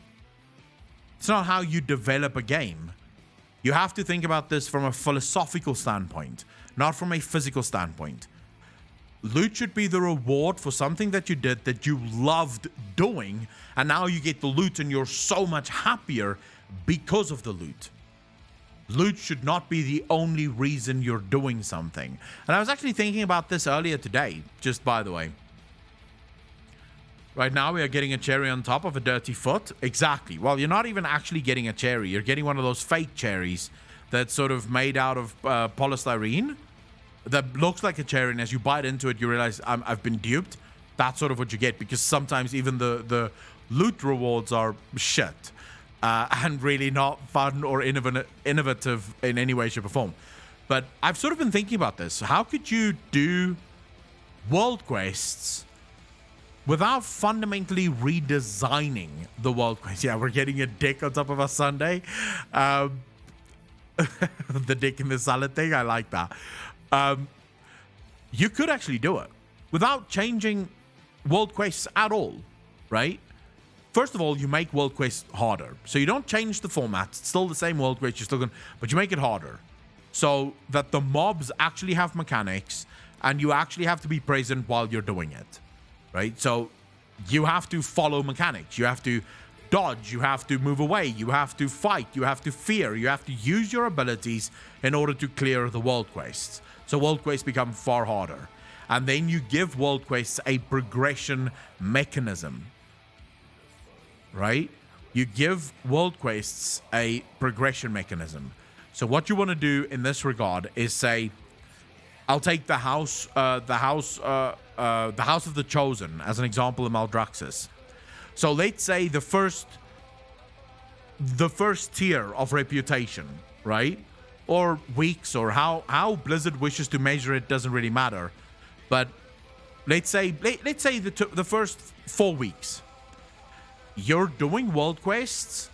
It's not how you develop a game. You have to think about this from a philosophical standpoint, not from a physical standpoint. Loot should be the reward for something that you did that you loved doing, and now you get the loot and you're so much happier because of the loot. Loot should not be the only reason you're doing something. And I was actually thinking about this earlier today, just by the way. Right now we are getting a cherry on top of a dirty foot. Exactly. Well, you're not even actually getting a cherry. You're getting one of those fake cherries that's sort of made out of polystyrene that looks like a cherry, and as you bite into it, you realize I've been duped. That's sort of what you get, because sometimes even the loot rewards are shit and really not fun or innovative in any way, shape, or form. But I've sort of been thinking about this. How could you do world quests without fundamentally redesigning the world quest? Yeah, we're getting a dick on top of a sundae. The dick in the salad thing, I like that. You could actually do it without changing world quests at all, right? First of all, you make world quests harder. So you don't change the format. It's still the same world quest, you're still going, but you make it harder so that the mobs actually have mechanics and you actually have to be present while you're doing it, right? So you have to follow mechanics. You have to dodge. You have to move away. You have to fight. You have to fear. You have to use your abilities in order to clear the world quests. So world quests become far harder. And then you give world quests a progression mechanism, right? You give world quests a progression mechanism. So what you want to do in this regard is say, I'll take the house of the Chosen as an example in Maldraxxus. So let's say the first tier of reputation, right? Or weeks, or how Blizzard wishes to measure it doesn't really matter. But let's say the first 4 weeks, you're doing world quests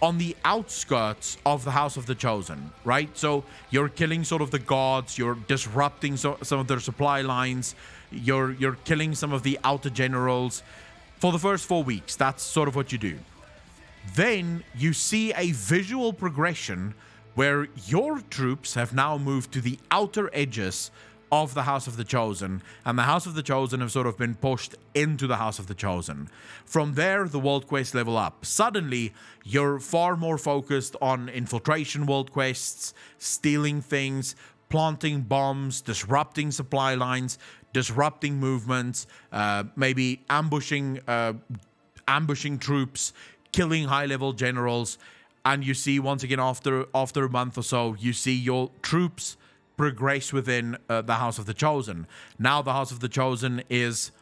on the outskirts of the House of the Chosen, right? So you're killing sort of the gods, you're disrupting some of their supply lines, you're killing some of the outer generals. For the first 4 weeks, that's sort of what you do. Then you see a visual progression where your troops have now moved to the outer edges of the House of the Chosen, and the House of the Chosen have sort of been pushed into the House of the Chosen. From there, the world quests level up. Suddenly, you're far more focused on infiltration world quests, stealing things, planting bombs, disrupting supply lines, disrupting movements, maybe ambushing troops, killing high-level generals. And you see, once again, after a month or so, you see your troops progress within the House of the Chosen. Now the House of the Chosen is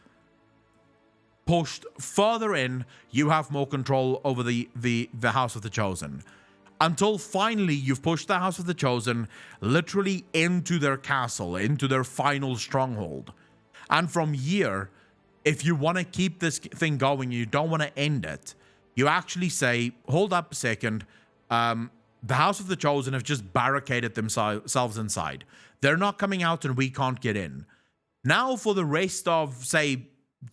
pushed further in. You have more control over the House of the Chosen. Until finally you've pushed the House of the Chosen literally into their castle, into their final stronghold. And from here, if you want to keep this thing going, you don't want to end it, you actually say, hold up a second, the House of the Chosen have just barricaded themselves inside. They're not coming out and we can't get in. Now for the rest of, say,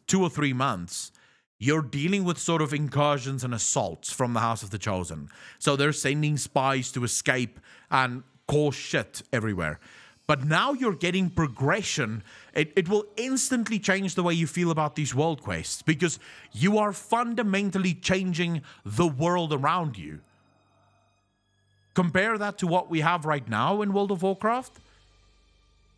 2 or 3 months, you're dealing with sort of incursions and assaults from the House of the Chosen. So they're sending spies to escape and cause shit everywhere. But now you're getting progression. It will instantly change the way you feel about these world quests, because you are fundamentally changing the world around you. Compare that to what we have right now in World of Warcraft.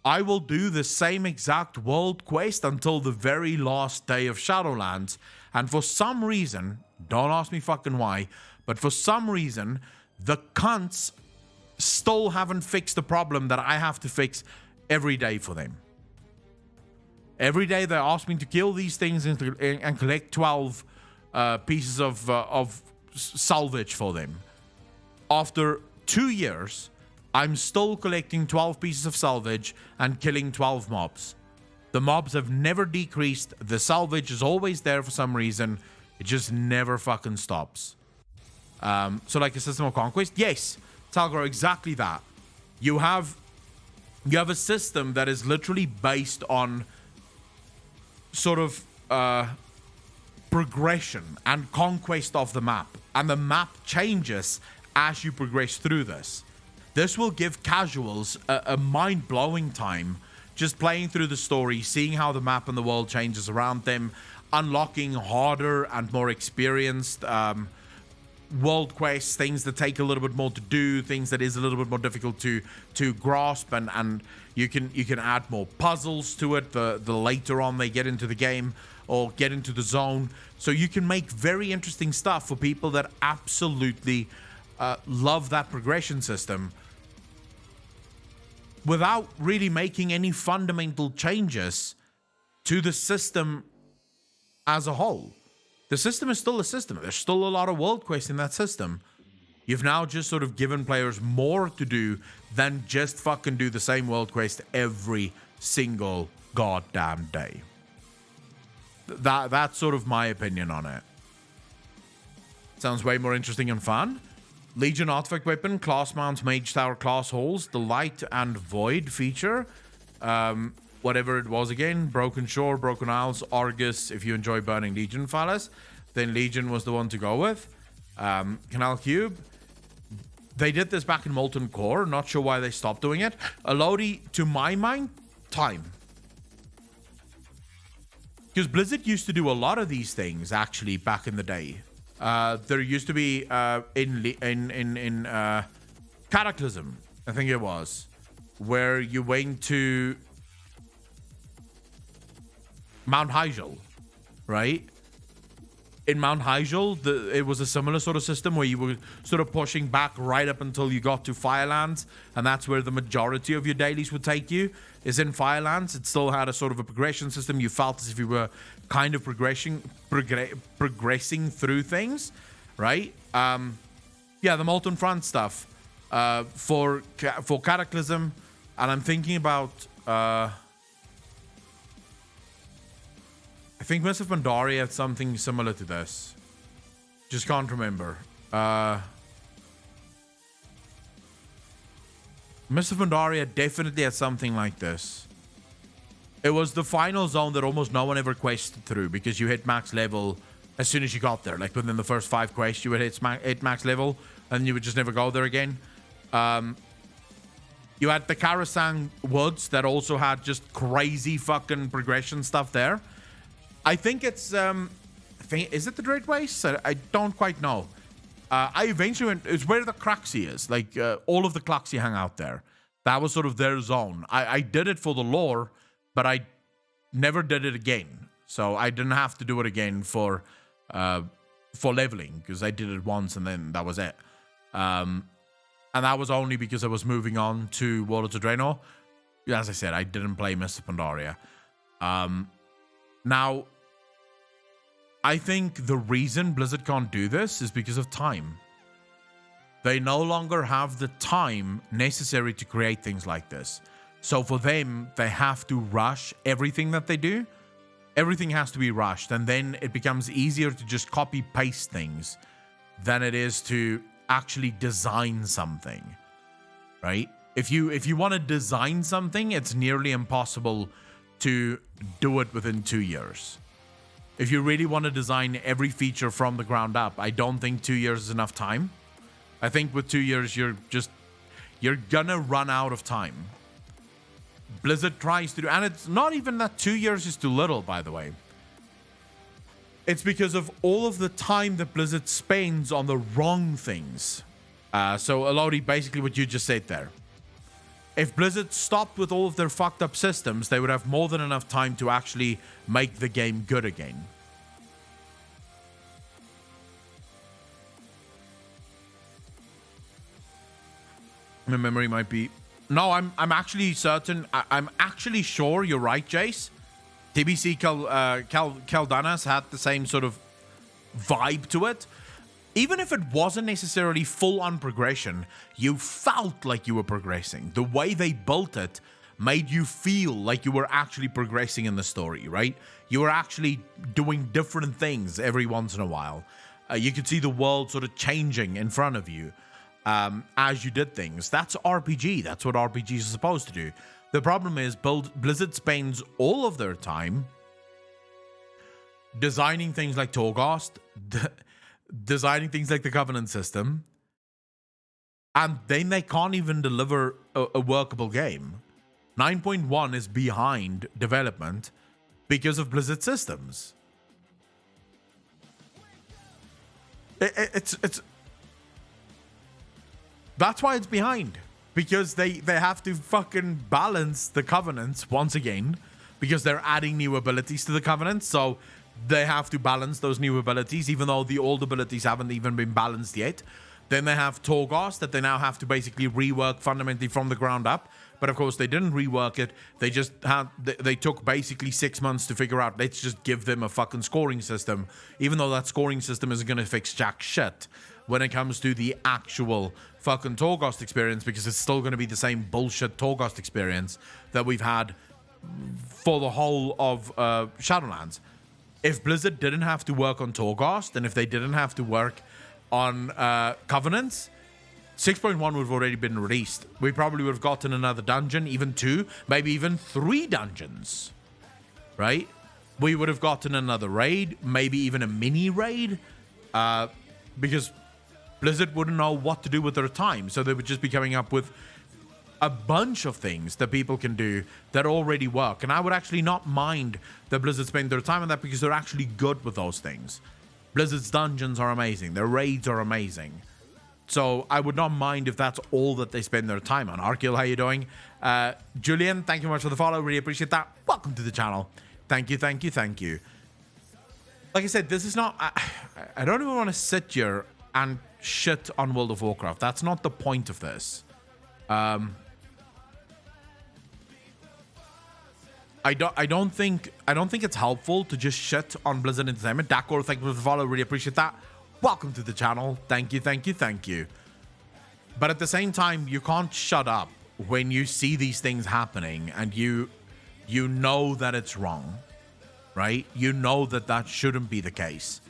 I will do the same exact world quest until the very last day of Shadowlands. And for some reason, don't ask me fucking why, but for some reason, the cunts still haven't fixed the problem that I have to fix every day for them. Every day they ask me to kill these things and collect 12 pieces of salvage for them. After 2 years, I'm still collecting 12 pieces of salvage and killing 12 mobs. The mobs have never decreased. The salvage is always there for some reason. It just never fucking stops. So like a system of conquest? Yes, Talgro, exactly that. You have a system that is literally based on sort of progression and conquest of the map. And the map changes as you progress through this. This will give casuals a mind-blowing time just playing through the story, seeing how the map and the world changes around them, unlocking harder and more experienced world quests, things that take a little bit more to do, things that is a little bit more difficult to grasp, and you can add more puzzles to it the later on they get into the game or get into the zone. So you can make very interesting stuff for people that absolutely love that progression system without really making any fundamental changes to the system as a whole. The system is still a system. There's still a lot of world quests in that system. You've now just sort of given players more to do than just fucking do the same world quest every single goddamn day. That's sort of my opinion on it. Sounds way more interesting and fun. Legion Artifact Weapon, Class Mounts, Mage Tower, Class Halls, the Light and Void feature. Whatever it was again, Broken Shore, Broken Isles, Argus. If you enjoy Burning Legion, fellas, then Legion was the one to go with. Canal Cube. They did this back in Molten Core. Not sure why they stopped doing it. Elodie, to my mind, time. Because Blizzard used to do a lot of these things, actually, back in the day. There used to be in Cataclysm, I think it was, where you went to Mount Hyjal, right? In Mount Hyjal, it was a similar sort of system where you were sort of pushing back right up until you got to Firelands, and that's where the majority of your dailies would take you, is in Firelands. It still had a sort of a progression system. You felt as if you were kind of progressing through things, right? Yeah, the Molten Front stuff for Cataclysm, and I'm thinking about I think Mists of Pandaria had something similar to this. Just can't remember. Mists of Pandaria definitely had something like this. It was the final zone that almost no one ever quested through because you hit max level as soon as you got there. Like within the first 5 quests, you would hit max level and you would just never go there again. You had the Karasang Woods that also had just crazy fucking progression stuff there. I think it's is it the Dread Waste? I don't quite know. I eventually went, it's where the Craxi is. Like all of the Craxi hang out there. That was sort of their zone. I did it for the lore, but I never did it again. So I didn't have to do it again for leveling, because I did it once and then that was it. And that was only because I was moving on to World of Draenor. As I said, I didn't play Mr. Pandaria. Now, I think the reason Blizzard can't do this is because of time. They no longer have the time necessary to create things like this. So for them, they have to rush everything that they do. Everything has to be rushed, and then it becomes easier to just copy-paste things than it is to actually design something, right? If you want to design something, it's nearly impossible to do it within 2 years. If you really want to design every feature from the ground up, I don't think 2 years is enough time. I think with 2 years, you're gonna run out of time. Blizzard tries to do, and it's not even that 2 years is too little, by the way. It's because of all of the time that Blizzard spends on the wrong things. So, Elodie, basically what you just said there. If Blizzard stopped with all of their fucked up systems, they would have more than enough time to actually make the game good again. My memory might be... No, I'm actually certain. I'm actually sure you're right, Jace. TBC Keldanas had the same sort of vibe to it. Even if it wasn't necessarily full-on progression, you felt like you were progressing. The way they built it made you feel like you were actually progressing in the story, right? You were actually doing different things every once in a while. You could see the world sort of changing in front of you as you did things. That's RPG. That's what RPGs are supposed to do. The problem is Blizzard spends all of their time designing things like Torghast, designing things like the Covenant system, and then they can't even deliver a workable game. 9.1 is behind development because of Blizzard systems. It's that's why it's behind. Because they have to fucking balance the Covenants once again, because they're adding new abilities to the Covenant, so they have to balance those new abilities, even though the old abilities haven't even been balanced yet. Then they have Torghast that they now have to basically rework fundamentally from the ground up. But of course, they didn't rework it. They just they took basically 6 months to figure out, let's just give them a fucking scoring system, even though that scoring system isn't going to fix jack shit when it comes to the actual fucking Torghast experience, because it's still going to be the same bullshit Torghast experience that we've had for the whole of Shadowlands. If Blizzard didn't have to work on Torghast, and if they didn't have to work on Covenants, 6.1 would have already been released. We probably would have gotten another dungeon, even 2, maybe even 3 dungeons, right? We would have gotten another raid, maybe even a mini raid, because Blizzard wouldn't know what to do with their time, so they would just be coming up with a bunch of things that people can do that already work. And I would actually not mind that Blizzard spend their time on that, because they're actually good with those things. Blizzard's dungeons are amazing. Their raids are amazing. So I would not mind if that's all that they spend their time on. Arkil, how you doing? Julian, thank you much for the follow. Really appreciate that. Welcome to the channel. Thank you, thank you, thank you. Like I said, this is not... I don't even want to sit here and shit on World of Warcraft. That's not the point of this. I don't think it's helpful to just shit on Blizzard Entertainment. Dakor, thank you for the follow. Really appreciate that. Welcome to the channel. Thank you, thank you, thank you. But at the same time, you can't shut up when you see these things happening and you know that it's wrong, right? You know that that shouldn't be the case.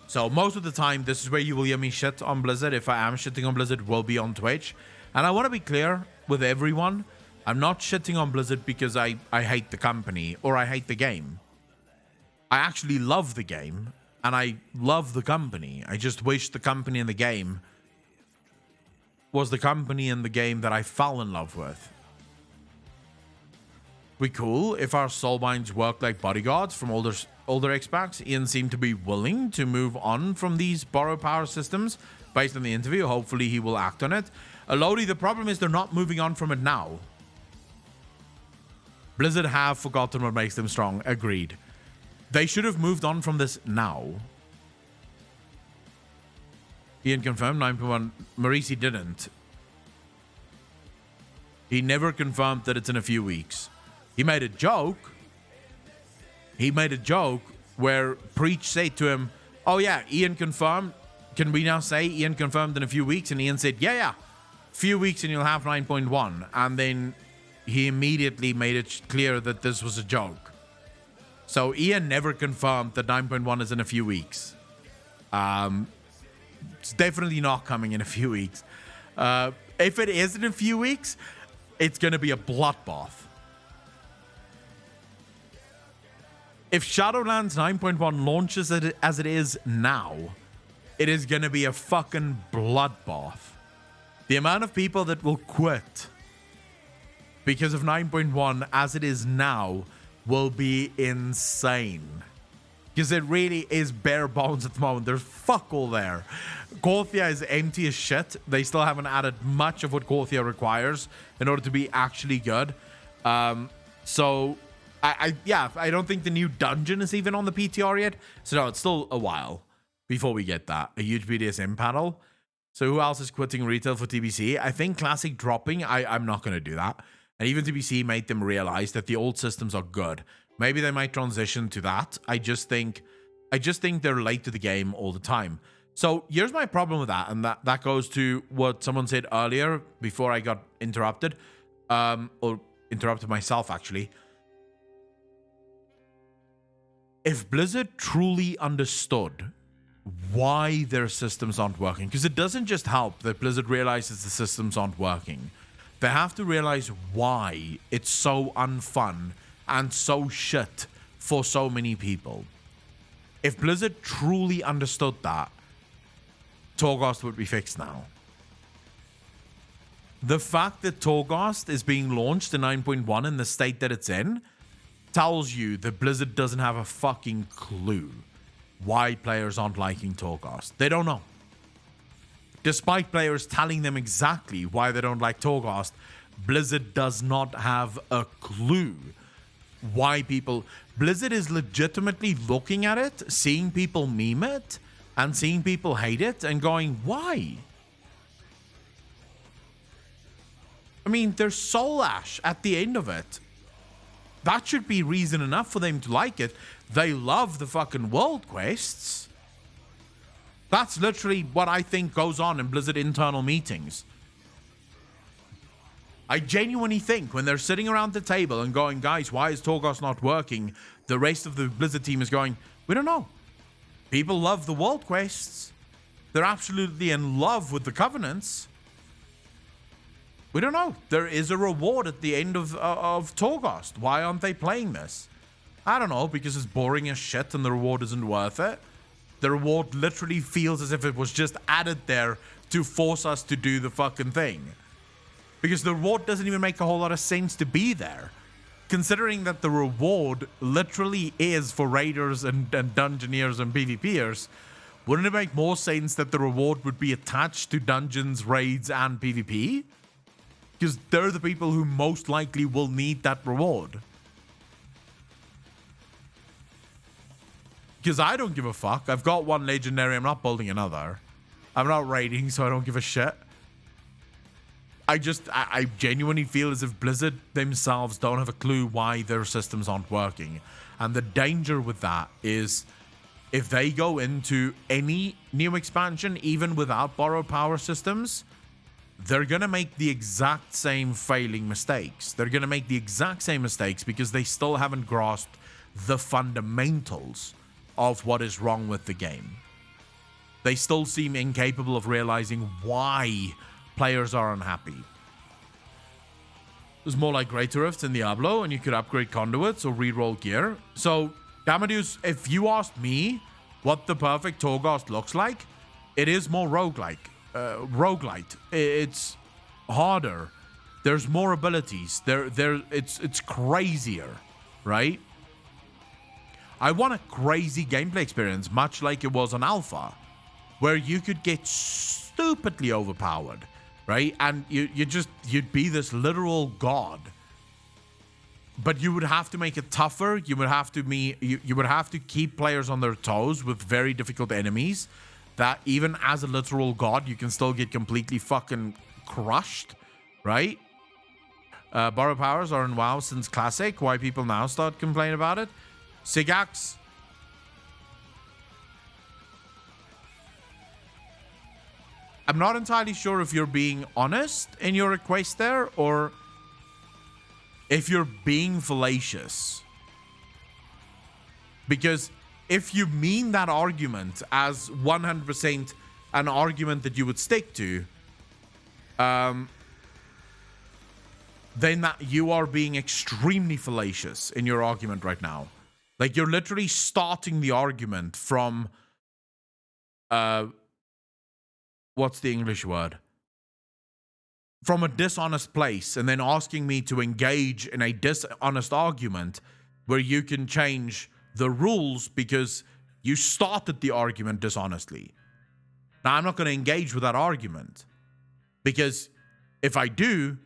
So most of the time, this is where you will hear me shit on Blizzard. If I am shitting on Blizzard, it will be on Twitch. And I want to be clear with everyone. I'm not shitting on Blizzard because I hate the company or I hate the game. I actually love the game and I love the company. I just wish the company and the game was the company and the game that I fell in love with. We cool if our soulbinds work like bodyguards from older X-Packs. Ian seemed to be willing to move on from these borrowed power systems based on the interview. Hopefully he will act on it. Lodi, the problem is they're not moving on from it now. Blizzard have forgotten what makes them strong. Agreed. They should have moved on from this now. Ian confirmed 9.1. Marisi didn't. He never confirmed that it's in a few weeks. He made a joke. He made a joke where Preach said to him, oh yeah, Ian confirmed. Can we now say Ian confirmed in a few weeks? And Ian said, yeah. Few weeks and you'll have 9.1. And then he immediately made it clear that this was a joke. So Ian never confirmed that 9.1 is in a few weeks. It's definitely not coming in a few weeks. If it is in a few weeks, it's going to be a bloodbath. If Shadowlands 9.1 launches it as it is now, it is going to be a fucking bloodbath. The amount of people that will quit because of 9.1 as it is now will be insane. Because it really is bare bones at the moment. There's fuck all there. Gorthia is empty as shit. They still haven't added much of what Gorthia requires in order to be actually good. So I don't think the new dungeon is even on the PTR yet. So no, it's still a while before we get that. A huge BDSM panel. So who else is quitting retail for TBC? I think Classic dropping. I'm not going to do that. And even TBC made them realize that the old systems are good. Maybe they might transition to that. I just think they're late to the game all the time. So here's my problem with that. And that goes to what someone said earlier before I got interrupted. Or interrupted myself, actually. If Blizzard truly understood why their systems aren't working, because it doesn't just help that Blizzard realizes the systems aren't working. They have to realize why it's so unfun and so shit for so many people. If Blizzard truly understood that, Torghast would be fixed now. The fact that Torghast is being launched in 9.1 in the state that it's in tells you that Blizzard doesn't have a fucking clue why players aren't liking Torghast. They don't know. Despite players telling them exactly why they don't like Torghast, Blizzard does not have a clue why people... Blizzard is legitimately looking at it, seeing people meme it, and seeing people hate it, and going, why? I mean, there's Soul Ash at the end of it. That should be reason enough for them to like it. They love the fucking world quests. That's literally what I think goes on in Blizzard internal meetings. I genuinely think when they're sitting around the table and going, guys, why is Torghast not working? The rest of the Blizzard team is going, we don't know. People love the world quests. They're absolutely in love with the covenants. We don't know. There is a reward at the end of Torghast. Why aren't they playing this? I don't know, because it's boring as shit and the reward isn't worth it. The reward literally feels as if it was just added there to force us to do the fucking thing. Because the reward doesn't even make a whole lot of sense to be there. Considering that the reward literally is for raiders and dungeoneers and PvPers, wouldn't it make more sense that the reward would be attached to dungeons, raids, and PvP? Because they're the people who most likely will need that reward. Because I don't give a fuck. I've got one legendary. I'm not building another. I'm not raiding, so I don't give a shit. I genuinely feel as if Blizzard themselves don't have a clue why their systems aren't working. And the danger with that is if they go into any new expansion, even without borrowed power systems, they're going to make the exact same failing mistakes. They're going to make the exact same mistakes because they still haven't grasped the fundamentals of what is wrong with the game. They still seem incapable of realizing why players are unhappy. It was more like Greater Rift in Diablo, and you could upgrade conduits or reroll gear. So, Damadeus, if you asked me what the perfect Torghast looks like, it is more roguelike. roguelite. It's harder. There's more abilities. It's crazier, right? I want a crazy gameplay experience, much like it was on Alpha, where you could get stupidly overpowered, right? And you'd be this literal god. But you would have to make it tougher. You would have to keep players on their toes with very difficult enemies. That even as a literal god, you can still get completely fucking crushed, right? Borrow powers are in WoW since Classic. Why people now start complaining about it? Sigax. I'm not entirely sure if you're being honest in your request there or if you're being fallacious. Because if you mean that argument as 100% an argument that you would stick to, then that you are being extremely fallacious in your argument right now. Like, you're literally starting the argument from, what's the English word? From a dishonest place, and then asking me to engage in a dishonest argument where you can change the rules because you started the argument dishonestly. Now, I'm not going to engage with that argument, because if I do,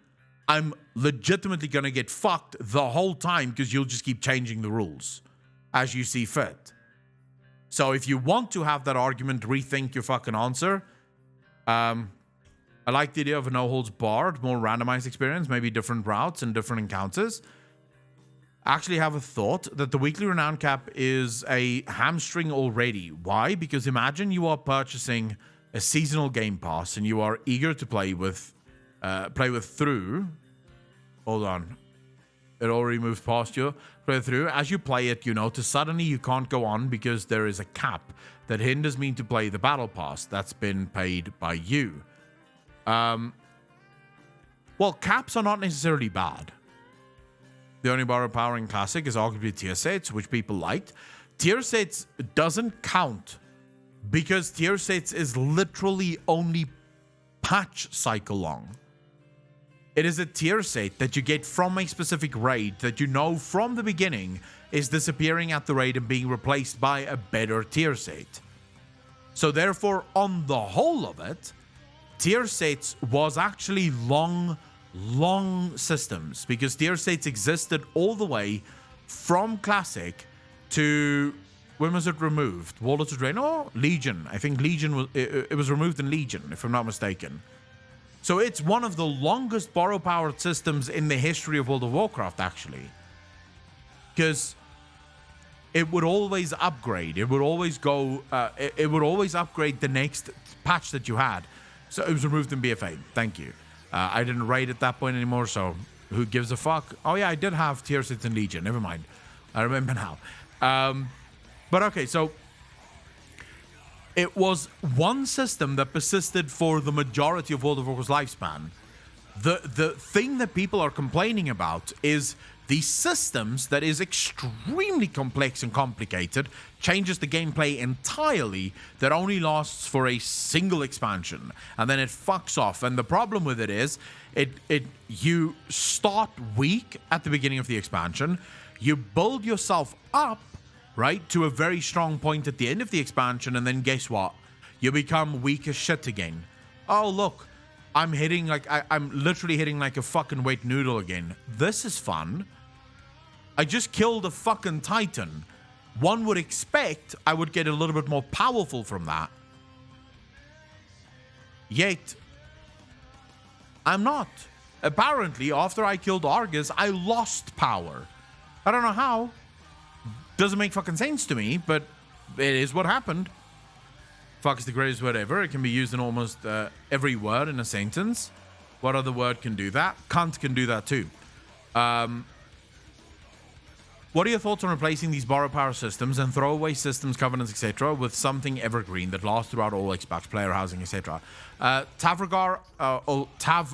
I'm legitimately going to get fucked the whole time because you'll just keep changing the rules as you see fit. So if you want to have that argument, rethink your fucking answer. I like the idea of a no-holds-barred, more randomized experience, maybe different routes and different encounters. I actually have a thought that the weekly renown cap is a hamstring already. Why? Because imagine you are purchasing a seasonal game pass and you are eager to play with through. Hold on. It already moved past you. Play through. As you play it, you notice suddenly you can't go on because there is a cap that hinders me to play the battle pass that's been paid by you. Well, caps are not necessarily bad. The only borrow power in Classic is arguably tier sets, which people liked. Tier sets doesn't count because tier sets is literally only patch cycle long. It is a tier set that you get from a specific raid that you know from the beginning is disappearing at the raid and being replaced by a better tier set. So therefore, on the whole of it, tier sets was actually long systems, because tier sets existed all the way from Classic to, when was it removed? World of Drain? Oh, Legion. I think Legion was, it was removed in Legion, if I'm not mistaken. So it's one of the longest borrow powered systems in the history of World of Warcraft, actually. Because it would always upgrade. It would always go, it would always upgrade the next patch that you had. So it was removed in BFA. Thank you. I didn't raid at that point anymore, so who gives a fuck? Oh yeah, I did have tier 6 in Legion. Never mind. I remember now. But okay, so it was one system that persisted for the majority of World of Warcraft's lifespan. The thing that people are complaining about is these systems that is extremely complex and complicated, changes the gameplay entirely, that only lasts for a single expansion, and then it fucks off. And the problem with it is, you start weak at the beginning of the expansion, you build yourself up, right, to a very strong point at the end of the expansion, and then guess what? You become weak as shit again. Oh, look, I'm literally hitting like a fucking wet noodle again. This is fun. I just killed a fucking Titan. One would expect I would get a little bit more powerful from that. Yet, I'm not. Apparently, after I killed Argus, I lost power. I don't know how. Doesn't make fucking sense to me, but it is what happened. Fuck is the greatest word ever. It can be used in almost every word in a sentence. What other word can do that? Cunt can do that too. What are your thoughts on replacing these borrow power systems and throwaway systems, covenants, etc., with something evergreen that lasts throughout all Xbox, player housing, etc.? Tav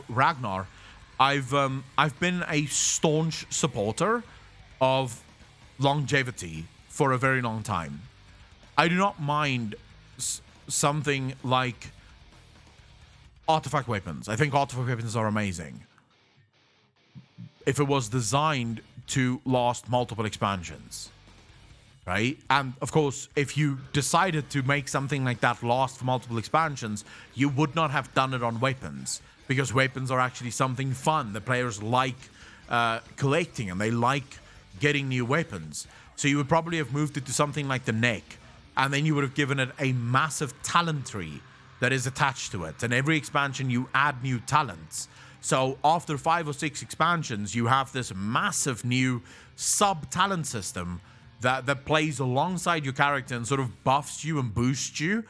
Ragnar, I've been a staunch supporter of longevity for a very long time. I do not mind something like artifact weapons. I think artifact weapons are amazing. If it was designed to last multiple expansions, right? And of course, if you decided to make something like that last for multiple expansions, you would not have done it on weapons, because weapons are actually something fun. The players like collecting, and they like getting new weapons. So you would probably have moved it to something like the neck, and then you would have given it a massive talent tree that is attached to it. And every expansion you add new talents. So after 5 or 6 expansions, you have this massive new sub-talent system that plays alongside your character and sort of buffs you and boosts you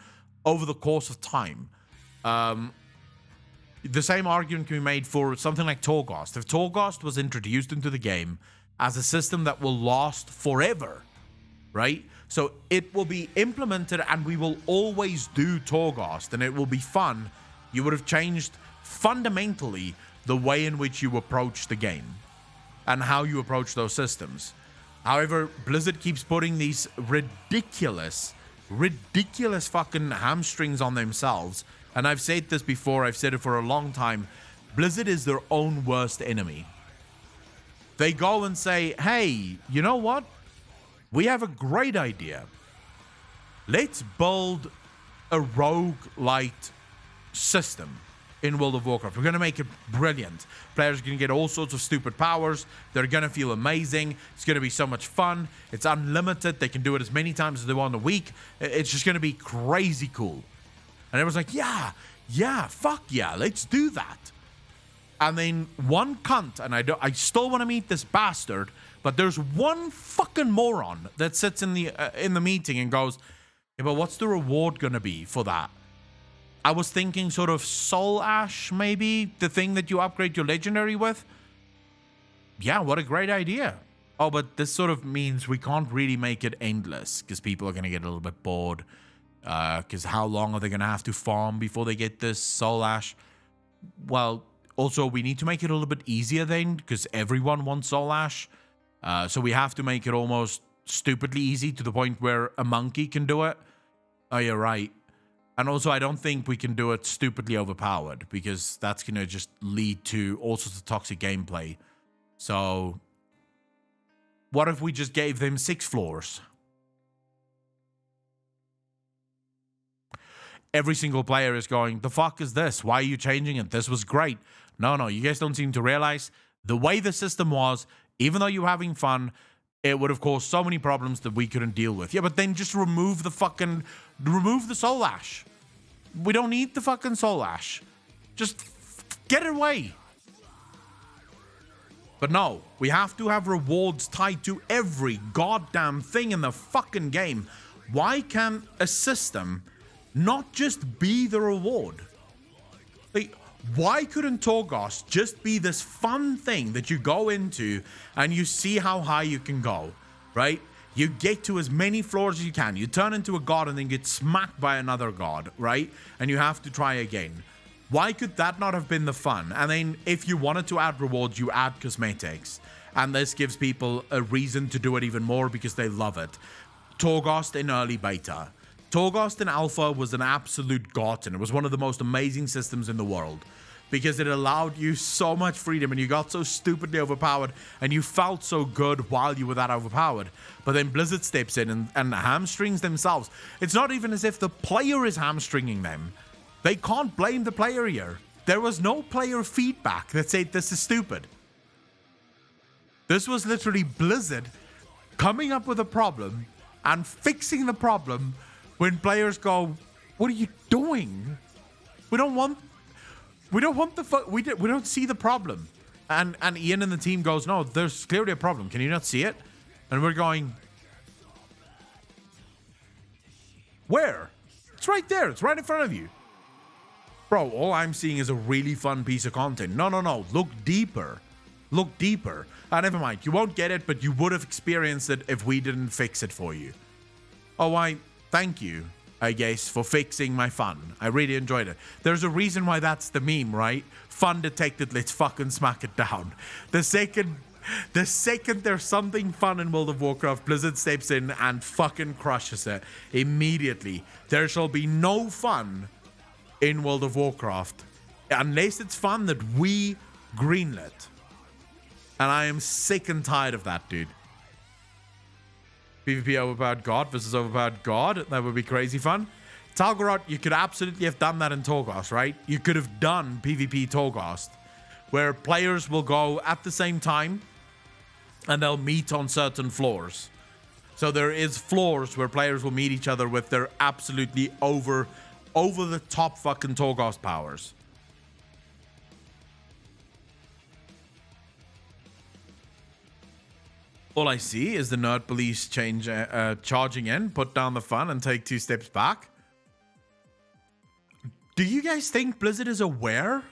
over the course of time. The same argument can be made for something like Torghast. If Torghast was introduced into the game as a system that will last forever, right? So it will be implemented and we will always do Torghast and it will be fun. You would have changed fundamentally the way in which you approach the game and how you approach those systems. However, Blizzard keeps putting these ridiculous fucking hamstrings on themselves. And I've said this before, I've said it for a long time. Blizzard is their own worst enemy. They go and say, hey, you know what? We have a great idea. Let's build a roguelite system in World of Warcraft. We're going to make it brilliant. Players are going to get all sorts of stupid powers. They're going to feel amazing. It's going to be so much fun. It's unlimited. They can do it as many times as they want a week. It's just going to be crazy cool. And everyone's like, yeah, fuck yeah, let's do that. And then one cunt, and I still want to meet this bastard, but there's one fucking moron that sits in the meeting and goes, yeah, but what's the reward going to be for that? I was thinking sort of Soul Ash, maybe, the thing that you upgrade your legendary with. Yeah, what a great idea. Oh, but this sort of means we can't really make it endless because people are going to get a little bit bored. Because how long are they going to have to farm before they get this Soul Ash? Well, also, we need to make it a little bit easier then, because everyone wants Soul Ash. So we have to make it almost stupidly easy to the point where a monkey can do it. Oh, you're right. And also, I don't think we can do it stupidly overpowered, because that's going to just lead to all sorts of toxic gameplay. So, what if we just gave them 6 floors? Every single player is going, the fuck is this? Why are you changing it? This was great. No, you guys don't seem to realize the way the system was, even though you're having fun, it would have caused so many problems that we couldn't deal with. Yeah, but then just remove the Soul Ash. We don't need the fucking Soul Ash. Just get it away. But no, we have to have rewards tied to every goddamn thing in the fucking game. Why can't a system not just be the reward? Like, why couldn't Torghast just be this fun thing that you go into and you see how high you can go, right? You get to as many floors as you can. You turn into a god and then get smacked by another god, right? And you have to try again. Why could that not have been the fun? And then if you wanted to add rewards, you add cosmetics. And this gives people a reason to do it even more because they love it. Torghast in early beta. Torghast in alpha was an absolute godsend. It was one of the most amazing systems in the world because it allowed you so much freedom and you got so stupidly overpowered and you felt so good while you were that overpowered. But then Blizzard steps in and hamstrings themselves. It's not even as if the player is hamstringing them. They can't blame the player here. There was no player feedback that said this is stupid. This was literally Blizzard coming up with a problem and fixing the problem when players go, what are you doing? We don't see the problem. And Ian and the team goes, no, there's clearly a problem. Can you not see it? And we're going, where? It's right there. It's right in front of you. Bro, all I'm seeing is a really fun piece of content. No. Look deeper. Look deeper. Never mind. You won't get it, but you would have experienced it if we didn't fix it for you. Oh, why? Thank you, I guess, for fixing my fun. I really enjoyed it. There's a reason why that's the meme, right? Fun detected, let's fucking smack it down. The second there's something fun in World of Warcraft, Blizzard steps in and fucking crushes it immediately. There shall be no fun in World of Warcraft Unless it's fun that we greenlit. And I am sick and tired of that, dude. PvP overpowered God versus overpowered God. That would be crazy fun. Talgarot, you could absolutely have done that in Torghast, right? You could have done PvP Torghast, where players will go at the same time and they'll meet on certain floors. So there is floors where players will meet each other with their absolutely over the top fucking Torghast powers. All I see is the nerd police charging in, put down the fun, and take 2 steps back. Do you guys think Blizzard is aware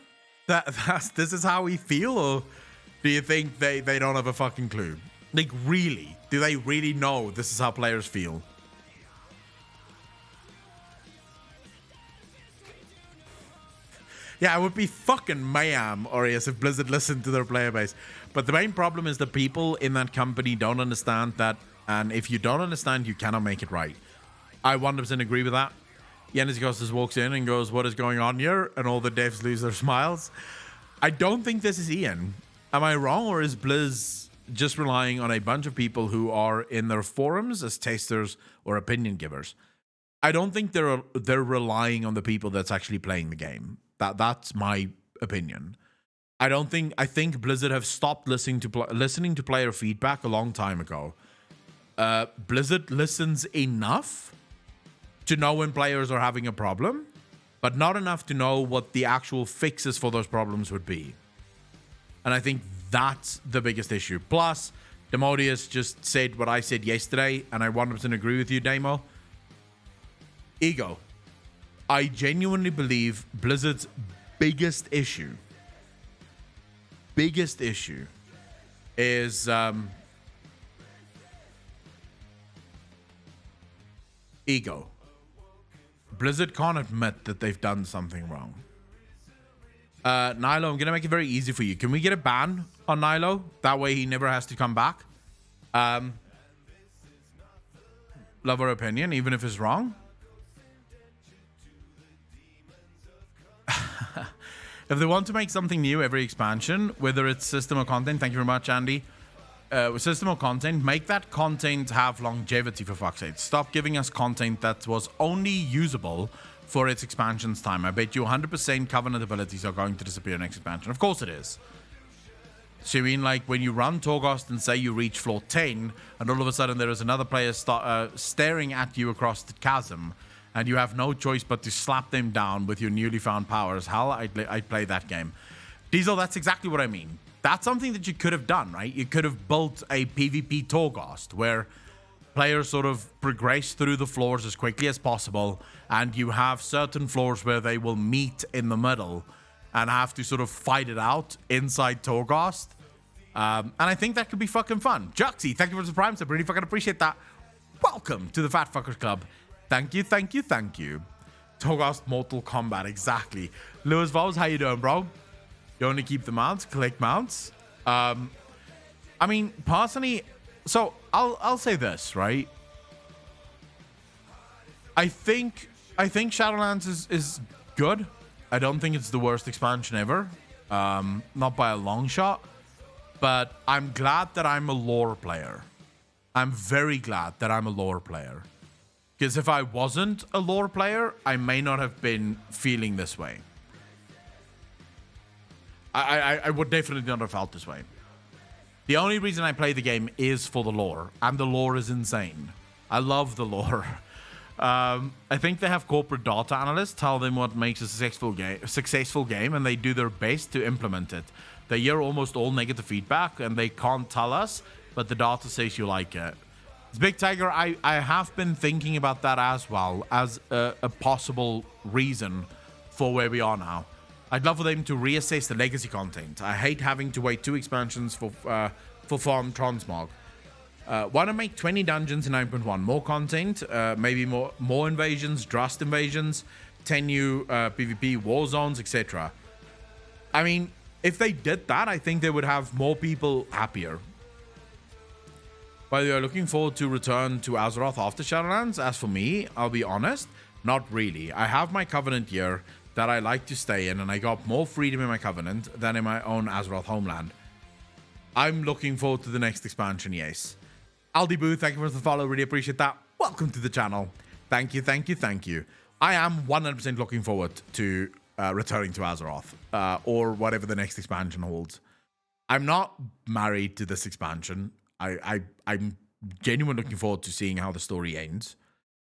that this is how we feel, or do you think they don't have a fucking clue? Like, really? Do they really know this is how players feel? Yeah, it would be fucking mayhem, Aureus, if Blizzard listened to their player base. But the main problem is the people in that company don't understand that, and if you don't understand, you cannot make it right. I 100% agree with that. Yanis Costas walks in and goes, "What is going on here?" And all the devs lose their smiles. I don't think this is Ian. Am I wrong, or is Blizz just relying on a bunch of people who are in their forums as testers or opinion givers? I don't think they're relying on the people that's actually playing the game. That's my opinion. I think Blizzard have stopped listening to player feedback a long time ago. Blizzard listens enough to know when players are having a problem, but not enough to know what the actual fixes for those problems would be. And I think that's the biggest issue. Plus, Demodius just said what I said yesterday, and I 100% agree with you, Damo. Ego. I genuinely believe Blizzard's biggest issue is ego. Blizzard can't admit that they've done something wrong. Nilo, I'm going to make it very easy for you. Can we get a ban on Nilo? That way he never has to come back. Love our opinion, even if it's wrong. If they want to make something new every expansion, whether it's system or content, thank you very much, Andy. With system or content, make that content have longevity, for fuck's sake. Stop giving us content that was only usable for its expansion's time. I bet you 100% Covenant abilities are going to disappear next expansion. Of course it is. So you mean like when you run Torghast and say you reach floor 10, and all of a sudden there is another player staring at you across the chasm, and you have no choice but to slap them down with your newly found powers. Hell, I'd play that game. Diesel, that's exactly what I mean. That's something that you could have done, right? You could have built a PvP Torghast where players sort of progress through the floors as quickly as possible, and you have certain floors where they will meet in the middle and have to sort of fight it out inside Torghast. And I think that could be fucking fun. Juxie, thank you for the prime sub. Really fucking appreciate that. Welcome to the Fat Fuckers Club. Thank you, thank you, thank you. Torghast Mortal Kombat, exactly. Lewis Vows, how you doing, bro? You only keep the mounts, collect mounts. I mean, personally, so I'll say this, right? I think Shadowlands is good. I don't think it's the worst expansion ever. Not by a long shot. But I'm glad that I'm a lore player. I'm very glad that I'm a lore player. Because if I wasn't a lore player, I may not have been feeling this way. I would definitely not have felt this way. The only reason I play the game is for the lore, and the lore is insane. I love the lore. I think they have corporate data analysts tell them what makes a successful game, and they do their best to implement it. They hear almost all negative feedback, and they can't tell us, but the data says you like it. It's Big Tiger, I have been thinking about that as well, as a possible reason for where we are now. I'd love for them to reassess the legacy content. I hate having to wait 2 expansions for Farm Transmog. Want to make 20 dungeons in 9.1, more content, maybe more invasions, Drust invasions, 10 new PvP war zones, etc. I mean, if they did that, I think they would have more people happier. By the way, looking forward to return to Azeroth after Shadowlands. As for me, I'll be honest, not really. I have my Covenant gear that I like to stay in, and I got more freedom in my Covenant than in my own Azeroth homeland. I'm looking forward to the next expansion, yes. Aldi Boo, thank you for the follow. Really appreciate that. Welcome to the channel. Thank you, thank you, thank you. I am 100% looking forward to returning to Azeroth or whatever the next expansion holds. I'm not married to this expansion. I'm genuinely looking forward to seeing how the story ends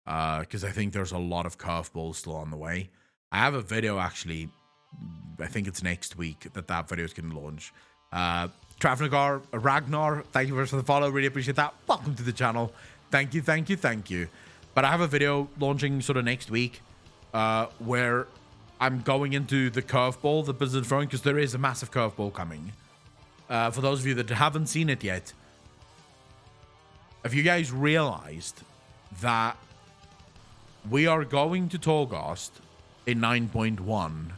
because I think there's a lot of curveballs still on the way. I have a video actually, I think it's next week that video is going to launch. Trafnagar, Ragnar, thank you for the follow. Really appreciate that. Welcome to the channel. Thank you, thank you, thank you. But I have a video launching sort of next week where I'm going into the curveball that Blizzard throwing because there is a massive curveball coming. For those of you that haven't seen it yet, have you guys realized that we are going to Torghast in 9.1?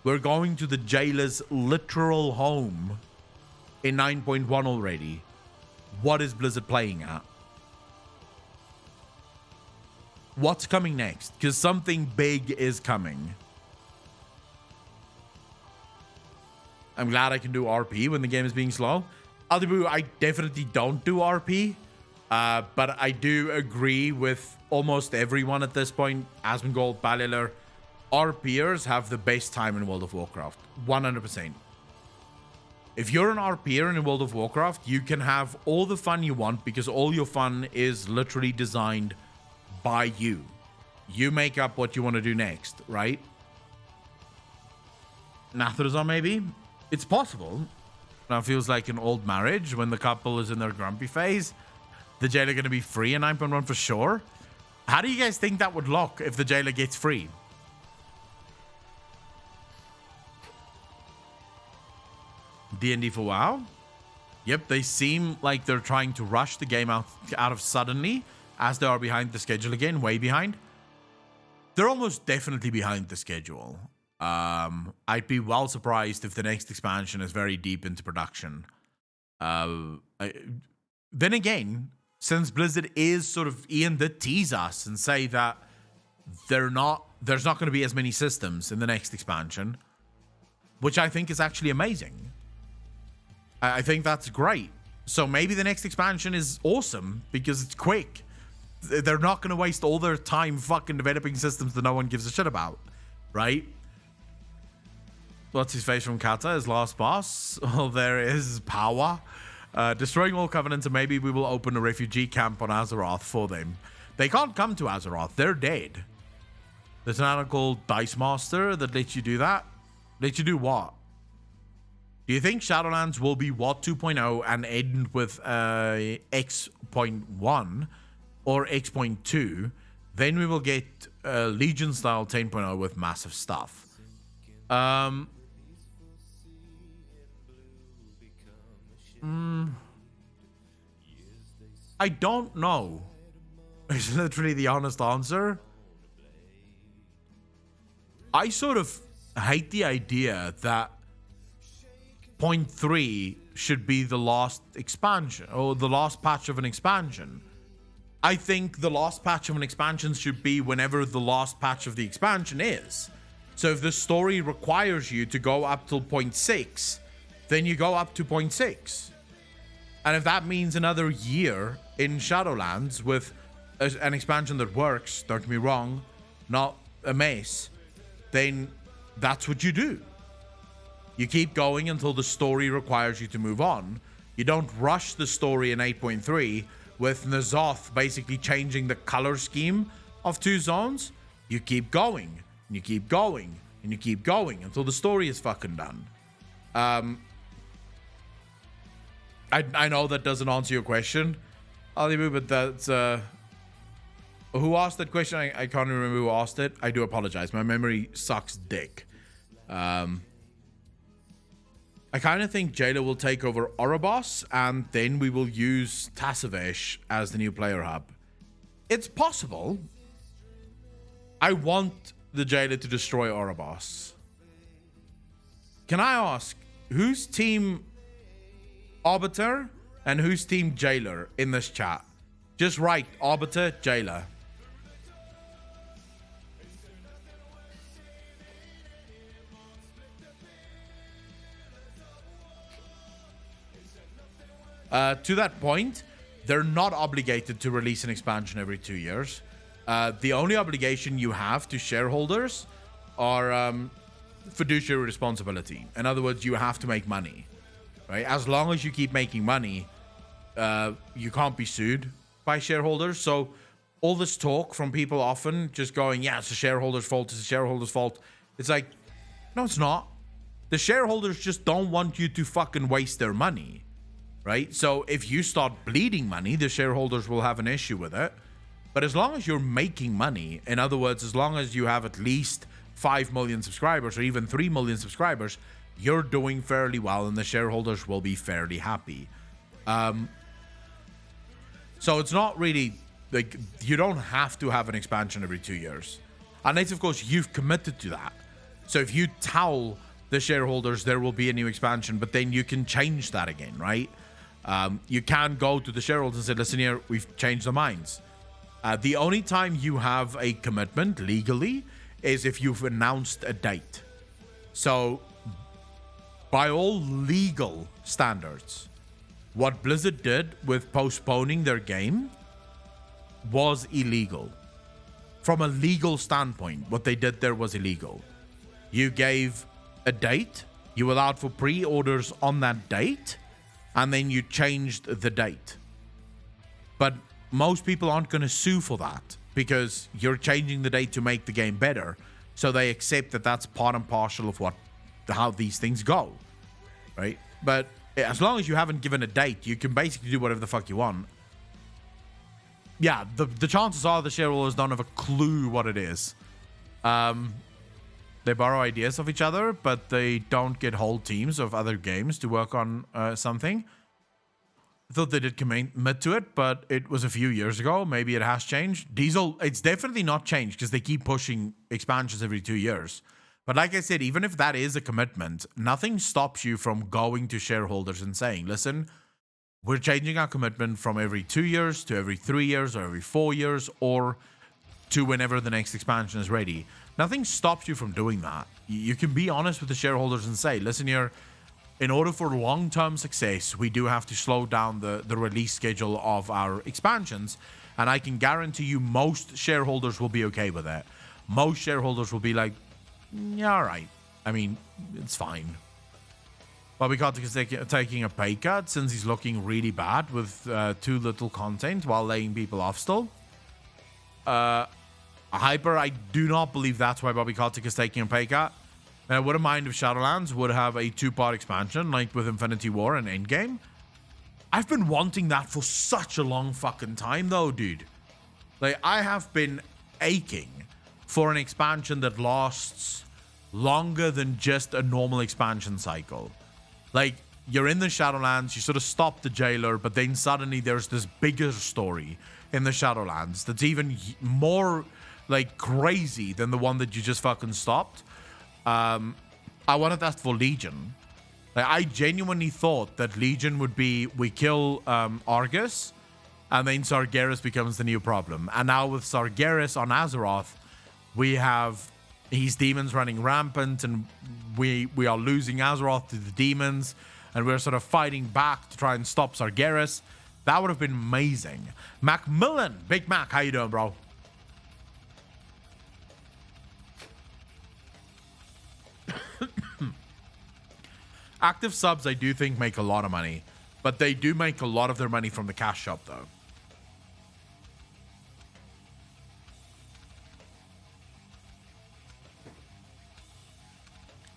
We're going to the Jailer's literal home in 9.1 already. What is Blizzard playing at? What's coming next? Because something big is coming. I'm glad I can do RP when the game is being slow. Aldibu, I definitely don't do RP. But I do agree with almost everyone at this point. Asmongold, Ballilar, RPers have the best time in World of Warcraft. 100%. If you're an RPer in World of Warcraft, you can have all the fun you want because all your fun is literally designed by you. You make up what you want to do next, right? Natharazon, maybe? It's possible. Now feels like an old marriage when the couple is in their grumpy phase. The Jailer going to be free in 9.1 for sure. How do you guys think that would look if the Jailer gets free? D&D for WoW? Yep, they seem like they're trying to rush the game out of suddenly as they are behind the schedule again, way behind. They're almost definitely behind the schedule. I'd be well surprised if the next expansion is very deep into production. Then again, since Blizzard is sort of Ian that tease us and say that there's not going to be as many systems in the next expansion, which I think is actually amazing. I think that's great. So maybe the next expansion is awesome because it's quick. They're not going to waste all their time fucking developing systems that no one gives a shit about, right? What's his face from Kata, his last boss? Oh, there is power. Destroying all covenants, and maybe we will open a refugee camp on Azeroth for them. They can't come to Azeroth. They're dead. There's an animal called Dice Master that lets you do that. Let you do what? Do you think Shadowlands will be what 2.0 and end with X.1 or X.2? Then we will get Legion style 10.0 with massive stuff. I don't know. Is literally the honest answer. I sort of hate the idea that 0.3 should be the last expansion or the last patch of an expansion. I think the last patch of an expansion should be whenever the last patch of the expansion is. So if the story requires you to go up till 0.6, then you go up to 0.6. And if that means another year in Shadowlands with an expansion that works, don't get me wrong, not a mess, then that's what you do. You keep going until the story requires you to move on. You don't rush the story in 8.3 with N'Zoth basically changing the color scheme of 2 zones. You keep going, and you keep going, and you keep going until the story is fucking done. I know that doesn't answer your question, Alibu, but that's... who asked that question? I can't remember who asked it. I do apologize. My memory sucks dick. I kind of think Jailer will take over Oribos, and then we will use Tassavesh as the new player hub. It's possible. I want the Jailer to destroy Oribos. Can I ask, who's team Arbiter and who's team Jailer in this chat? Just write Arbiter, Jailer. To that point, they're not obligated to release an expansion every 2 years. The only obligation you have to shareholders are fiduciary responsibility. In other words, you have to make money, right? As long as you keep making money, you can't be sued by shareholders. So all this talk from people often just going, yeah, it's the shareholders' fault, it's the shareholders' fault. It's like, no, it's not. The shareholders just don't want you to fucking waste their money, right? So if you start bleeding money, the shareholders will have an issue with it. But as long as you're making money, in other words, as long as you have at least 5 million subscribers or even 3 million subscribers, you're doing fairly well and the shareholders will be fairly happy. So it's not really like you don't have to have an expansion every 2 years. Unless, of course, you've committed to that. So if you tell the shareholders there will be a new expansion, but then you can change that again, right? You can go to the shareholders and say, listen here, we've changed our minds. The only time you have a commitment legally is if you've announced a date. So by all legal standards, what Blizzard did with postponing their game was illegal. From a legal standpoint, what they did there was illegal. You gave a date, you allowed for pre-orders on that date, and then you changed the date. But most people aren't going to sue for that because you're changing the date to make the game better. So they accept that that's part and parcel of how these things go, right? But as long as you haven't given a date, you can basically do whatever the fuck you want. Yeah, the chances are the shareholders don't have a clue what it is. They borrow ideas of each other, but they don't get whole teams of other games to work on something. I thought they did commit to it, but it was a few years ago. Maybe it has changed. Diesel, it's definitely not changed because they keep pushing expansions every 2 years. But like I said, even if that is a commitment, nothing stops you from going to shareholders and saying, listen, we're changing our commitment from every 2 years to every 3 years or every 4 years or to whenever the next expansion is ready. Nothing stops you from doing that. You can be honest with the shareholders and say, listen here, in order for long-term success, we do have to slow down the release schedule of our expansions. And I can guarantee you most shareholders will be okay with that. Most shareholders will be like, yeah, all right. I mean, it's fine. Bobby Kotick is taking a pay cut since he's looking really bad with too little content while laying people off still. Hyper, I do not believe that's why Bobby Kotick is taking a pay cut. And I wouldn't mind if Shadowlands would have a 2-part expansion like with Infinity War and Endgame. I've been wanting that for such a long fucking time though, dude. Like, I have been aching for an expansion that lasts longer than just a normal expansion cycle. Like, you're in the Shadowlands, you sort of stop the jailer, but then suddenly there's this bigger story in the Shadowlands that's even more, like, crazy than the one that you just fucking stopped. I wanted that for Legion. Like, I genuinely thought that Legion would be, we kill Argus, and then Sargeras becomes the new problem. And now with Sargeras on Azeroth, we have his demons running rampant, and we are losing Azeroth to the demons, and we're sort of fighting back to try and stop Sargeras. That would have been amazing. Macmillan, Big Mac, how you doing, bro? Active subs, I do think, make a lot of money, but they do make a lot of their money from the cash shop, though.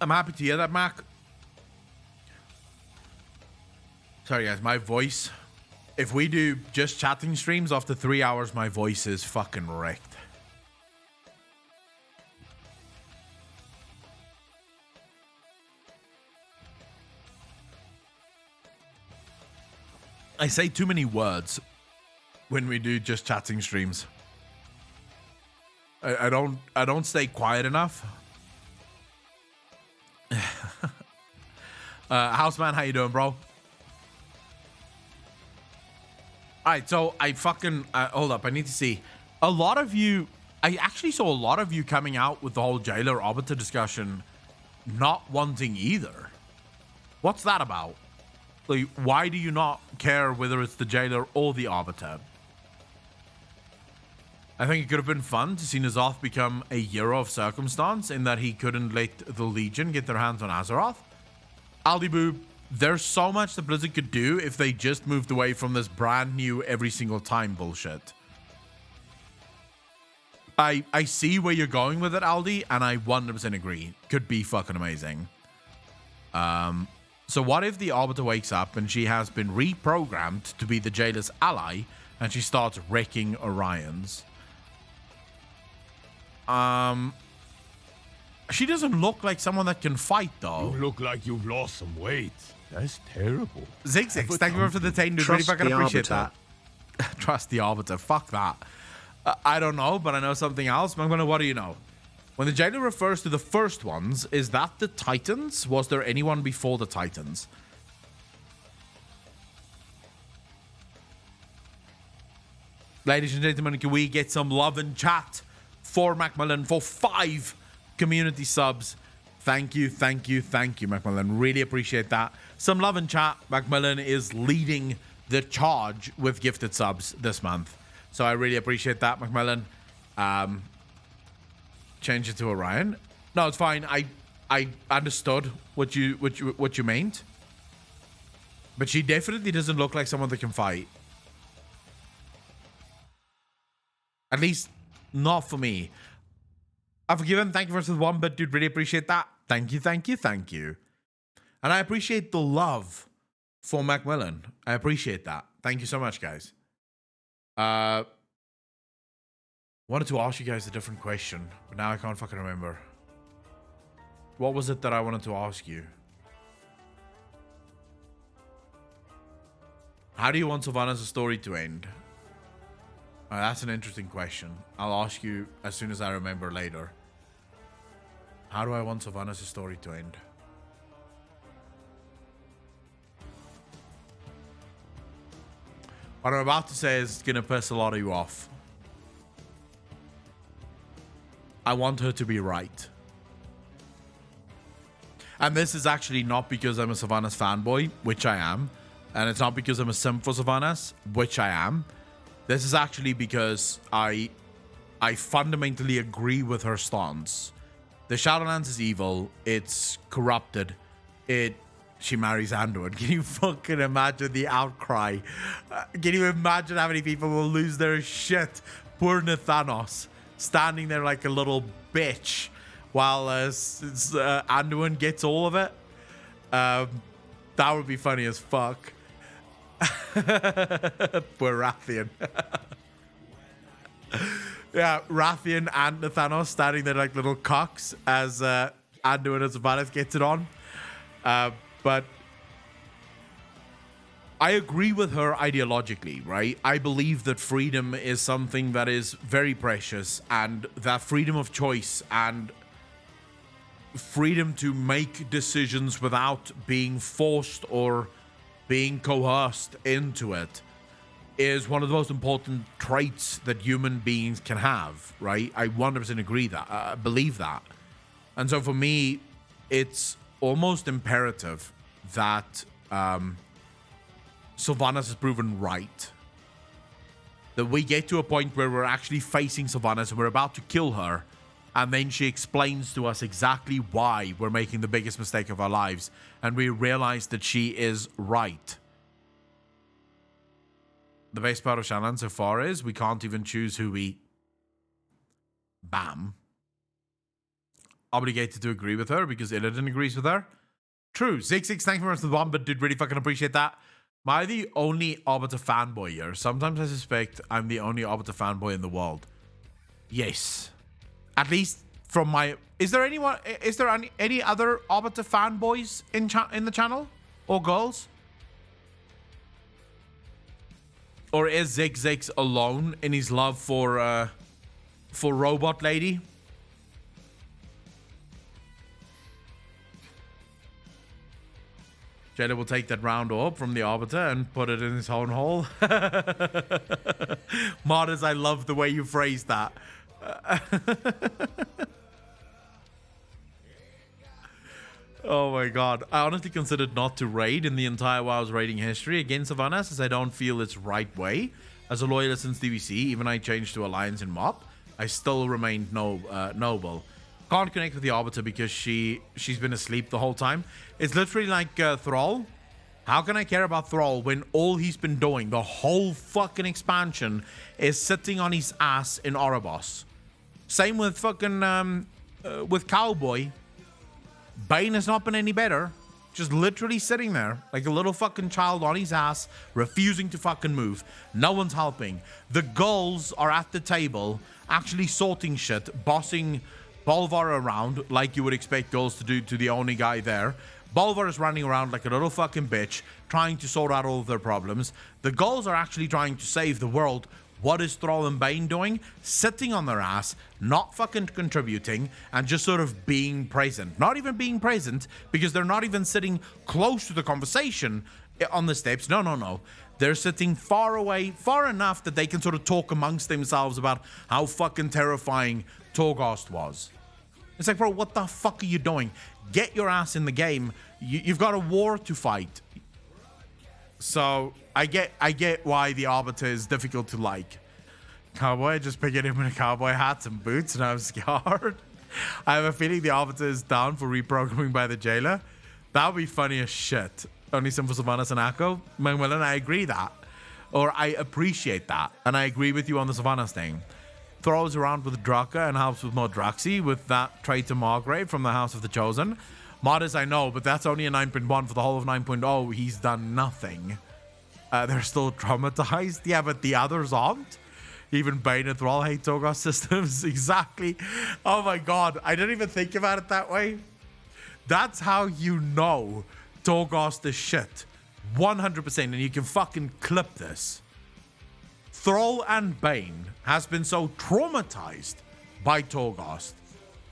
I'm happy to hear that, Mac. Sorry, guys, my voice. If we do just chatting streams after 3 hours, my voice is fucking wrecked. I say too many words when we do just chatting streams. I don't stay quiet enough. Houseman, how you doing, bro? Alright, so I fucking hold up, I need to see. A lot of you, I actually saw a lot of you coming out with the whole Jailer Arbiter discussion not wanting either. What's that about? Like, why do you not care whether it's the jailer or the arbiter? I think it could have been fun to see N'Zoth become a hero of circumstance in that he couldn't let the Legion get their hands on Azeroth. Aldiboo, there's so much that Blizzard could do if they just moved away from this brand new every single time bullshit. I see where you're going with it, Aldi, and I 100% agree. Could be fucking amazing. So what if the Arbiter wakes up and she has been reprogrammed to be the jailer's ally and she starts wrecking Orions? She doesn't look like someone that can fight, though. You look like you've lost some weight. That's terrible. Zigzix, thank you for the 10, dude. Really fucking appreciate that. Trust the Arbiter. Fuck that. I don't know, but I know something else. Magmillion, what do you know? When the jailer refers to the first ones, is that the Titans? Was there anyone before the Titans? Ladies and gentlemen, can we get some love in chat for Macmillan for 5 community subs? Thank you, thank you, thank you, Macmillan. Really appreciate that. Some love in chat. Macmillan is leading the charge with gifted subs this month. So I really appreciate that, Macmillan. Change it to Orion. No, it's fine. I understood what you meant. But she definitely doesn't look like someone that can fight. At least not for me. I've forgiven. Thank you for the 1 bit, dude. Really appreciate that. Thank you, thank you, thank you. And I appreciate the love for Macmillan. I appreciate that. Thank you so much, guys. Wanted to ask you guys a different question, but now I can't fucking remember. What was it that I wanted to ask you? How do you want Sylvanas' story to end? That's an interesting question. I'll ask you as soon as I remember later. How do I want Sylvanas' story to end? What I'm about to say is going to piss a lot of you off. I want her to be right. And this is actually not because I'm a Sylvanas fanboy, which I am. And it's not because I'm a simp for Sylvanas, which I am. This is actually because I fundamentally agree with her stance. The Shadowlands is evil. It's corrupted. She marries Anduin. Can you fucking imagine the outcry? Can you imagine how many people will lose their shit? Poor Nathanos, standing there like a little bitch while Anduin gets all of it. That would be funny as fuck. Poor Rathian. Yeah, Rathian and Nathanos standing there like little cocks as Anduin and Sylvanas gets it on. But I agree with her ideologically, right? I believe that freedom is something that is very precious, and that freedom of choice and freedom to make decisions without being forced or being coerced into it is one of the most important traits that human beings can have, right? I 100% agree that. I believe that. And so for me, it's almost imperative that Sylvanas is proven right. That we get to a point where we're actually facing Sylvanas and we're about to kill her, and then she explains to us exactly why we're making the biggest mistake of our lives, and we realize that she is right. The best part of Shannon so far is we can't even choose who we... Bam. Obligated to agree with her because Illidan agrees with her. True. 6-6, thank you very much for the bomb, but did really fucking appreciate that. Am I the only Arbiter fanboy here? Sometimes I suspect I'm the only Arbiter fanboy in the world. Yes. At least from my... Is there any other Arbiter fanboys in the channel? Or girls? Or is Zigzix alone in his love for Robot Lady? Jada will take that round orb from the Arbiter and put it in his own hole. Martyrs, I love the way you phrased that. Oh my god. I honestly considered not to raid in the entire WoW's raiding history against Sylvanas, as I don't feel it's right way. As a loyalist since DVC, even I changed to Alliance in MOP, I still remained noble. Can't connect with the Arbiter because she's been asleep the whole time. It's literally like Thrall. How can I care about Thrall when all he's been doing, the whole fucking expansion, is sitting on his ass in Oribos? Same with fucking, with Cowboy. Bane has not been any better. Just literally sitting there like a little fucking child on his ass, refusing to fucking move. No one's helping. The girls are at the table, actually sorting shit, bossing Bolvar around like you would expect girls to do to the only guy there. Bolvar is running around like a little fucking bitch, trying to sort out all of their problems. The girls are actually trying to save the world. What is Thrall and Bane doing? Sitting on their ass, not fucking contributing, and just sort of being present. Not even being present, because they're not even sitting close to the conversation on the steps. No. They're sitting far away, far enough that they can sort of talk amongst themselves about how fucking terrifying Torghast was. It's like, bro, what the fuck are you doing? Get your ass in the game. You've got a war to fight. So I get why the Arbiter is difficult to like. Cowboy, just picking him in a cowboy hat and boots, and I'm scared. I have a feeling the Arbiter is down for reprogramming by the jailer. That would be funny as shit. Only some for Sylvanas and Akko. Manuel, and I agree that. Or I appreciate that. And I agree with you on the Sylvanas thing. Throws around with Draka and helps with Modraxi with that traitor Margrave from the House of the Chosen. Modest, I know, but that's only a 9.1 for the whole of 9.0. He's done nothing. They're still traumatized. Yeah, but the others aren't. Even Bane and Thrall hate Torghast systems. Exactly. Oh my god. I didn't even think about it that way. That's how you know Torghast is shit. 100%. And you can fucking clip this. Thrall and Bane has been so traumatized by Torghast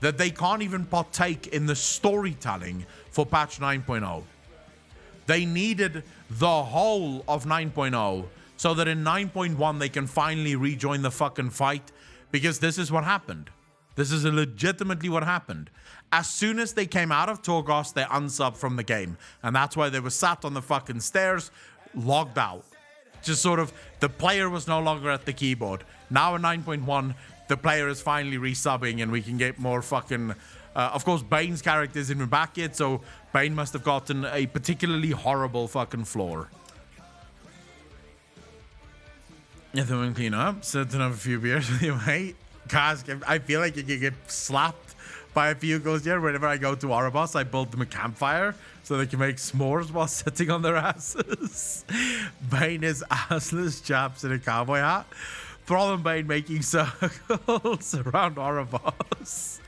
that they can't even partake in the storytelling for patch 9.0. They needed the whole of 9.0 so that in 9.1 they can finally rejoin the fucking fight, because this is what happened. This is legitimately what happened. As soon as they came out of Torghast, they unsubbed from the game. And that's why they were sat on the fucking stairs, logged out. Just sort of, the player was no longer at the keyboard. Now in 9.1, the player is finally resubbing and we can get more fucking... of course, Bane's character isn't even back yet, so Bane must have gotten a particularly horrible fucking floor. If they want to clean up, sit and have a few beers with you, mate. Guys, I feel like you can get slapped by a few girls here. Whenever I go to Oribos, I build them a campfire so they can make s'mores while sitting on their asses. Bane is assless chaps in a cowboy hat. Thrall and Bane making circles around Oribos.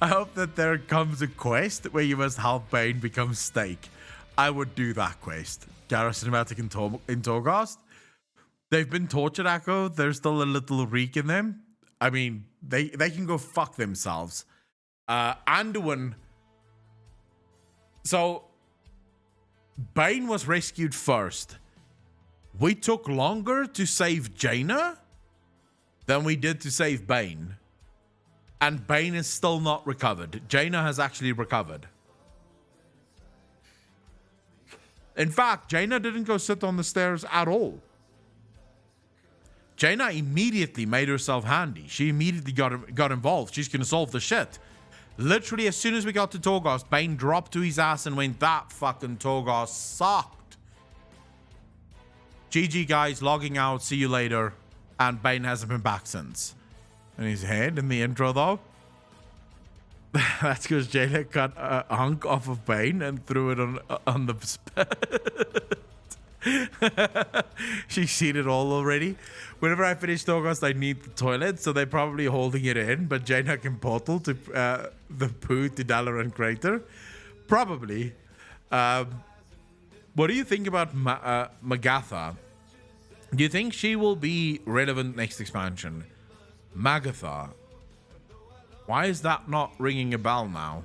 I hope that there comes a quest where you must help Bane become Steak. I would do that quest. Garrus Cinematic in Torghast. They've been tortured, Akko. There's still a little reek in them. I mean, they can go fuck themselves. Anduin. So, Bane was rescued first. We took longer to save Jaina than we did to save Bane. And Bane is still not recovered. Jaina has actually recovered. In fact, Jaina didn't go sit on the stairs at all. Jaina immediately made herself handy. She immediately got involved. She's going to solve the shit. Literally, as soon as we got to Torghast, Bane dropped to his ass and went, that fucking Torghast sucked. GG, guys, logging out. See you later. And Bane hasn't been back since. And his head in the intro, though. That's because Jaina cut a hunk off of Bane and threw it on the spit. She's seen it all already. Whenever I finish Torghast, I need the toilet, so they're probably holding it in, but Jaina can portal to the poo to Dalaran Crater. Probably. What do you think about Magatha? Do you think she will be relevant next expansion? Magatha. Why is that not ringing a bell now?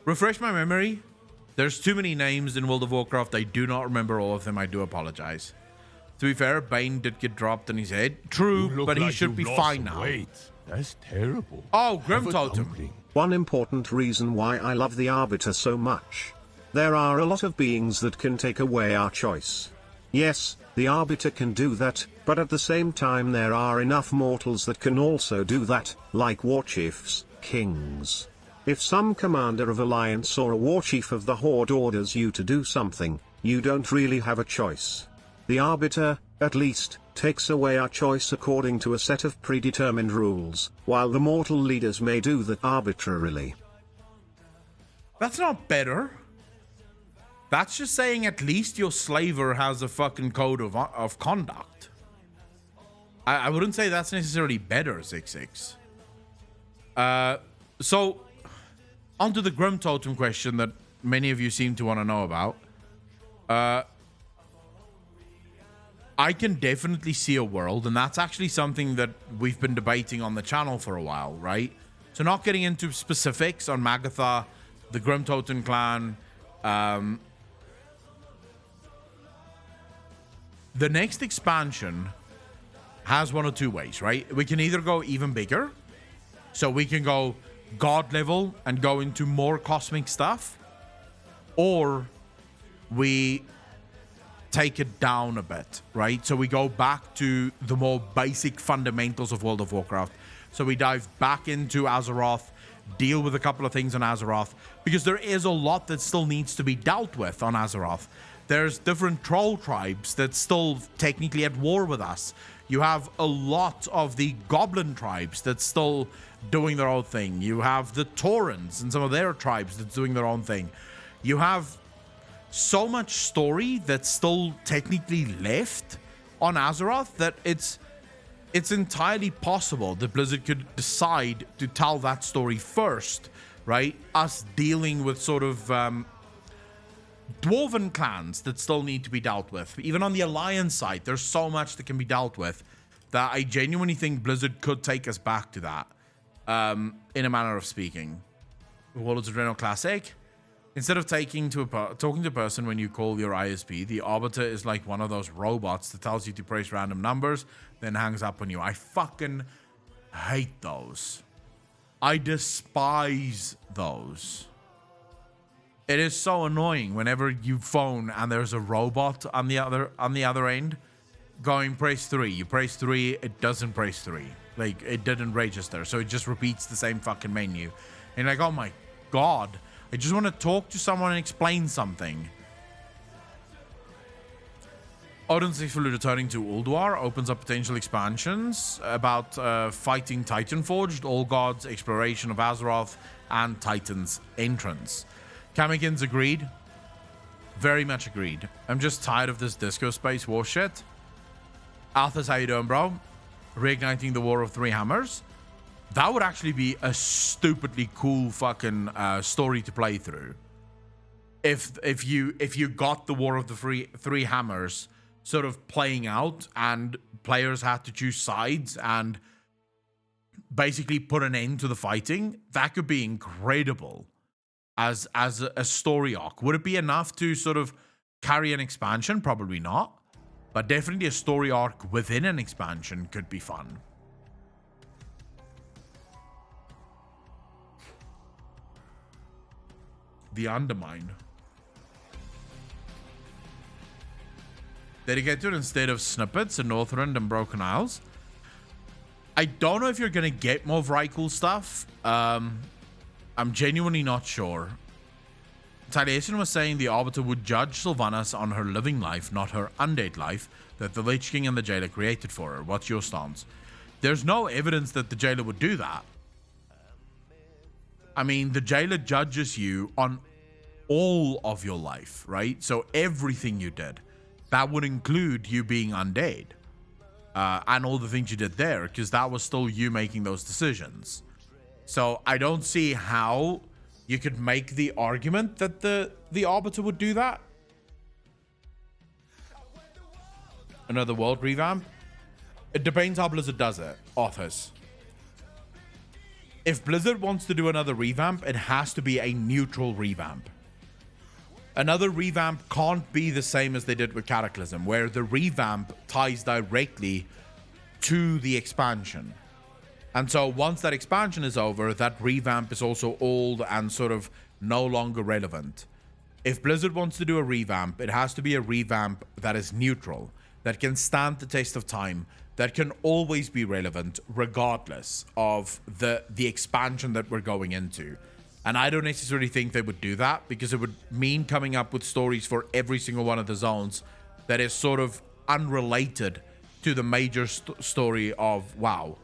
Refresh my memory. There's too many names in World of Warcraft. I do not remember all of them. I do apologize. To be fair, Bane did get dropped on his head. True, but he should be fine now. Wait, that's terrible. Oh, Grim Totem. One important reason why I love the Arbiter so much. There are a lot of beings that can take away our choice. Yes, the Arbiter can do that, but at the same time there are enough mortals that can also do that, like warchiefs, kings. If some commander of alliance or a warchief of the Horde orders you to do something, you don't really have a choice. The Arbiter, at least, takes away our choice according to a set of predetermined rules, while the mortal leaders may do that arbitrarily. That's not better. That's just saying at least your slaver has a fucking code of conduct. I wouldn't say that's necessarily better, 6-6. So, onto the Grim Totem question that many of you seem to want to know about. I can definitely see a world, and that's actually something that we've been debating on the channel for a while, right? So not getting into specifics on Magatha, the Grim Totem clan, the next expansion has one of two ways, right? We can either go even bigger, so we can go god level and go into more cosmic stuff, or we take it down a bit, right? So we go back to the more basic fundamentals of World of Warcraft. So we dive back into Azeroth, deal with a couple of things on Azeroth, because there is a lot that still needs to be dealt with on Azeroth. There's different troll tribes that's still technically at war with us. You have a lot of the goblin tribes that's still doing their own thing. You have the Taurens and some of their tribes that's doing their own thing. You have so much story that's still technically left on Azeroth that it's entirely possible that Blizzard could decide to tell that story first, right? Us dealing with sort of dwarven clans that still need to be dealt with. Even on the Alliance side, there's so much that can be dealt with that I genuinely think Blizzard could take us back to that, in a manner of speaking. Warlords of Draenor Classic. Instead of talking to a person when you call your ISP, the Arbiter is like one of those robots that tells you to press random numbers, then hangs up on you. I fucking hate those. I despise those. It is so annoying whenever you phone and there's a robot on the other end going press 3. You press 3, it doesn't press 3. Like, it didn't register, so it just repeats the same fucking menu. And like, oh my god. I just want to talk to someone and explain something. Odin successfully returning to Ulduar opens up potential expansions about fighting Titanforged, All Gods, exploration of Azeroth, and Titan's entrance. Kamikins agreed. Very much agreed. I'm just tired of this Disco Space war shit. Althus, how you doing, bro? Reigniting the War of Three Hammers. That would actually be a stupidly cool fucking story to play through. If you got the War of the Three Hammers sort of playing out and players had to choose sides and basically put an end to the fighting, that could be incredible as a story arc. Would it be enough to sort of carry an expansion? Probably not. But definitely a story arc within an expansion could be fun. The Undermine. Dedicated instead of snippets in Northrend and Broken Isles. I don't know if you're going to get more Vrykul stuff. I'm genuinely not sure. Taliesin was saying the Arbiter would judge Sylvanas on her living life, not her undead life, that the Lich King and the Jailer created for her. What's your stance? There's no evidence that the Jailer would do that. I mean, the Jailer judges you on all of your life, right? So everything you did. That would include you being undead. And all the things you did there, because that was still you making those decisions. So I don't see how you could make the argument that the Arbiter would do that. Another world revamp? It depends how Blizzard does it, authors. If Blizzard wants to do another revamp, it has to be a neutral revamp. Another revamp can't be the same as they did with Cataclysm, where the revamp ties directly to the expansion. And so once that expansion is over, that revamp is also old and sort of no longer relevant. If Blizzard wants to do a revamp, it has to be a revamp that is neutral, that can stand the test of time, that can always be relevant regardless of the expansion that we're going into. And I don't necessarily think they would do that, because it would mean coming up with stories for every single one of the zones that is sort of unrelated to the major story of WoW.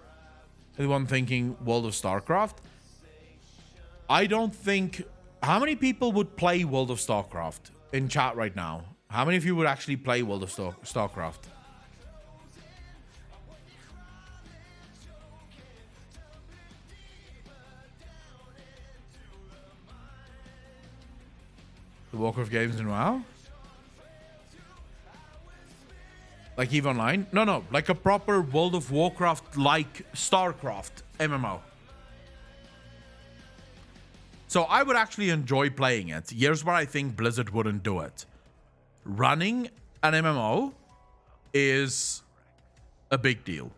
Anyone thinking World of StarCraft? I don't think... How many people would play World of StarCraft in chat right now? How many of you would actually play World of StarCraft? The Warcraft games in WoW? Like EVE Online? No. Like a proper World of Warcraft-like StarCraft MMO. So I would actually enjoy playing it. Here's where I think Blizzard wouldn't do it. Running an MMO is a big deal.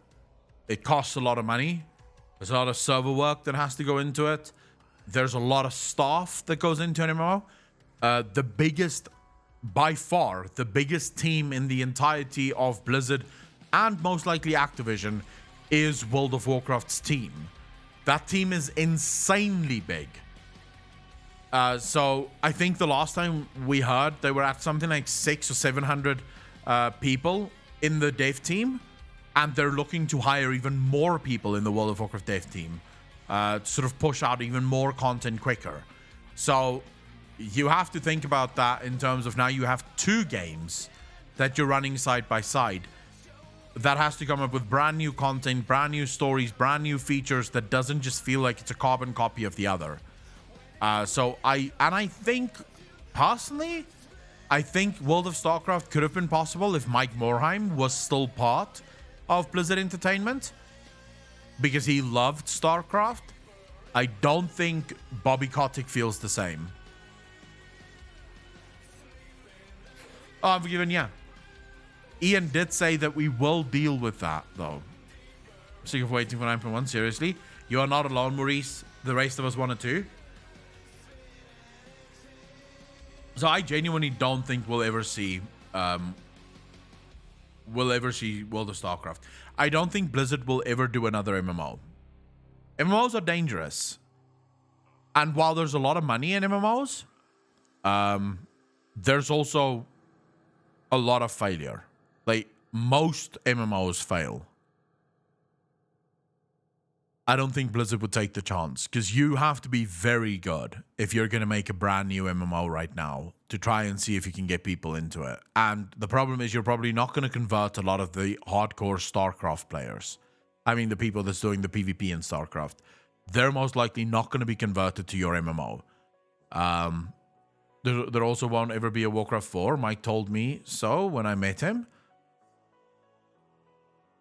It costs a lot of money. There's a lot of server work that has to go into it. There's a lot of staff that goes into an MMO. The biggest, by far, the biggest team in the entirety of Blizzard and most likely Activision is World of Warcraft's team. That team is insanely big. So I think the last time we heard, they were at something like 600 or 700 people in the dev team, and they're looking to hire even more people in the World of Warcraft dev team to sort of push out even more content quicker. So you have to think about that in terms of now you have two games that you're running side by side. That has to come up with brand new content, brand new stories, brand new features that doesn't just feel like it's a carbon copy of the other. So I think, personally, I think World of StarCraft could have been possible if Mike Morhaime was still part of Blizzard Entertainment, because he loved StarCraft. I don't think Bobby Kotick feels the same. Oh, I'm forgiven, yeah. Ian did say that we will deal with that, though. I'm sick of waiting for 9.1, seriously. You are not alone, Maurice. The rest of us wanted to. So I genuinely don't think we'll ever see World of StarCraft. I don't think Blizzard will ever do another MMO. MMOs are dangerous. And while there's a lot of money in MMOs, there's also a lot of failure. Like, most MMOs fail. I don't think Blizzard would take the chance, because you have to be very good if you're going to make a brand new MMO right now to try and see if you can get people into it. And the problem is you're probably not going to convert a lot of the hardcore StarCraft players. I mean, the people that's doing the PvP in StarCraft. They're most likely not going to be converted to your MMO. There also won't ever be a Warcraft 4. Mike told me so when I met him.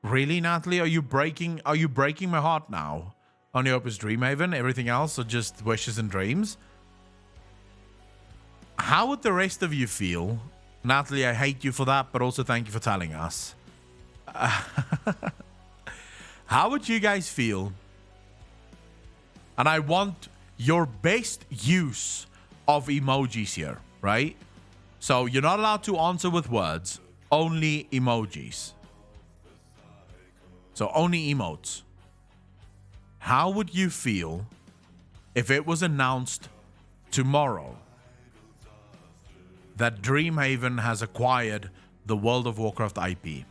Really, Natalie? Are you breaking my heart now? Only hope is Dreamhaven. Everything else are just wishes and dreams. How would the rest of you feel? Natalie, I hate you for that, but also thank you for telling us. How would you guys feel? And I want your best use of emojis here, right? So you're not allowed to answer with words, only emojis. So only emotes. How would you feel if it was announced tomorrow that Dreamhaven has acquired the World of Warcraft IP?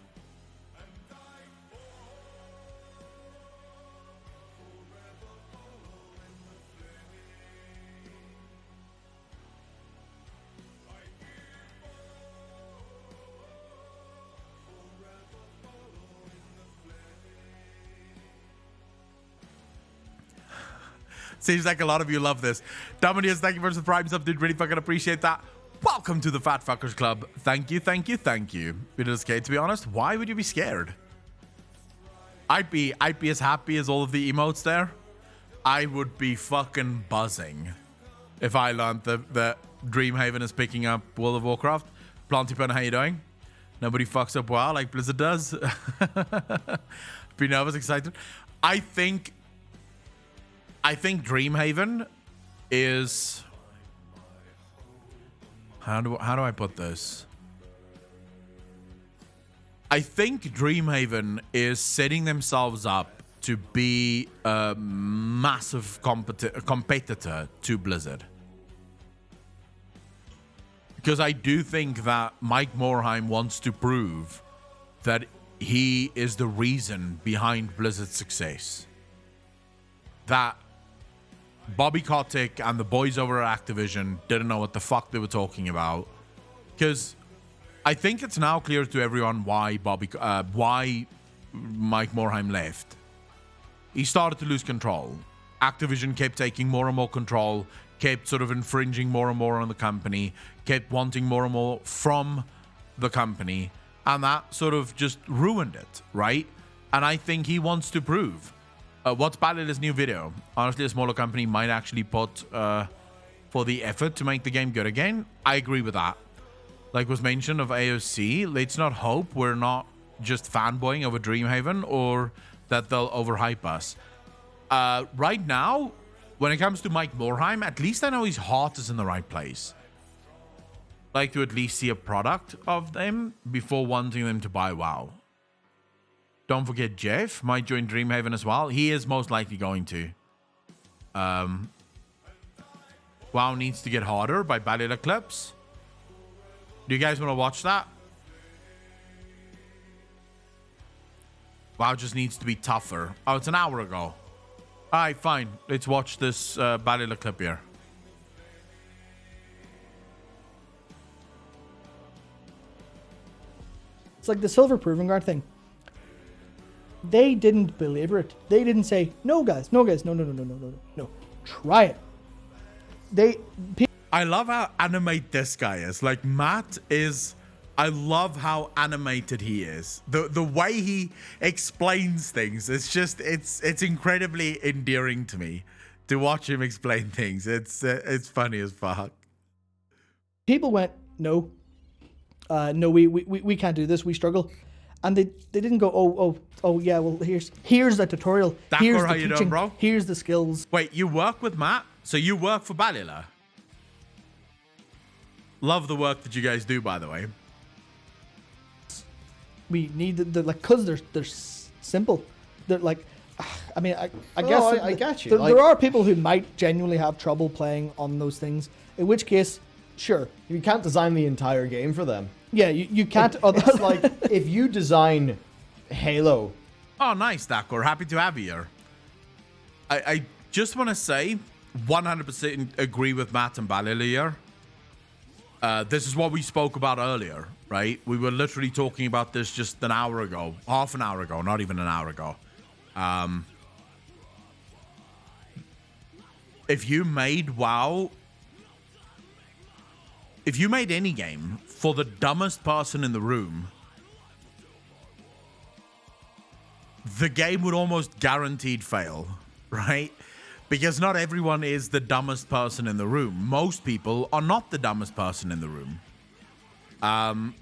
Seems like a lot of you love this. Dominius, thank you for the Prime sub, dude. Really fucking appreciate that. Welcome to the Fat Fuckers Club. Thank you, thank you, thank you. It is okay, to be honest. Why would you be scared? I'd be as happy as all of the emotes there. I would be fucking buzzing if I learned that Dreamhaven is picking up World of Warcraft. Plantypen, how you doing? Nobody fucks up WoW like Blizzard does. Be nervous, excited. I think Dreamhaven is, how do I put this? I think Dreamhaven is setting themselves up to be a massive competitor to Blizzard. Because I do think that Mike Morhaime wants to prove that he is the reason behind Blizzard's success. That Bobby Kotick and the boys over at Activision didn't know what the fuck they were talking about. Because I think it's now clear to everyone why Mike Morhaime left. He started to lose control. Activision kept taking more and more control, kept sort of infringing more and more on the company, kept wanting more and more from the company, and that sort of just ruined it, right? And I think he wants to prove. What's Balila's new video? Honestly, a smaller company might actually put for the effort to make the game good again. I agree with that. Like was mentioned of AOC, let's not hope we're not just fanboying over Dreamhaven or that they'll overhype us. Right now, when it comes to Mike Morhaime, at least I know his heart is in the right place. Like to at least see a product of them before wanting them to buy WoW. Don't forget Jeff might join Dreamhaven as well. He is most likely going to. WoW needs to get harder by Balila Clips. Do you guys want to watch that? WoW just needs to be tougher. Oh, it's an hour ago. Alright, fine. Let's watch this Balila clip here. It's like the silver proving ground thing. They didn't belabor it. They didn't say, no guys, no. Try it. I love how animated this guy is. Like Matt is, I love how animated he is. The way he explains things, it's just, it's incredibly endearing to me to watch him explain things. It's funny as fuck. People went, no, we can't do this. We struggle. And they didn't go, oh yeah, well here's the tutorial. Here's how the you teaching. doing, bro? Here's the skills. Wait, you work with Matt? So you work for Balila? Love the work that you guys do, by the way. We need the like, cause they're simple. They're like, I mean, I guess I get you. There are people who might genuinely have trouble playing on those things. In which case, sure, You can't design the entire game for them. yeah, you can't. It's like if you design Halo. Oh, nice, Dakor. Happy to have you here. I just want to say, 100% agree with Matt and Balila here. This is what we spoke about earlier, right? We were literally talking about this just an hour ago, half an hour ago, not even an hour ago. If you made WoW, if you made any game for the dumbest person in the room, the game would almost guaranteed fail, right? Because not everyone is the dumbest person in the room. Most people are not the dumbest person in the room. And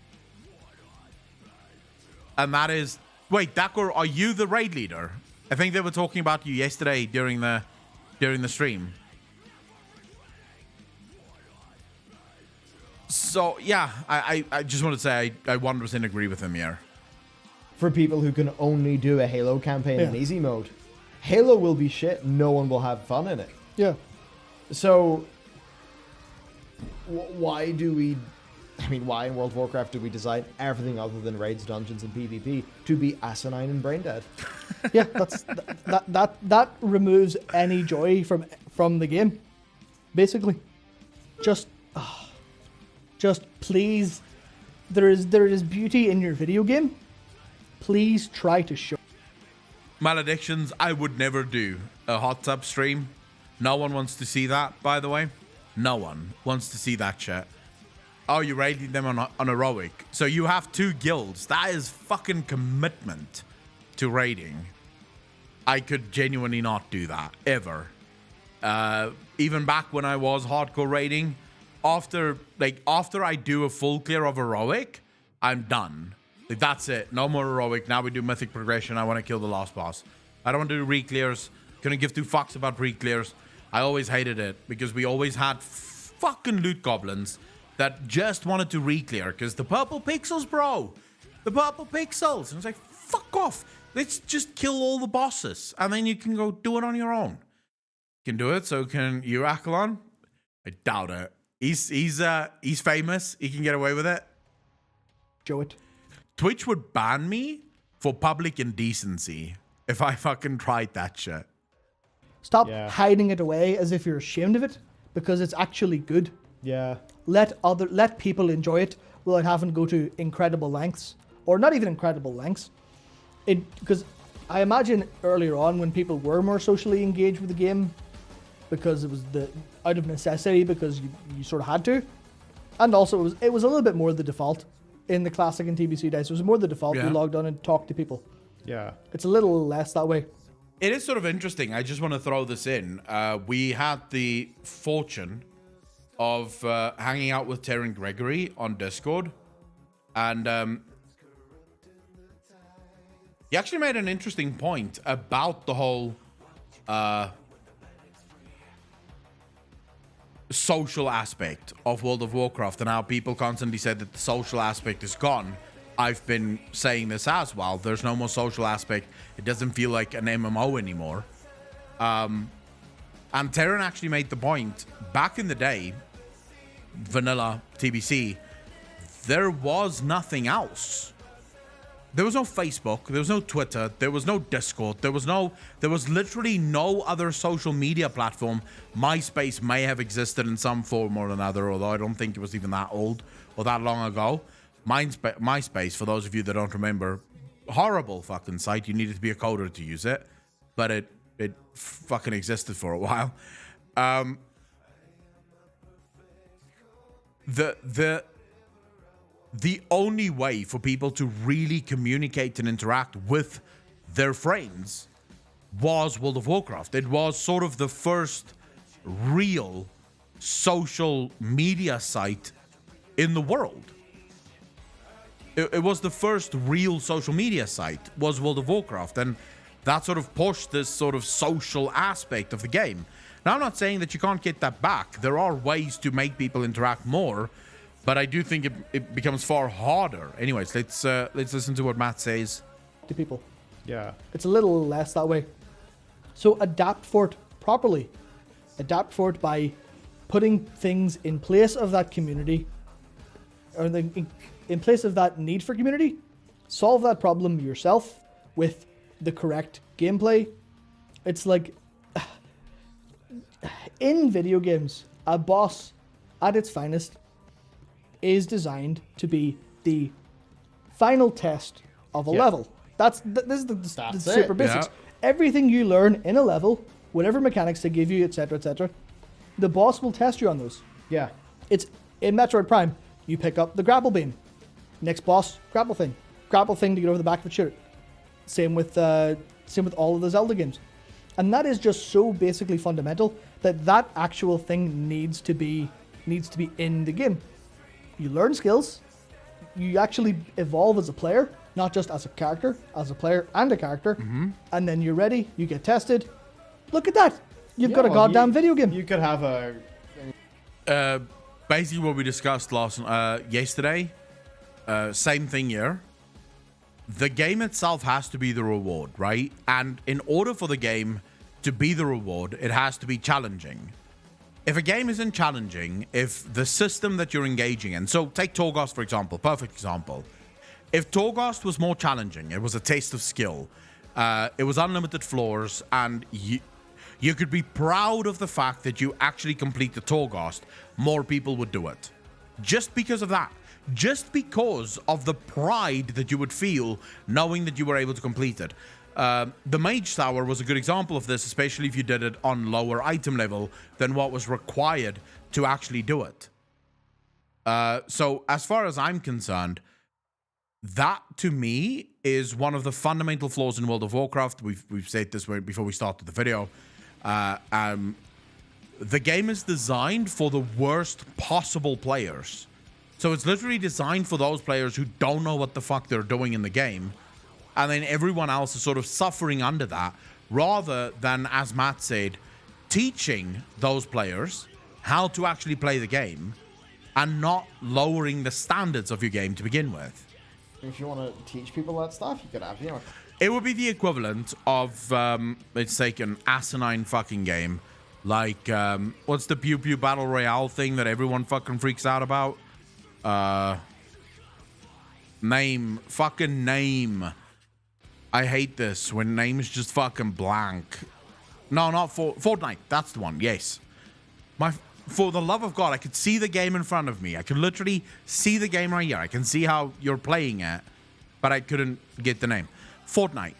that is... Wait, Dakor, are you the raid leader? I think they were talking about you yesterday during the stream. So, yeah, I just want to say I 100% agree with him here. For people who can only do a Halo campaign in easy mode. Halo will be shit. No one will have fun in it. Yeah. So, why do we... I mean, why in World of Warcraft do we design everything other than raids, dungeons, and PvP to be asinine and brain dead? Yeah, that removes any joy from the game. Basically, just please, there is beauty in your video game. Please try to show. Maledictions, I would never do a hot tub stream. No one wants to see that, by the way. No one wants to see that shit. Oh, you're raiding them on heroic. So you have 2 guilds. That is fucking commitment to raiding. I could genuinely not do that, ever. Even back when I was hardcore raiding, after I do a full clear of heroic, I'm done. Like, that's it. No more heroic. Now we do mythic progression. I want to kill the last boss. I don't want to do re-clears. Couldn't give two fucks about re-clears. I always hated it because we always had fucking loot goblins that just wanted to re-clear because the purple pixels, bro. The purple pixels. And it's like, fuck off. Let's just kill all the bosses and then you can go do it on your own. You can do it. So can you, Akalon? I doubt it. He's famous. He can get away with it. Show it. Twitch would ban me for public indecency if I fucking tried that shit. Stop hiding it away as if you're ashamed of it, because it's actually good. Yeah. Let people enjoy it without having to go to incredible lengths, or not even incredible lengths. Because I imagine earlier on when people were more socially engaged with the game, because it was out of necessity, because you sort of had to, and also it was a little bit more the default in the classic and TBC days. It was more the default. You logged on and talked to people. Yeah. It's a little less that way. It is sort of interesting. I just want to throw this in. We had the fortune of hanging out with Terran Gregory on Discord. And he actually made an interesting point about the whole social aspect of World of Warcraft and how people constantly said that the social aspect is gone. I've been saying this as well. There's no more social aspect. It doesn't feel like an MMO anymore. And Terran actually made the point, back in the day, vanilla TBC, there was nothing else. There was no Facebook, there was no Twitter, there was no Discord, there was literally no other social media platform. MySpace may have existed in some form or another, although I don't think it was even that old or that long ago. MySpace, for those of you that don't remember, horrible fucking site. You needed to be a coder to use it, but it fucking existed for a while. The only way for people to really communicate and interact with their friends was World of Warcraft. It was sort of the first real social media site in the world. It was the first real social media site, was World of Warcraft, and that sort of pushed this sort of social aspect of the game. Now, I'm not saying that you can't get that back. There are ways to make people interact more, but I do think it becomes far harder. Anyways, let's listen to what Matt says. To people. Yeah. It's a little less that way. So adapt for it properly. Adapt for it by putting things in place of that community, or in place of that need for community. Solve that problem yourself with the correct gameplay. It's like, in video games, a boss at its finest is designed to be the final test of a level. This is the super basics. Yeah. Everything you learn in a level, whatever mechanics they give you, etc., the boss will test you on those. Yeah. It's in Metroid Prime. You pick up the grapple beam. Next boss, grapple thing. Grapple thing to get over the back of a shooter. Same with all of the Zelda games. And that is just so basically fundamental that actual thing needs to be in the game. You learn skills. You actually evolve as a player, not just as a character, as a player and a character. Mm-hmm. And then you're ready. You get tested. Look at that. You've got a goddamn video game. You could have a... Basically what we discussed yesterday, same thing here. The game itself has to be the reward, right? And in order for the game to be the reward, it has to be challenging. If a game isn't challenging, if the system that you're engaging in, so take Torghast for example, perfect example. If Torghast was more challenging, it was a taste of skill, it was unlimited floors, and you could be proud of the fact that you actually completed Torghast, more people would do it. Just because of that. Just because of the pride that you would feel knowing that you were able to complete it. The Mage Tower was a good example of this, especially if you did it on lower item level than what was required to actually do it. So as far as I'm concerned, that to me is one of the fundamental flaws in World of Warcraft. We've said this before we started the video. The game is designed for the worst possible players. So it's literally designed for those players who don't know what the fuck they're doing in the game. and then everyone else is sort of suffering under that, rather than, as Matt said, teaching those players how to actually play the game and not lowering the standards of your game to begin with. If you want to teach people that stuff, you could have, you know. It would be the equivalent of, let's take an asinine fucking game. Like, what's the Pew Pew Battle Royale thing that everyone fucking freaks out about? Name. Fucking name. I hate this when names just fucking blank. No, not Fortnite. That's the one. Yes. For the love of God, I could see the game in front of me. I could literally see the game right here. I can see how you're playing it, but I couldn't get the name. Fortnite.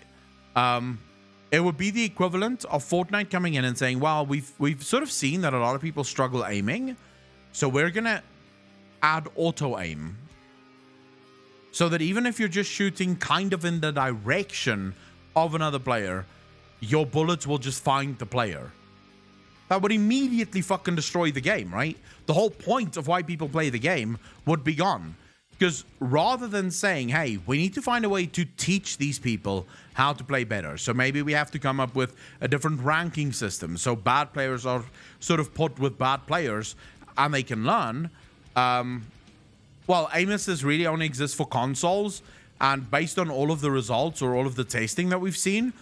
It would be the equivalent of Fortnite coming in and saying, well, we've sort of seen that a lot of people struggle aiming, so we're gonna add auto aim. So that even if you're just shooting kind of in the direction of another player, your bullets will just find the player. That would immediately fucking destroy the game, right? The whole point of why people play the game would be gone. Because rather than saying, hey, we need to find a way to teach these people how to play better. So maybe we have to come up with a different ranking system. So bad players are sort of put with bad players and they can learn. Well, aim assist really only exists for consoles. And based on all of the results or all of the testing that we've seen,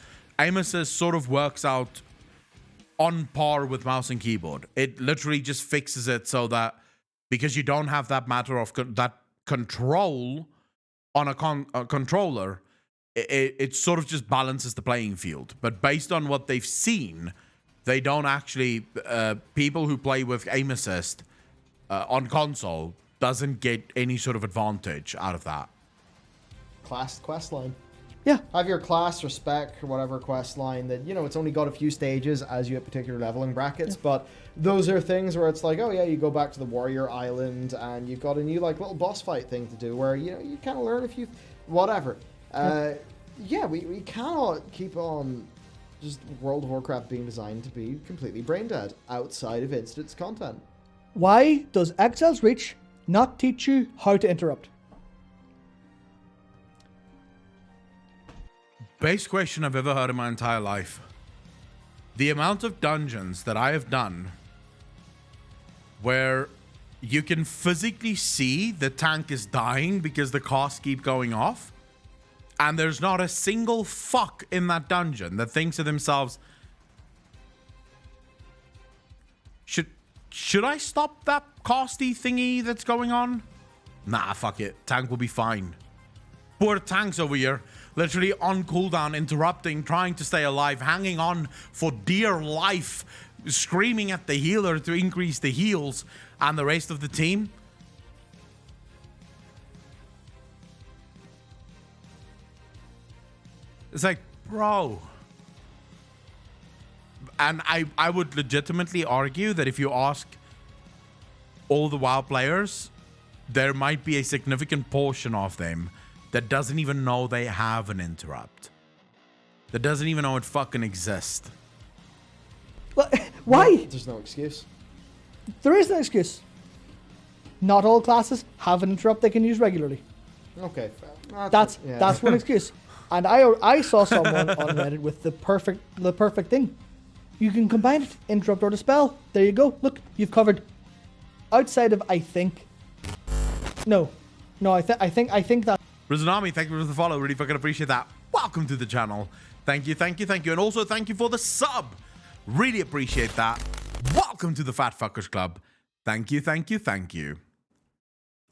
aim assist sort of works out on par with mouse and keyboard. It literally just fixes it so that because you don't have that matter of that control on a controller, it sort of just balances the playing field. But based on what they've seen, they don't actually people who play with aim assist on console doesn't get any sort of advantage out of that. Class quest line. Yeah. Have your class or spec or whatever quest line that, you know, it's only got a few stages as you hit particular leveling brackets, but those are things where it's like, oh yeah, you go back to the warrior island and you've got a new like little boss fight thing to do where, you know, you kind of learn a few, whatever. We cannot keep on just World of Warcraft being designed to be completely brain dead outside of its content. Why does Excel's Reach not teach you how to interrupt? Best question I've ever heard in my entire life. The amount of dungeons that I have done where you can physically see the tank is dying because the costs keep going off, and there's not a single fuck in that dungeon that thinks to themselves, should I stop that costy thingy that's going on? Nah, fuck it. Tank will be fine. Poor tanks over here, literally on cooldown, interrupting, trying to stay alive, hanging on for dear life, screaming at the healer to increase the heals, and the rest of the team. It's like, bro. And I would legitimately argue that if you ask all the WoW players, there might be a significant portion of them that doesn't even know they have an interrupt. That doesn't even know it fucking exists. Well, why? There's no excuse. There is no excuse. Not all classes have an interrupt they can use regularly. Okay, fair. That's one excuse. And I saw someone on Reddit with the perfect thing. You can combine it, interrupt or dispel. There you go. Look, you've covered. Outside of I think that. Rizanami, thank you for the follow. Really fucking appreciate that. Welcome to the channel. Thank you. And also thank you for the sub. Really appreciate that. Welcome to the Fat Fuckers Club. Thank you.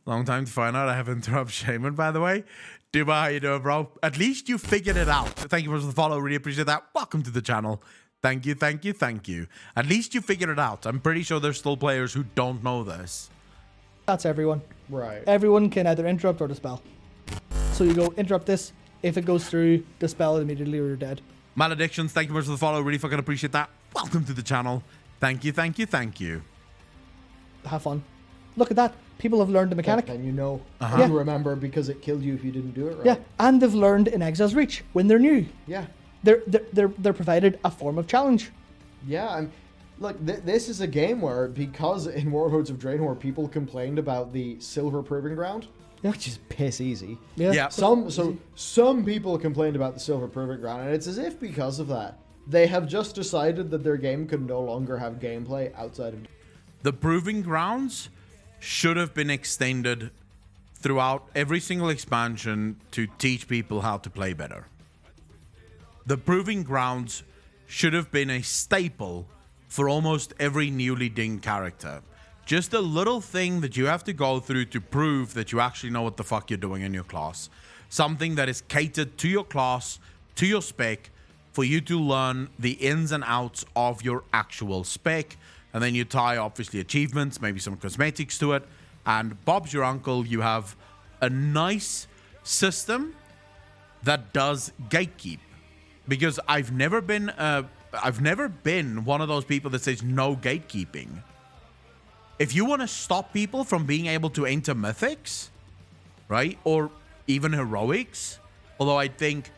Long time to find out I have interrupt Shaman, by the way. Duba, how you doing, bro? At least you figured it out. Thank you for the follow. Really appreciate that. Welcome to the channel. Thank you. At least you figured it out. I'm pretty sure there's still players who don't know this. That's everyone. Right. Everyone can either interrupt or dispel. So you go interrupt this. If it goes through, dispel it immediately or you're dead. Maledictions, thank you much for the follow. Really fucking appreciate that. Welcome to the channel. Thank you. Have fun. Look at that. People have learned the mechanic. And you know, Yeah. you remember because it killed you if you didn't do it right. Yeah, and they've learned in Exile's Reach when they're new. Yeah. They're provided a form of challenge. Yeah, and look, this is a game where, because in Warlords of Draenor people complained about the silver proving ground, which is piss easy. Yeah. Some people complained about the Silver Proving Ground, and it's as if because of that, they have just decided that their game could no longer have gameplay outside of... The Proving Grounds should have been extended throughout every single expansion to teach people how to play better. The Proving Grounds should have been a staple for almost every newly dinged character. Just a little thing that you have to go through to prove that you actually know what the fuck you're doing in your class. Something that is catered to your class, to your spec, for you to learn the ins and outs of your actual spec. And then you tie, obviously, achievements, maybe some cosmetics to it. And Bob's your uncle, you have a nice system that does gatekeep. Because I've never been one of those people that says no gatekeeping. If you want to stop people from being able to enter mythics, right, or even heroics, although I think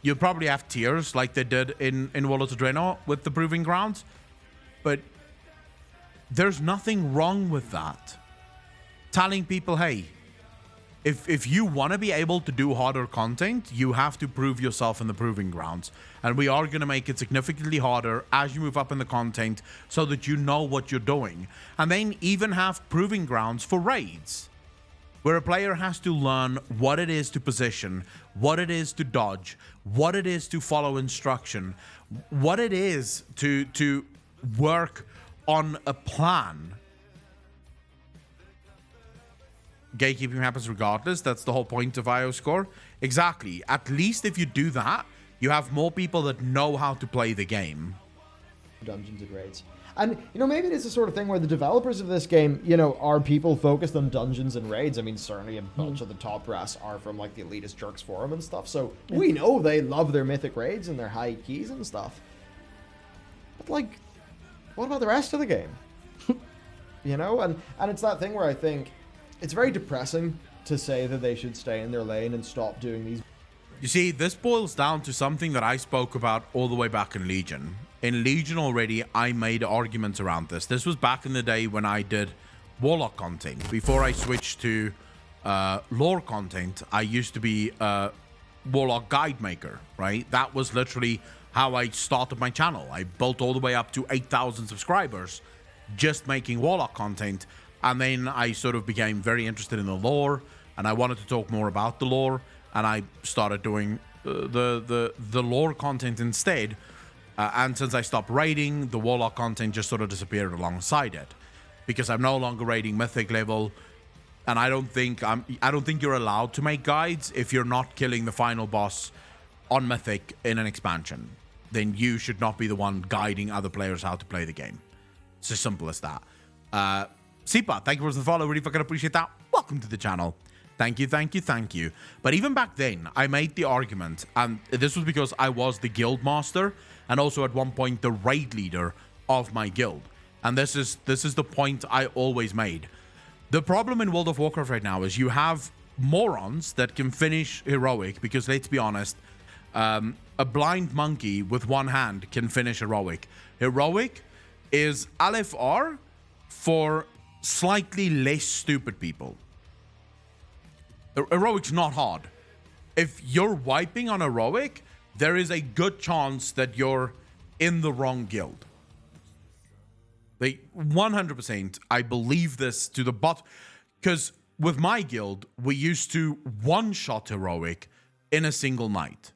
you probably have tiers like they did in World of Dreno with the Proving Grounds, but there's nothing wrong with that. Telling people, hey, if you want to be able to do harder content, you have to prove yourself in the Proving Grounds. And we are going to make it significantly harder as you move up in the content so that you know what you're doing. And then even have Proving Grounds for raids, where a player has to learn what it is to position, what it is to dodge, what it is to follow instruction, what it is to work on a plan. Gatekeeping happens regardless. That's the whole point of IO score. Exactly. At least if you do that, you have more people that know how to play the game. Dungeons and raids. And, maybe it's the sort of thing where the developers of this game, are people focused on dungeons and raids. I mean, certainly a bunch of the top brass are from, like, the Elitist Jerks forum and stuff. So we know they love their mythic raids and their high keys and stuff. But, like, what about the rest of the game? And it's that thing where I think it's very depressing to say that they should stay in their lane and stop doing these. You see, this boils down to something that I spoke about all the way back in Legion. In Legion already, I made arguments around this. This was back in the day when I did Warlock content. Before I switched to lore content, I used to be a Warlock guide maker, right? That was literally how I started my channel. I built all the way up to 8,000 subscribers just making Warlock content. And then I sort of became very interested in the lore, and I wanted to talk more about the lore, and I started doing the lore content instead. And since I stopped raiding, the Warlock content just sort of disappeared alongside it, because I'm no longer raiding Mythic level, and I don't think you're allowed to make guides if you're not killing the final boss on Mythic in an expansion. Then you should not be the one guiding other players how to play the game. It's as simple as that. Sipa, thank you for the follow. Really fucking appreciate that. Welcome to the channel. Thank you, thank you, thank you. But even back then, I made the argument, and this was because I was the guild master, and also at one point the raid leader of my guild. And this is the point I always made. The problem in World of Warcraft right now is you have morons that can finish heroic, because let's be honest, a blind monkey with one hand can finish heroic. Heroic is LFR for slightly less stupid people. Heroic's not hard. If you're wiping on heroic, there is a good chance that you're in the wrong guild. They 100%, I believe this to the bottom, because with my guild, we used to one-shot heroic in a single night.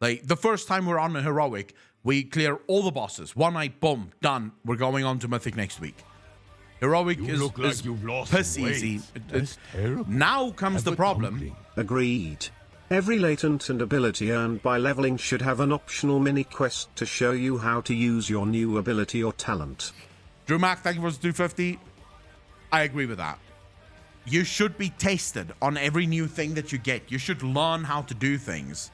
Like, the first time we're on a heroic, we clear all the bosses. One night, boom, done. We're going on to Mythic next week. Heroic is piss easy. Now comes the problem. Agreed. Every latent and ability earned by leveling should have an optional mini quest to show you how to use your new ability or talent. Drew Mac, thank you for the 250. I agree with that. You should be tested on every new thing that you get. You should learn how to do things.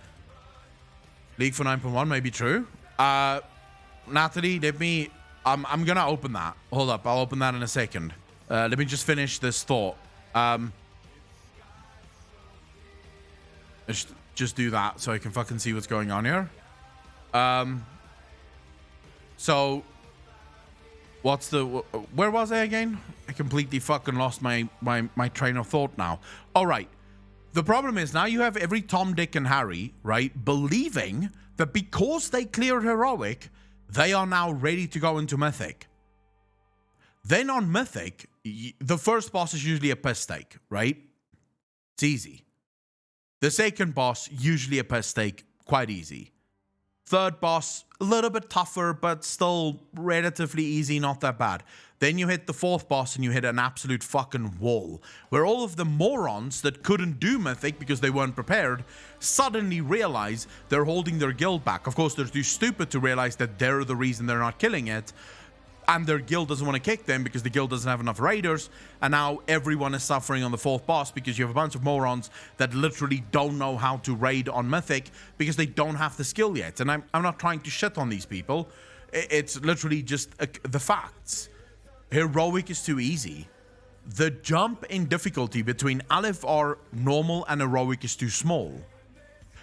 League for 9.1 may be true. Natalie, let me... I'm gonna open that. Hold up, I'll open that in a second. Let me just finish this thought. Just do that so I can fucking see what's going on here. So where was I again? I completely fucking lost my train of thought now. All right. The problem is now you have every Tom, Dick, and Harry, right, believing that because they cleared Heroic, they are now ready to go into Mythic. Then on Mythic, the first boss is usually a piss take, right? It's easy. The second boss, usually a piss take, quite easy. Third boss, a little bit tougher, but still relatively easy, not that bad. Then you hit the fourth boss and you hit an absolute fucking wall, where all of the morons that couldn't do Mythic because they weren't prepared suddenly realize they're holding their guild back. Of course, they're too stupid to realize that they're the reason they're not killing it, and their guild doesn't want to kick them because the guild doesn't have enough raiders, and now everyone is suffering on the fourth boss because you have a bunch of morons that literally don't know how to raid on Mythic because they don't have the skill yet. And I'm not trying to shit on these people. It's literally just the facts. Heroic is too easy. The jump in difficulty between Aleph or normal and Heroic is too small.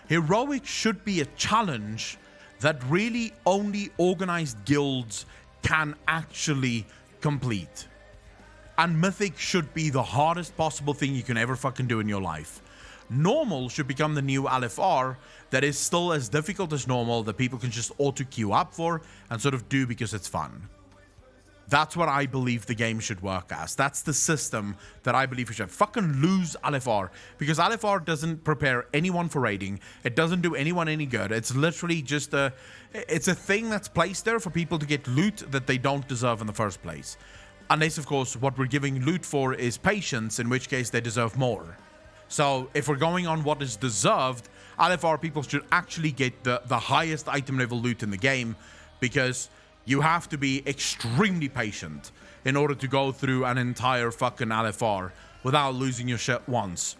Heroic should be a challenge that really only organized guilds can actually complete. And Mythic should be the hardest possible thing you can ever fucking do in your life. Normal should become the new LFR that is still as difficult as normal, that people can just auto queue up for and sort of do because it's fun. That's what I believe the game should work as. That's the system that I believe we should fucking lose LFR, because LFR doesn't prepare anyone for raiding. It doesn't do anyone any good. It's literally just it's a thing that's placed there for people to get loot that they don't deserve in the first place. Unless, of course, what we're giving loot for is patience, in which case they deserve more. So if we're going on what is deserved, LFR people should actually get the highest item level loot in the game, because you have to be extremely patient in order to go through an entire fucking LFR without losing your shit once.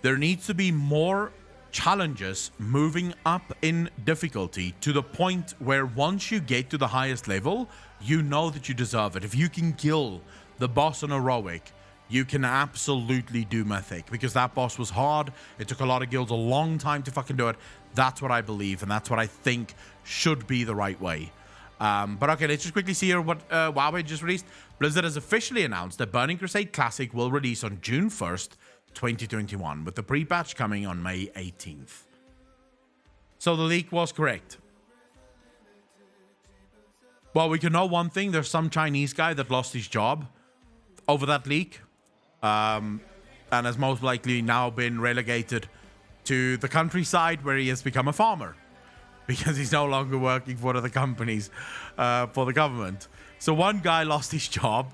There needs to be more challenges moving up in difficulty to the point where once you get to the highest level, you know that you deserve it. If you can kill the boss on Heroic, you can absolutely do Mythic, because that boss was hard. It took a lot of guilds a long time to fucking do it. That's what I believe, and that's what I think should be the right way. But okay, let's just quickly see here what Huawei just released. Blizzard has officially announced that Burning Crusade Classic will release on June 1st, 2021, with the pre-patch coming on May 18th. So the leak was correct. Well, we can know one thing. There's some Chinese guy that lost his job over that leak, and has most likely now been relegated to the countryside, where he has become a farmer because he's no longer working for the companies, for the government. So one guy lost his job,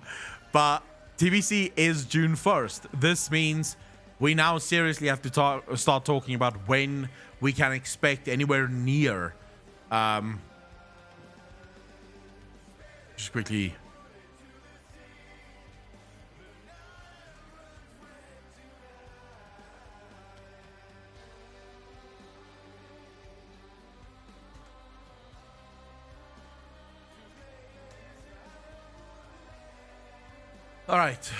but TBC is June 1st. This means we now seriously have to start talking about when we can expect anywhere near. Just quickly. All right.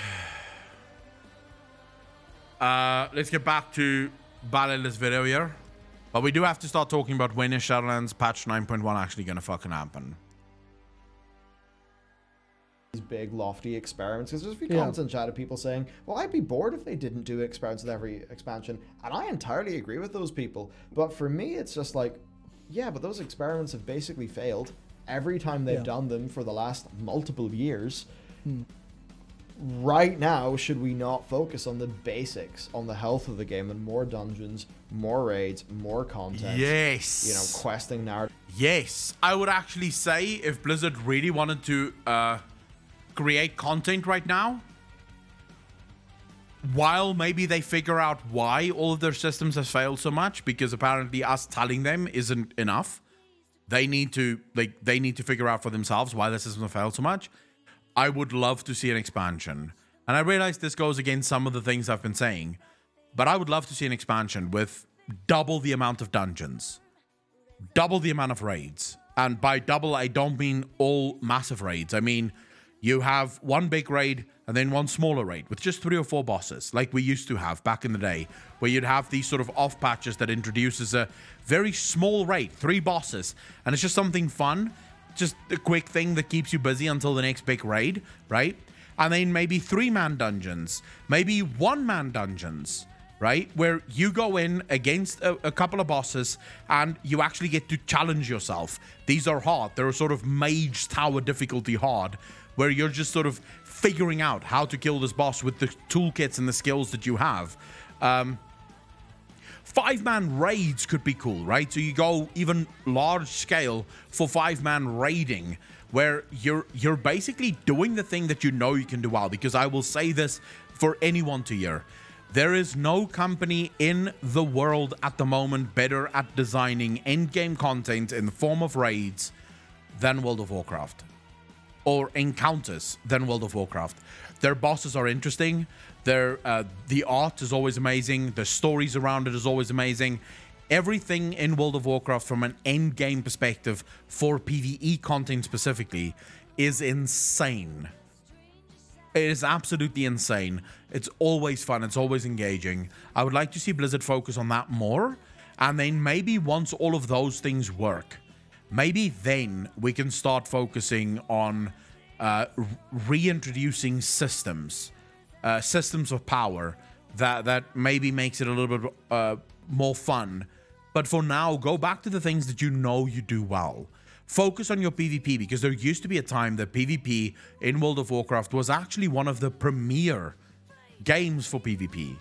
Let's get back to Ballet's video here. But we do have to start talking about when is Shadowlands patch 9.1 actually going to fucking happen. These big, lofty experiments. Because there's a few comments in chat of people saying, well, I'd be bored if they didn't do experiments with every expansion. And I entirely agree with those people. But for me, it's just like, yeah, but those experiments have basically failed every time they've done them for the last multiple years. Right now, should we not focus on the basics, on the health of the game, and more dungeons, more raids, more content? Yes. You know, questing narrative. Yes. I would actually say if Blizzard really wanted to create content right now, while maybe they figure out why all of their systems have failed so much, because apparently us telling them isn't enough, they need to figure out for themselves why the systems have failed so much. I would love to see an expansion. And I realize this goes against some of the things I've been saying, but I would love to see an expansion with double the amount of dungeons, double the amount of raids. And by double, I don't mean all massive raids. I mean, you have one big raid and then one smaller raid with just 3 or 4 bosses, like we used to have back in the day, where you'd have these sort of off patches that introduces a very small raid, 3 bosses, and it's just something fun. just a quick thing that keeps you busy until the next big raid, right? And then maybe 3-man dungeons, maybe 1-man dungeons, right? Where you go in against a couple of bosses and you actually get to challenge yourself. These are hard. They're sort of mage tower difficulty hard, where you're just sort of figuring out how to kill this boss with the toolkits and the skills that you have. 5-man raids could be cool, right? So you go even large scale for 5-man raiding, where you're basically doing the thing that you know you can do well. Because I will say this for anyone to hear, there is no company in the world at the moment better at designing endgame content in the form of raids than World of Warcraft, or encounters than World of Warcraft. Their bosses are interesting. The art is always amazing. The stories around it is always amazing. Everything in World of Warcraft from an end game perspective for PvE content specifically is insane. It is absolutely insane. It's always fun. It's always engaging. I would like to see Blizzard focus on that more. And then maybe once all of those things work, maybe then we can start focusing on reintroducing systems of power that maybe makes it a little bit more fun. But for now, go back to the things that you know you do well. Focus on your PvP, because there used to be a time that PvP in World of Warcraft was actually one of the premier games for PvP.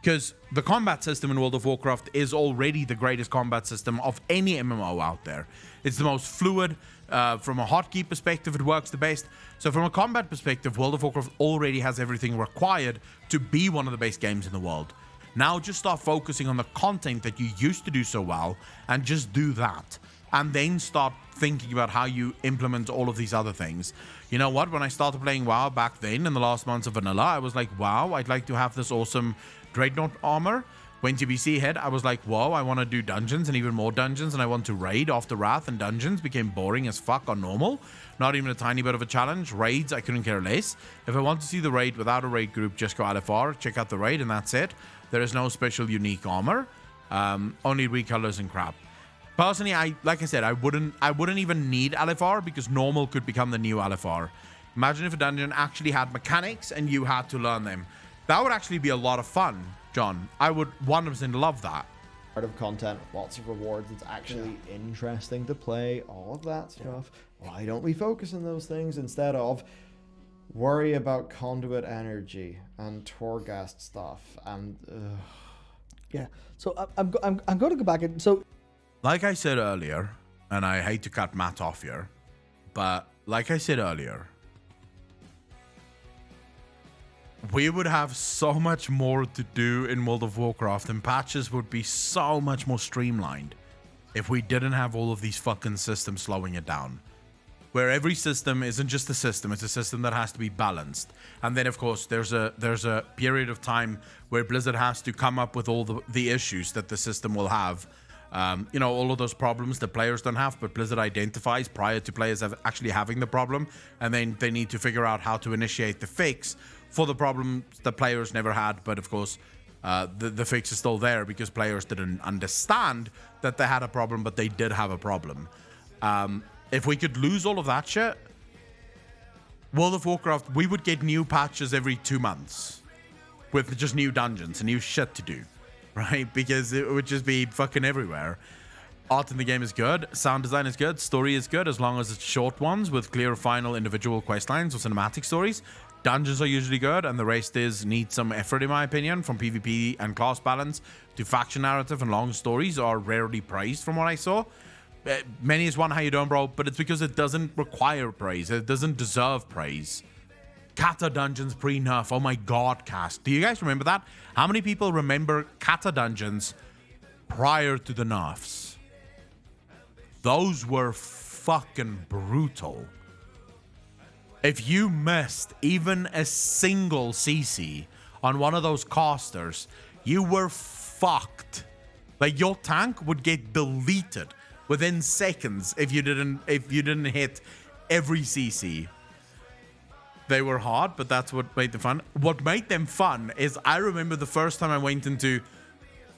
Because the combat system in World of Warcraft is already the greatest combat system of any MMO out there. It's the most fluid. From a hotkey perspective, it works the best. So from a combat perspective, World of Warcraft already has everything required to be one of the best games in the world. Now just start focusing on the content that you used to do so well and just do that. And then start thinking about how you implement all of these other things. You know what? When I started playing WoW back then in the last months of vanilla, I was like, wow, I'd like to have this awesome Dreadnought armor. When TBC hit, I was like, whoa, I want to do dungeons and even more dungeons, and I want to raid after Wrath, and dungeons became boring as fuck on normal. Not even a tiny bit of a challenge. Raids, I couldn't care less. If I want to see the raid without a raid group, just go LFR, check out the raid, and that's it. There is no special unique armor. Only recolors and crap. Personally, like I said, I wouldn't even need LFR, because normal could become the new LFR. Imagine if a dungeon actually had mechanics and you had to learn them. That would actually be a lot of fun, John. I would 100% love that. Part of content, lots of rewards. It's actually interesting to play, all of that stuff. Why don't we focus on those things instead of worry about conduit energy and Torghast stuff? And yeah. So I'm going to go back and so. Like I said earlier, and I hate to cut Matt off here, but like I said earlier, we would have so much more to do in World of Warcraft, and patches would be so much more streamlined if we didn't have all of these fucking systems slowing it down. Where every system isn't just a system, it's a system that has to be balanced. And then of course there's a period of time where Blizzard has to come up with all the issues that the system will have. All of those problems that players don't have, but Blizzard identifies prior to players actually having the problem, and then they need to figure out how to initiate the fix for the problem that players never had. But of course, the fix is still there because players didn't understand that they had a problem, but they did have a problem. If we could lose all of that shit, World of Warcraft, we would get new patches every 2 months with just new dungeons and new shit to do, right? Because it would just be fucking everywhere. Art in the game is good, sound design is good, story is good, as long as it's short ones with clear final individual quest lines or cinematic stories. Dungeons are usually good, and the rest need some effort, in my opinion, from PvP and class balance to faction narrative, and long stories are rarely praised from what I saw. Many is one, how you doing, bro? But it's because it doesn't require praise. It doesn't deserve praise. Kata Dungeons pre-nerf. Oh my god, cast. Do you guys remember that? How many people remember Kata Dungeons prior to the nerfs? Those were fucking brutal. If you missed even a single CC on one of those casters, you were fucked. Like, your tank would get deleted within seconds if you didn't hit every CC. They were hard, but that's what made them fun. What made them fun is, I remember the first time I went into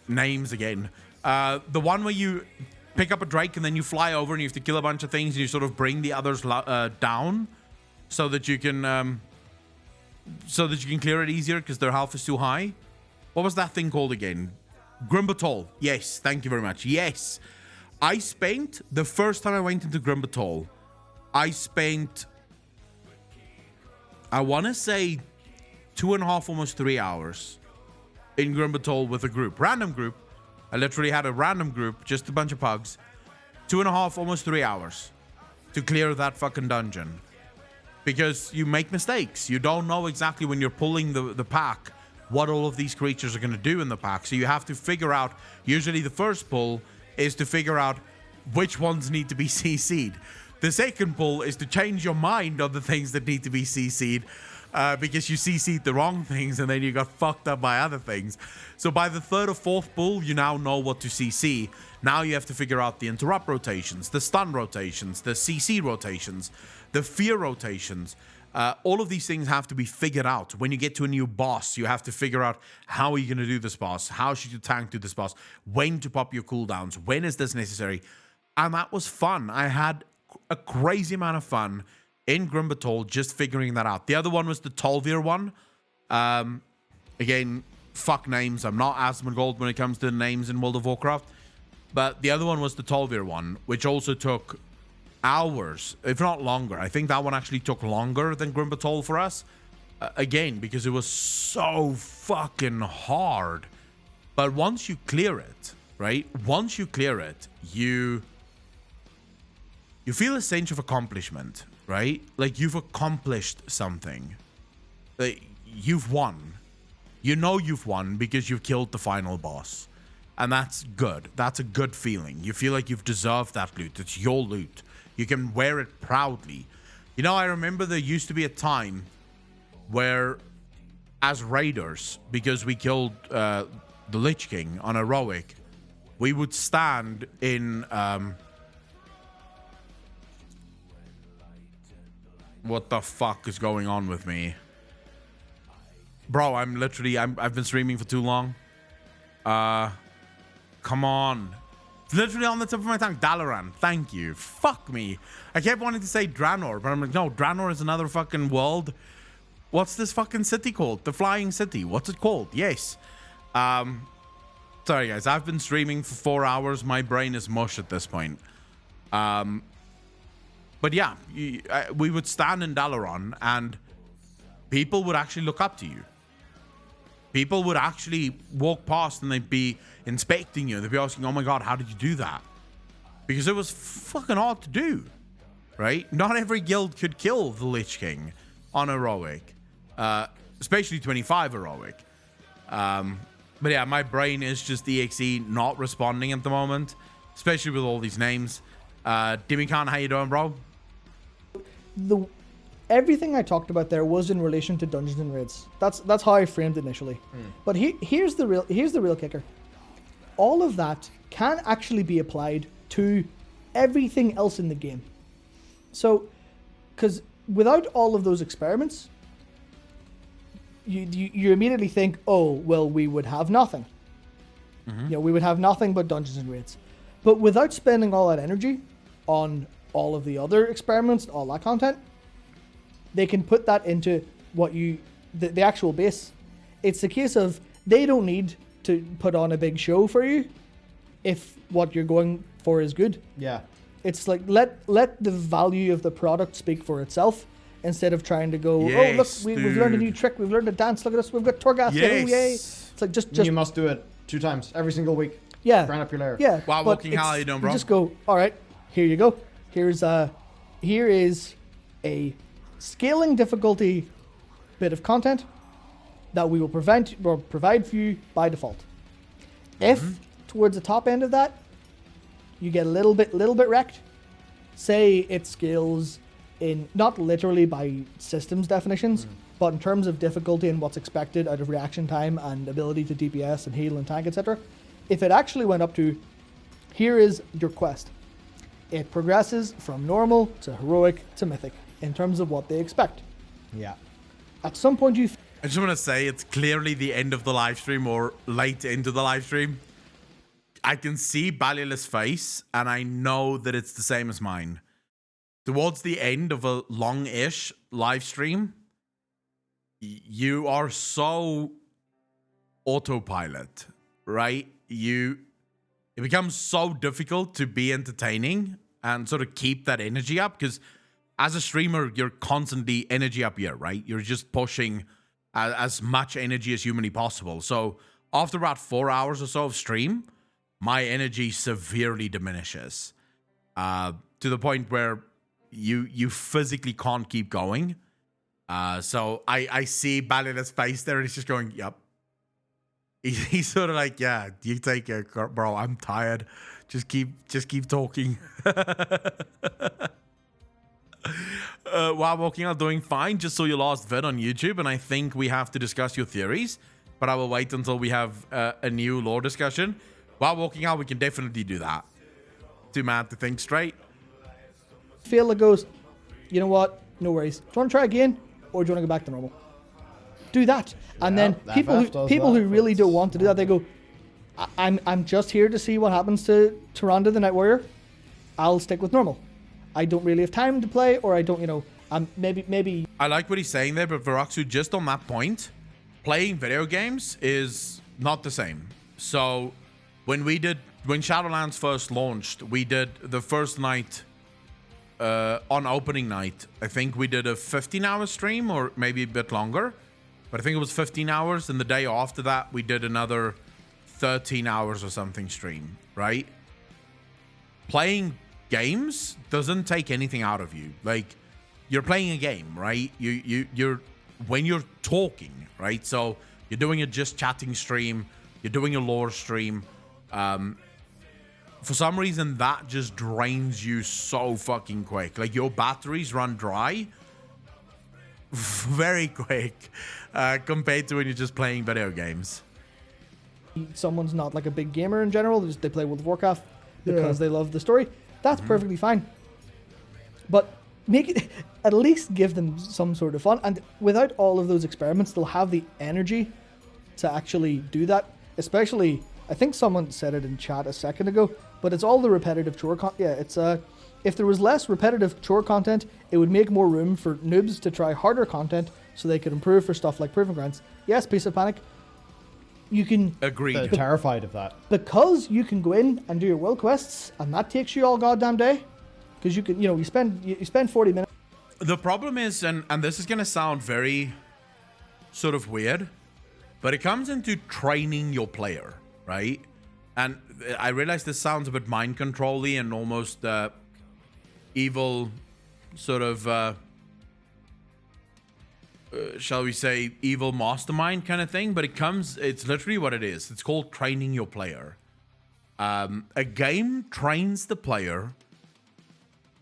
names again. The one where pick up a Drake and then you fly over and you have to kill a bunch of things and you sort of bring the others down so that you can clear it easier because their health is too high. What was that thing called again? Grimbatol. Yes, thank you very much. Yes. I spent, the first time I went into Grimbatol, I spent, I want to say 2.5, almost 3 hours in Grimbatol with a group, random group. I literally had a random group, just a bunch of pugs. 2.5, almost 3 hours to clear that fucking dungeon. Because you make mistakes. You don't know exactly when you're pulling the pack what all of these creatures are going to do in the pack. So you have to figure out, usually the first pull is to figure out which ones need to be CC'd. The second pull is to change your mind on the things that need to be CC'd. Because you CC'd the wrong things and then you got fucked up by other things. So by the third or fourth pull, you now know what to CC. Now you have to figure out the interrupt rotations, the stun rotations, the CC rotations, the fear rotations. All of these things have to be figured out. When you get to a new boss, you have to figure out how are you going to do this boss? How should you tank do this boss? When to pop your cooldowns? When is this necessary? And that was fun. I had a crazy amount of fun in Grimbatol, just figuring that out. The other one was the Tolvir one. Again, fuck names. I'm not Asmongold when it comes to names in World of Warcraft. But the other one was the Tolvir one, which also took hours, if not longer. I think that one actually took longer than Grimbatol for us. Again, because it was so fucking hard. But once you clear it, right? Once you clear it, you feel a sense of accomplishment. Right? Like you've accomplished something. Like you've won. You know you've won because you've killed the final boss. And that's good. That's a good feeling. You feel like you've deserved that loot. It's your loot. You can wear it proudly. You know, I remember there used to be a time where as raiders, because we killed the Lich King on heroic, we would stand in what the fuck is going on with me? Bro, I've been streaming for too long. Come on. It's literally on the tip of my tongue. Dalaran, thank you. Fuck me. I kept wanting to say Draenor, but I'm like, no, Draenor is another fucking world. What's this fucking city called? The Flying City. What's it called? Yes. Sorry, guys. I've been streaming for 4 hours. My brain is mush at this point. But yeah, we would stand in Dalaran and people would actually look up to you. People would actually walk past and they'd be inspecting you. They'd be asking, oh my God, how did you do that? Because it was fucking hard to do, right? Not every guild could kill the Lich King on heroic, especially 25 heroic. But yeah, my brain is just EXE not responding at the moment, especially with all these names. Dimmy Khan, how you doing, bro? Everything I talked about there was in relation to dungeons and raids. That's how I framed it initially. But here's the real kicker. All of that can actually be applied to everything else in the game. So, because without all of those experiments, you immediately think, oh, well, we would have nothing. You know, we would have nothing but dungeons and raids. But without spending all that energy on all of the other experiments, all that content, they can put that into what the actual base. It's a case of they don't need to put on a big show for you if what you're going for is good. Yeah. It's like let the value of the product speak for itself instead of trying to go, yes, oh look, we've learned a new trick, we've learned a dance, look at us, we've got Torghast, yes. oh yay. It's like just you must do it 2 times every single week. Yeah. Grind up your layer. Yeah. Wow, Walking, how you doing, bro? You just go, all right, here you go. Here is a scaling difficulty bit of content that we will provide for you by default. If towards the top end of that you get a little bit wrecked, say it scales in not literally by systems definitions, but in terms of difficulty and what's expected out of reaction time and ability to DPS and heal and tank, etc. If it actually went up to, here is your quest. It progresses from normal to heroic to mythic in terms of what they expect. Yeah. At some point I just want to say it's clearly the end of the live stream or late into the live stream. I can see Ballila's face, and I know that it's the same as mine. Towards the end of a long-ish live stream, you are so autopilot, right? It becomes so difficult to be entertaining and sort of keep that energy up, because as a streamer, you're constantly energy up here, right? You're just pushing as much energy as humanly possible. So after about 4 hours or so of stream, my energy severely diminishes to the point where you physically can't keep going. So I see Ballila's face there, and he's just going, yep. He's sort of like, yeah, you take it, bro. I'm tired. Just keep talking. While walking out, doing fine. Just saw your last vid on YouTube, and I think we have to discuss your theories. But I will wait until we have a new lore discussion. While walking out, we can definitely do that. Too mad to think straight. Feel it goes, you know what? No worries. Do you want to try again, or do you want to go back to normal? Do that, and then people who really don't want to do that, they go, I'm just here to see what happens to Tyrande the Night Warrior. I'll stick with normal. I don't really have time to play, or I don't, you know, maybe. I like what he's saying there, but Varaxu, just on that point, playing video games is not the same. So when Shadowlands first launched, we did the first night on opening night. I think we did a 15-hour stream, or maybe a bit longer, but I think it was 15 hours. And the day after that, we did another 13 hours or something stream, right? Playing games doesn't take anything out of you. Like, you're playing a game, right? You're when you're talking, right? So you're doing a just chatting stream, you're doing a lore stream. For some reason, that just drains you so fucking quick. Like, your batteries run dry very quick compared to when you're just playing video games. Someone's not like a big gamer in general, they play World of Warcraft because they love the story. That's perfectly fine. But make it, at least give them some sort of fun. And without all of those experiments, they'll have the energy to actually do that. Especially, I think someone said it in chat a second ago, but it's all the repetitive chore it's if there was less repetitive chore content, it would make more room for noobs to try harder content so they could improve for stuff like Proving Grounds. Yes, Piece of Panic. You can... Agreed. They're terrified of that. Because you can go in and do your world quests, and that takes you all goddamn day. Because you can, you know, you spend 40 minutes. The problem is, and this is going to sound very sort of weird, but it comes into training your player, right? And I realize this sounds a bit mind control-y and almost evil sort of... shall we say, evil mastermind kind of thing, but it's literally what it is. It's called training your player. A game trains the player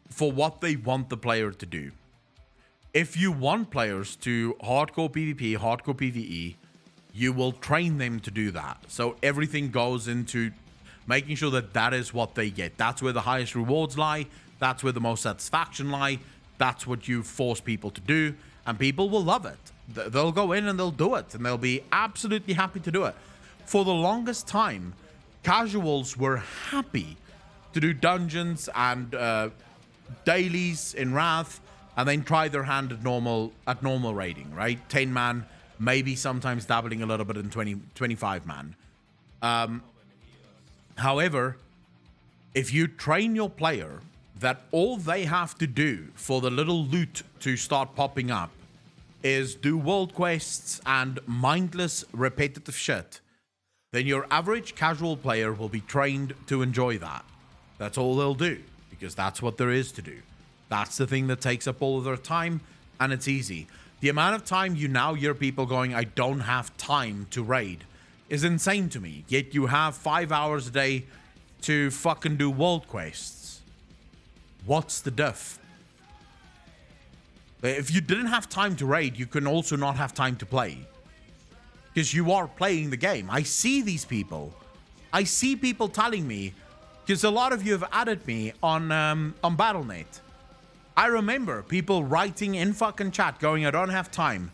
for what they want the player to do. If you want players to hardcore PvP, hardcore PvE, you will train them to do that. So everything goes into making sure that that is what they get. That's where the highest rewards lie. That's where the most satisfaction lie. That's what you force people to do. And people will love it. They'll go in and they'll do it. And they'll be absolutely happy to do it. For the longest time, casuals were happy to do dungeons and dailies in Wrath, and then try their hand at normal raiding, right? 10 man, maybe sometimes dabbling a little bit in 25 man. However, if you train your player that all they have to do for the little loot to start popping up is do world quests and mindless repetitive shit, then your average casual player will be trained to enjoy that. That's all they'll do, because that's what there is to do. That's the thing that takes up all of their time, and it's easy. The amount of time you now hear people going, I don't have time to raid, is insane to me. Yet you have 5 hours a day to fucking do world quests. What's the diff? If you didn't have time to raid, you can also not have time to play. Because you are playing the game. I see these people. I see people telling me, because a lot of you have added me on Battle.net. I remember people writing in fucking chat going, I don't have time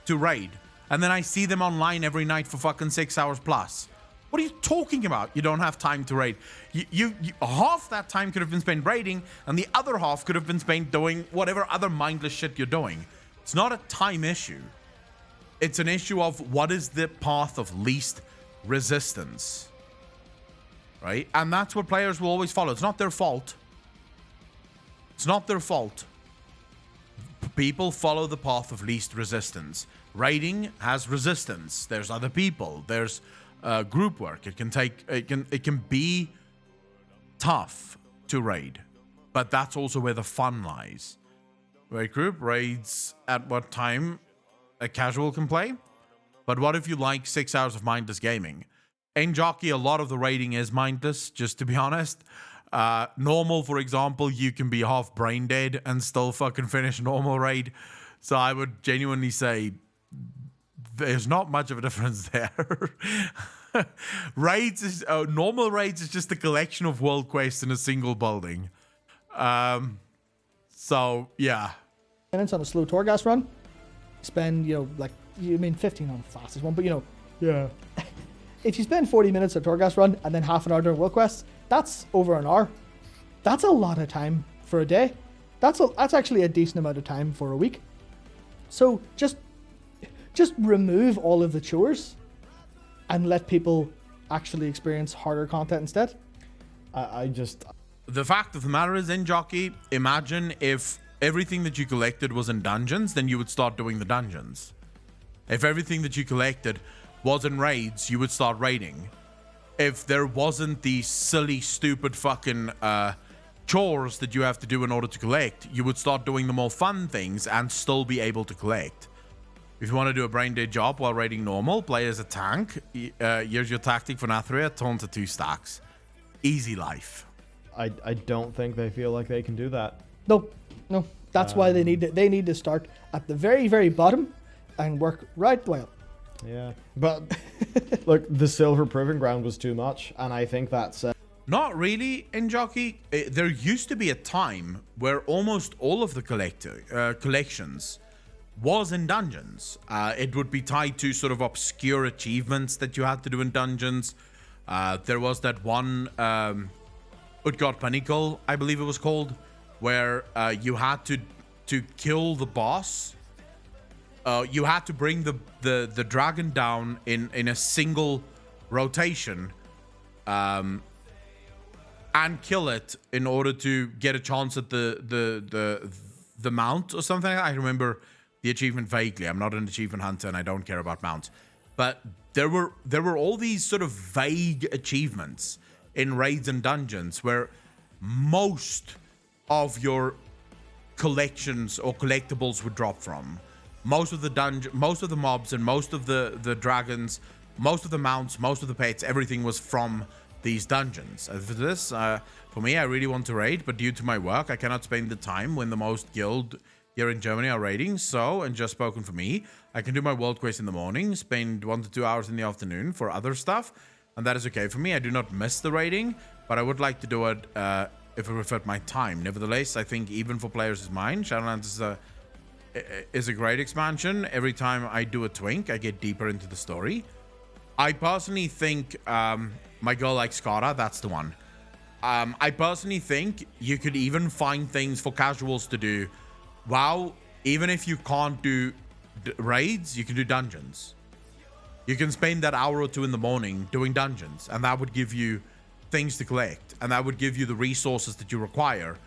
to raid. And then I see them online every night for fucking 6 hours plus. What are you talking about? You don't have time to raid. You half that time could have been spent raiding, and the other half could have been spent doing whatever other mindless shit you're doing. It's not a time issue. It's an issue of what is the path of least resistance, right? And that's what players will always follow. It's not their fault. It's not their fault. People follow the path of least resistance. Raiding has resistance. There's other people. There's group work. It can be tough to raid, but that's also where the fun lies. Right, group raids at what time a casual can play? But what if you like 6 hours of mindless gaming? In Jockey, a lot of the raiding is mindless, just to be honest. Normal, for example, you can be half brain dead and still fucking finish normal raid. So I would genuinely say there's not much of a difference there. Normal raids is just a collection of world quests in a single building. So yeah. Minutes on a slow Torghast run. Spend, 15 on the fastest one, but yeah. If you spend 40 minutes on Torghast run and then half an hour doing world quests, that's over an hour. That's a lot of time for a day. That's actually a decent amount of time for a week. So just remove all of the chores and let people actually experience harder content instead. The fact of the matter is, in Jockey, imagine if everything that you collected was in dungeons, then you would start doing the dungeons. If everything that you collected was in raids, you would start raiding. If there wasn't these silly, stupid fucking chores that you have to do in order to collect, you would start doing the more fun things and still be able to collect. If you want to do a brain dead job while raiding normal, play as a tank. Here's your tactic for Nathria, turn to 2 stacks. Easy life. I don't think they feel like they can do that. No. That's why they need to start at the very, very bottom and work right way up. Yeah, but look, the silver proving ground was too much, and I think that's not really in Jockey. There used to be a time where almost all of the collections was in dungeons. It would be tied to sort of obscure achievements that you had to do in dungeons. There was that one Utgard Panicle, I believe it was called, where you had to kill the boss. You had to bring the dragon down in a single rotation, and kill it in order to get a chance at the mount or something. I remember the achievement vaguely. I'm not an achievement hunter and I don't care about mounts, but there were all these sort of vague achievements in raids and dungeons where most of your collections or collectibles would drop from. Most of the mobs and most of the dragons, most of the mounts, most of the pets, everything was from these dungeons. For this, for me, I really want to raid, but due to my work, I cannot spend the time when the most guild here in Germany are raiding. So, and just spoken for me, I can do my world quest in the morning, spend 1 to 2 hours in the afternoon for other stuff, and that is okay for me. I do not miss the raiding, but I would like to do it if it refers my time. Nevertheless, I think even for players as mine, Shadowlands is a great expansion. Every time I do a twink, I get deeper into the story. I personally think my girl likes Skara, that's the one. I personally think you could even find things for casuals to do. Wow, even if you can't do raids, you can do dungeons. You can spend that hour or 2 in the morning doing dungeons, and that would give you things to collect, and that would give you the resources that you require.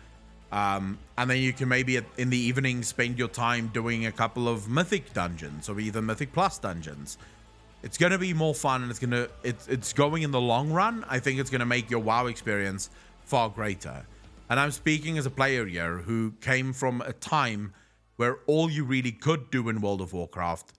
And then you can maybe in the evening spend your time doing a couple of mythic dungeons or either mythic plus dungeons. It's going to be more fun, and it's going in the long run. I think it's going to make your WoW experience far greater. And I'm speaking as a player here who came from a time where all you really could do in World of Warcraft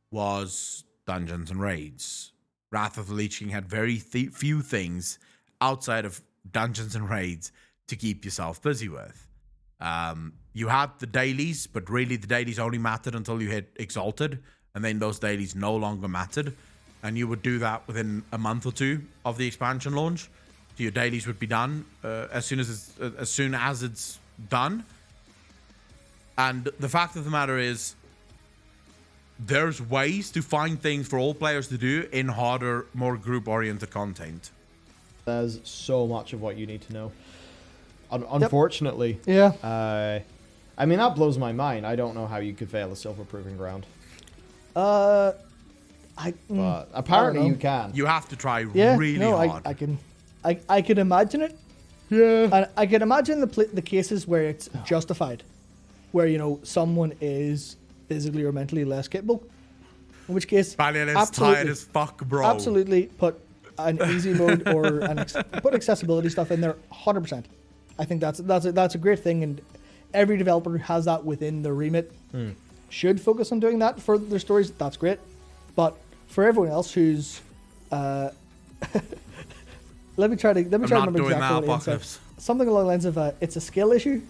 was dungeons and raids. Wrath of the Lich King had very few things outside of dungeons and raids to keep yourself busy with. You had the dailies, but really the dailies only mattered until you hit Exalted, and then those dailies no longer mattered, and you would do that within a month or 2 of the expansion launch. So your dailies would be done as soon as it's done. And the fact of the matter is, there's ways to find things for all players to do in harder, more group-oriented content. There's so much of what you need to know. Unfortunately. Yeah. I mean, that blows my mind. I don't know how you could fail a silver proving ground. But Apparently you can. You have to try yeah, really no, hard. I can imagine it. Yeah. And I can imagine the cases where it's justified, where, you know, someone is physically or mentally less capable. In which case, Valiant is absolutely, tired as fuck, bro. absolutely put an easy mode or put accessibility stuff in there. 100%. I think that's a great thing, and every developer who has that within their remit should focus on doing that for their stories. That's great. But for everyone else who's let me try to remember exactly what Ian said. Something along the lines of it's a skill issue.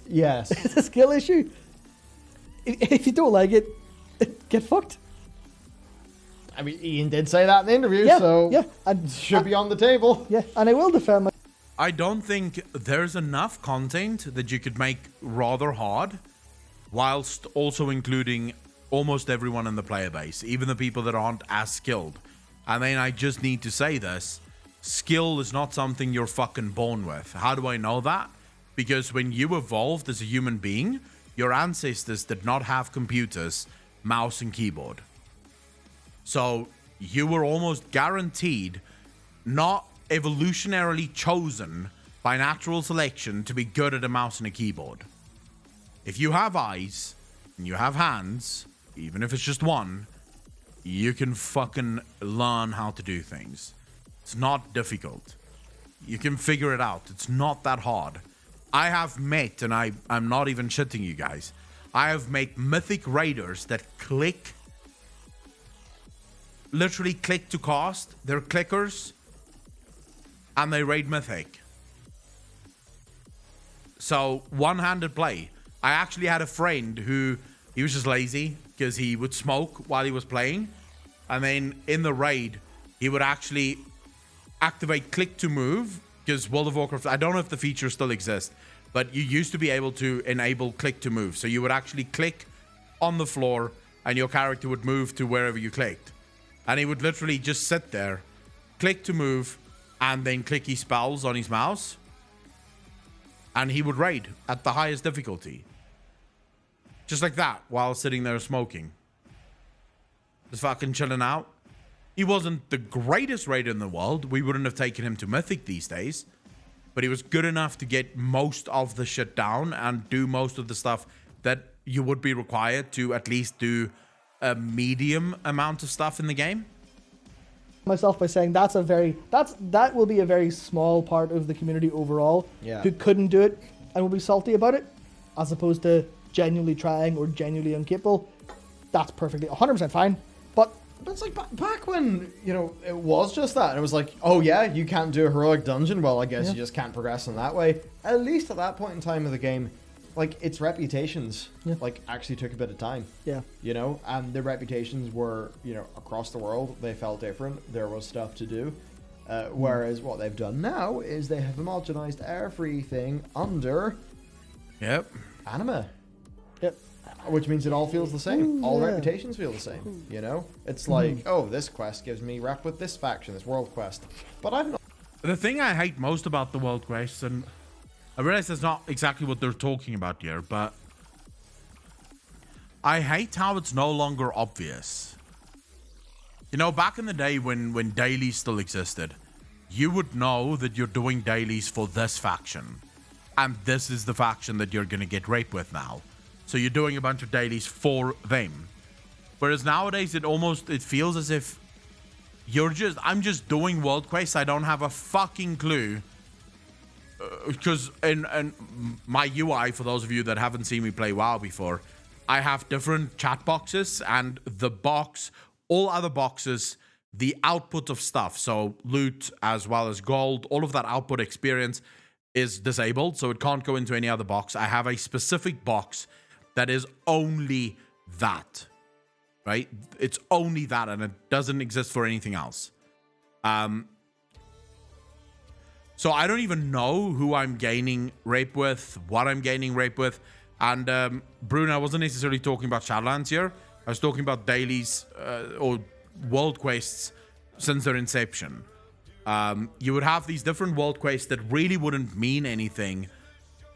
Yes. It's a skill issue. If you don't like it, get fucked. I mean, Ian did say that in the interview, Yeah, so yeah, and should be on the table. Yeah, and I will defend my. I don't think there's enough content that you could make rather hard, whilst also including almost everyone in the player base, even the people that aren't as skilled. And then I just need to say this. Skill is not something you're fucking born with. How do I know that? Because when you evolved as a human being, your ancestors did not have computers, mouse and keyboard. So you were almost guaranteed, not evolutionarily chosen by natural selection, to be good at a mouse and a keyboard. If you have eyes and you have hands, even if it's just one, you can fucking learn how to do things. It's not difficult. You can figure it out. It's not that hard. I have met, and I'm not even shitting you guys, I have met mythic raiders that literally click to cast. They're clickers, and they raid mythic. So, one-handed play. I actually had a friend who, he was just lazy because he would smoke while he was playing. And then in the raid, he would actually activate click to move, because World of Warcraft, I don't know if the feature still exists, but you used to be able to enable click to move. So you would actually click on the floor and your character would move to wherever you clicked. And he would literally just sit there, click to move, and then click his spells on his mouse. And he would raid at the highest difficulty. Just like that, while sitting there smoking. Just fucking chilling out. He wasn't the greatest raider in the world. We wouldn't have taken him to Mythic these days. But he was good enough to get most of the shit down and do most of the stuff that you would be required to at least do a medium amount of stuff in the game. Myself by saying that will be a very small part of the community overall who couldn't do it and will be salty about it, as opposed to genuinely trying or genuinely incapable. That's perfectly 100% fine. But it's like back when, you know, it was just that. And it was like, oh yeah, you can't do a heroic dungeon. Well, I guess you just can't progress in that way. At least at that point in time of the game, like, its reputations, like, actually took a bit of time. Yeah. You know, and the reputations were, you know, across the world, they felt different. There was stuff to do. Whereas what they've done now is they have homogenized everything under anime. Yep. Which means it all feels the same. All reputations feel the same. You know? It's like, oh, this quest gives me rep with this faction, this world quest. But I've not. The thing I hate most about the world quests, and I realize that's not exactly what they're talking about here, but I hate how it's no longer obvious. You know, back in the day when dailies still existed, you would know that you're doing dailies for this faction. And this is the faction that you're going to get raped with now. So you're doing a bunch of dailies for them. Whereas nowadays it feels as if I'm just doing world quests. I don't have a fucking clue. Because in my UI, for those of you that haven't seen me play WoW before, I have different chat boxes, and the box, all other boxes, the output of stuff, so loot as well as gold, all of that output experience is disabled, so it can't go into any other box. I have a specific box that is only that, right? It's only that, and it doesn't exist for anything else. So I don't even know who I'm gaining rape with, what I'm gaining rape with. And Bruno, I wasn't necessarily talking about Shadowlands here. I was talking about dailies or world quests since their inception. You would have these different world quests that really wouldn't mean anything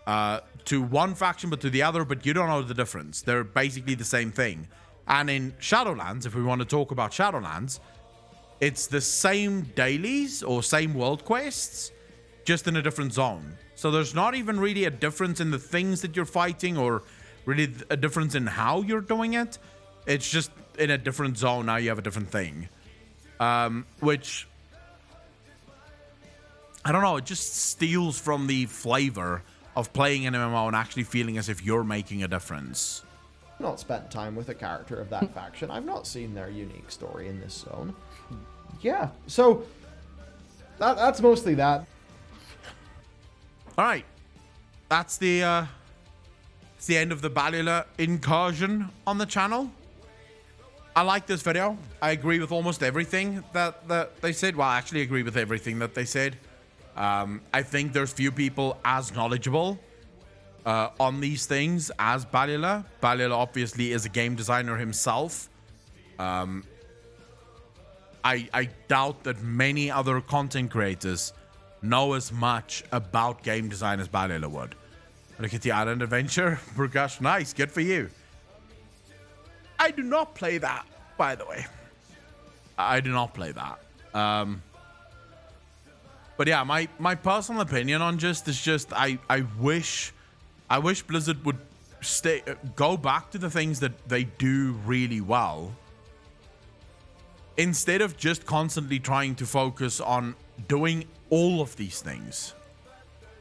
to one faction but to the other, but you don't know the difference. They're basically the same thing. And in Shadowlands, if we want to talk about Shadowlands, it's the same dailies or same world quests, just in a different zone. So there's not even really a difference in the things that you're fighting or really a difference in how you're doing it. It's just in a different zone. Now you have a different thing. Which, I don't know, it just steals from the flavor of playing an MMO and actually feeling as if you're making a difference. I've not spent time with a character of that faction. I've not seen their unique story in this zone. Yeah, so that's mostly that. All right, that's the end of the Balula incursion on the channel. I like this video. I agree with almost everything that they said. Well, I actually agree with everything that they said. I think there's few people as knowledgeable on these things as Balula. Balula obviously is a game designer himself. I doubt that many other content creators know as much about game design as Balula would. Look at the Island Adventure. Burgash, nice. Good for you. I do not play that, by the way. I do not play that. But yeah, my personal opinion on just is just I wish Blizzard would go back to the things that they do really well, instead of just constantly trying to focus on doing all of these things,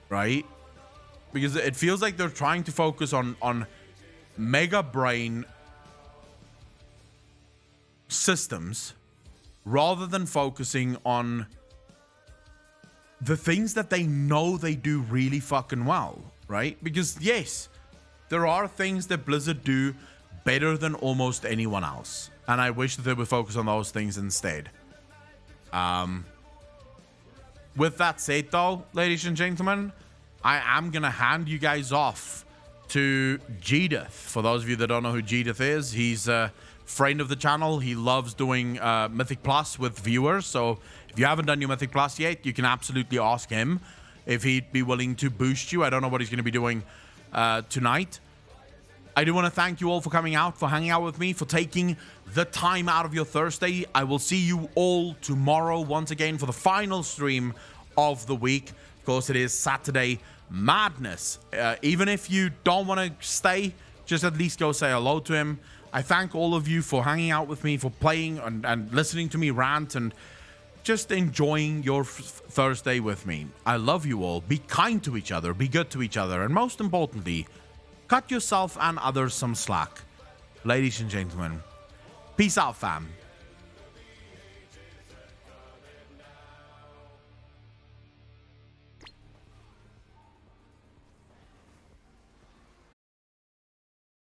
right? Because it feels like they're trying to focus on mega brain systems rather than focusing on the things that they know they do really fucking well, right? Because yes, there are things that Blizzard do better than almost anyone else, and I wish that they would focus on those things instead. With that said though, ladies and gentlemen, I am gonna hand you guys off to Jedith. For those of you that don't know who Jedith is, he's a friend of the channel. He loves doing Mythic Plus with viewers, so if you haven't done your Mythic Plus yet, you can absolutely ask him if he'd be willing to boost you. I don't know what he's going to be doing tonight. I do want to thank you all for coming out, for hanging out with me, for taking the time out of your Thursday. I will see you all tomorrow once again for the final stream of the week. Of course, it is Saturday Madness. Even if you don't want to stay, just at least go say hello to him. I thank all of you for hanging out with me, for playing and listening to me rant and just enjoying your Thursday with me. I love you all. Be kind to each other, be good to each other, and most importantly, cut yourself and others some slack. Ladies and gentlemen, peace out, fam.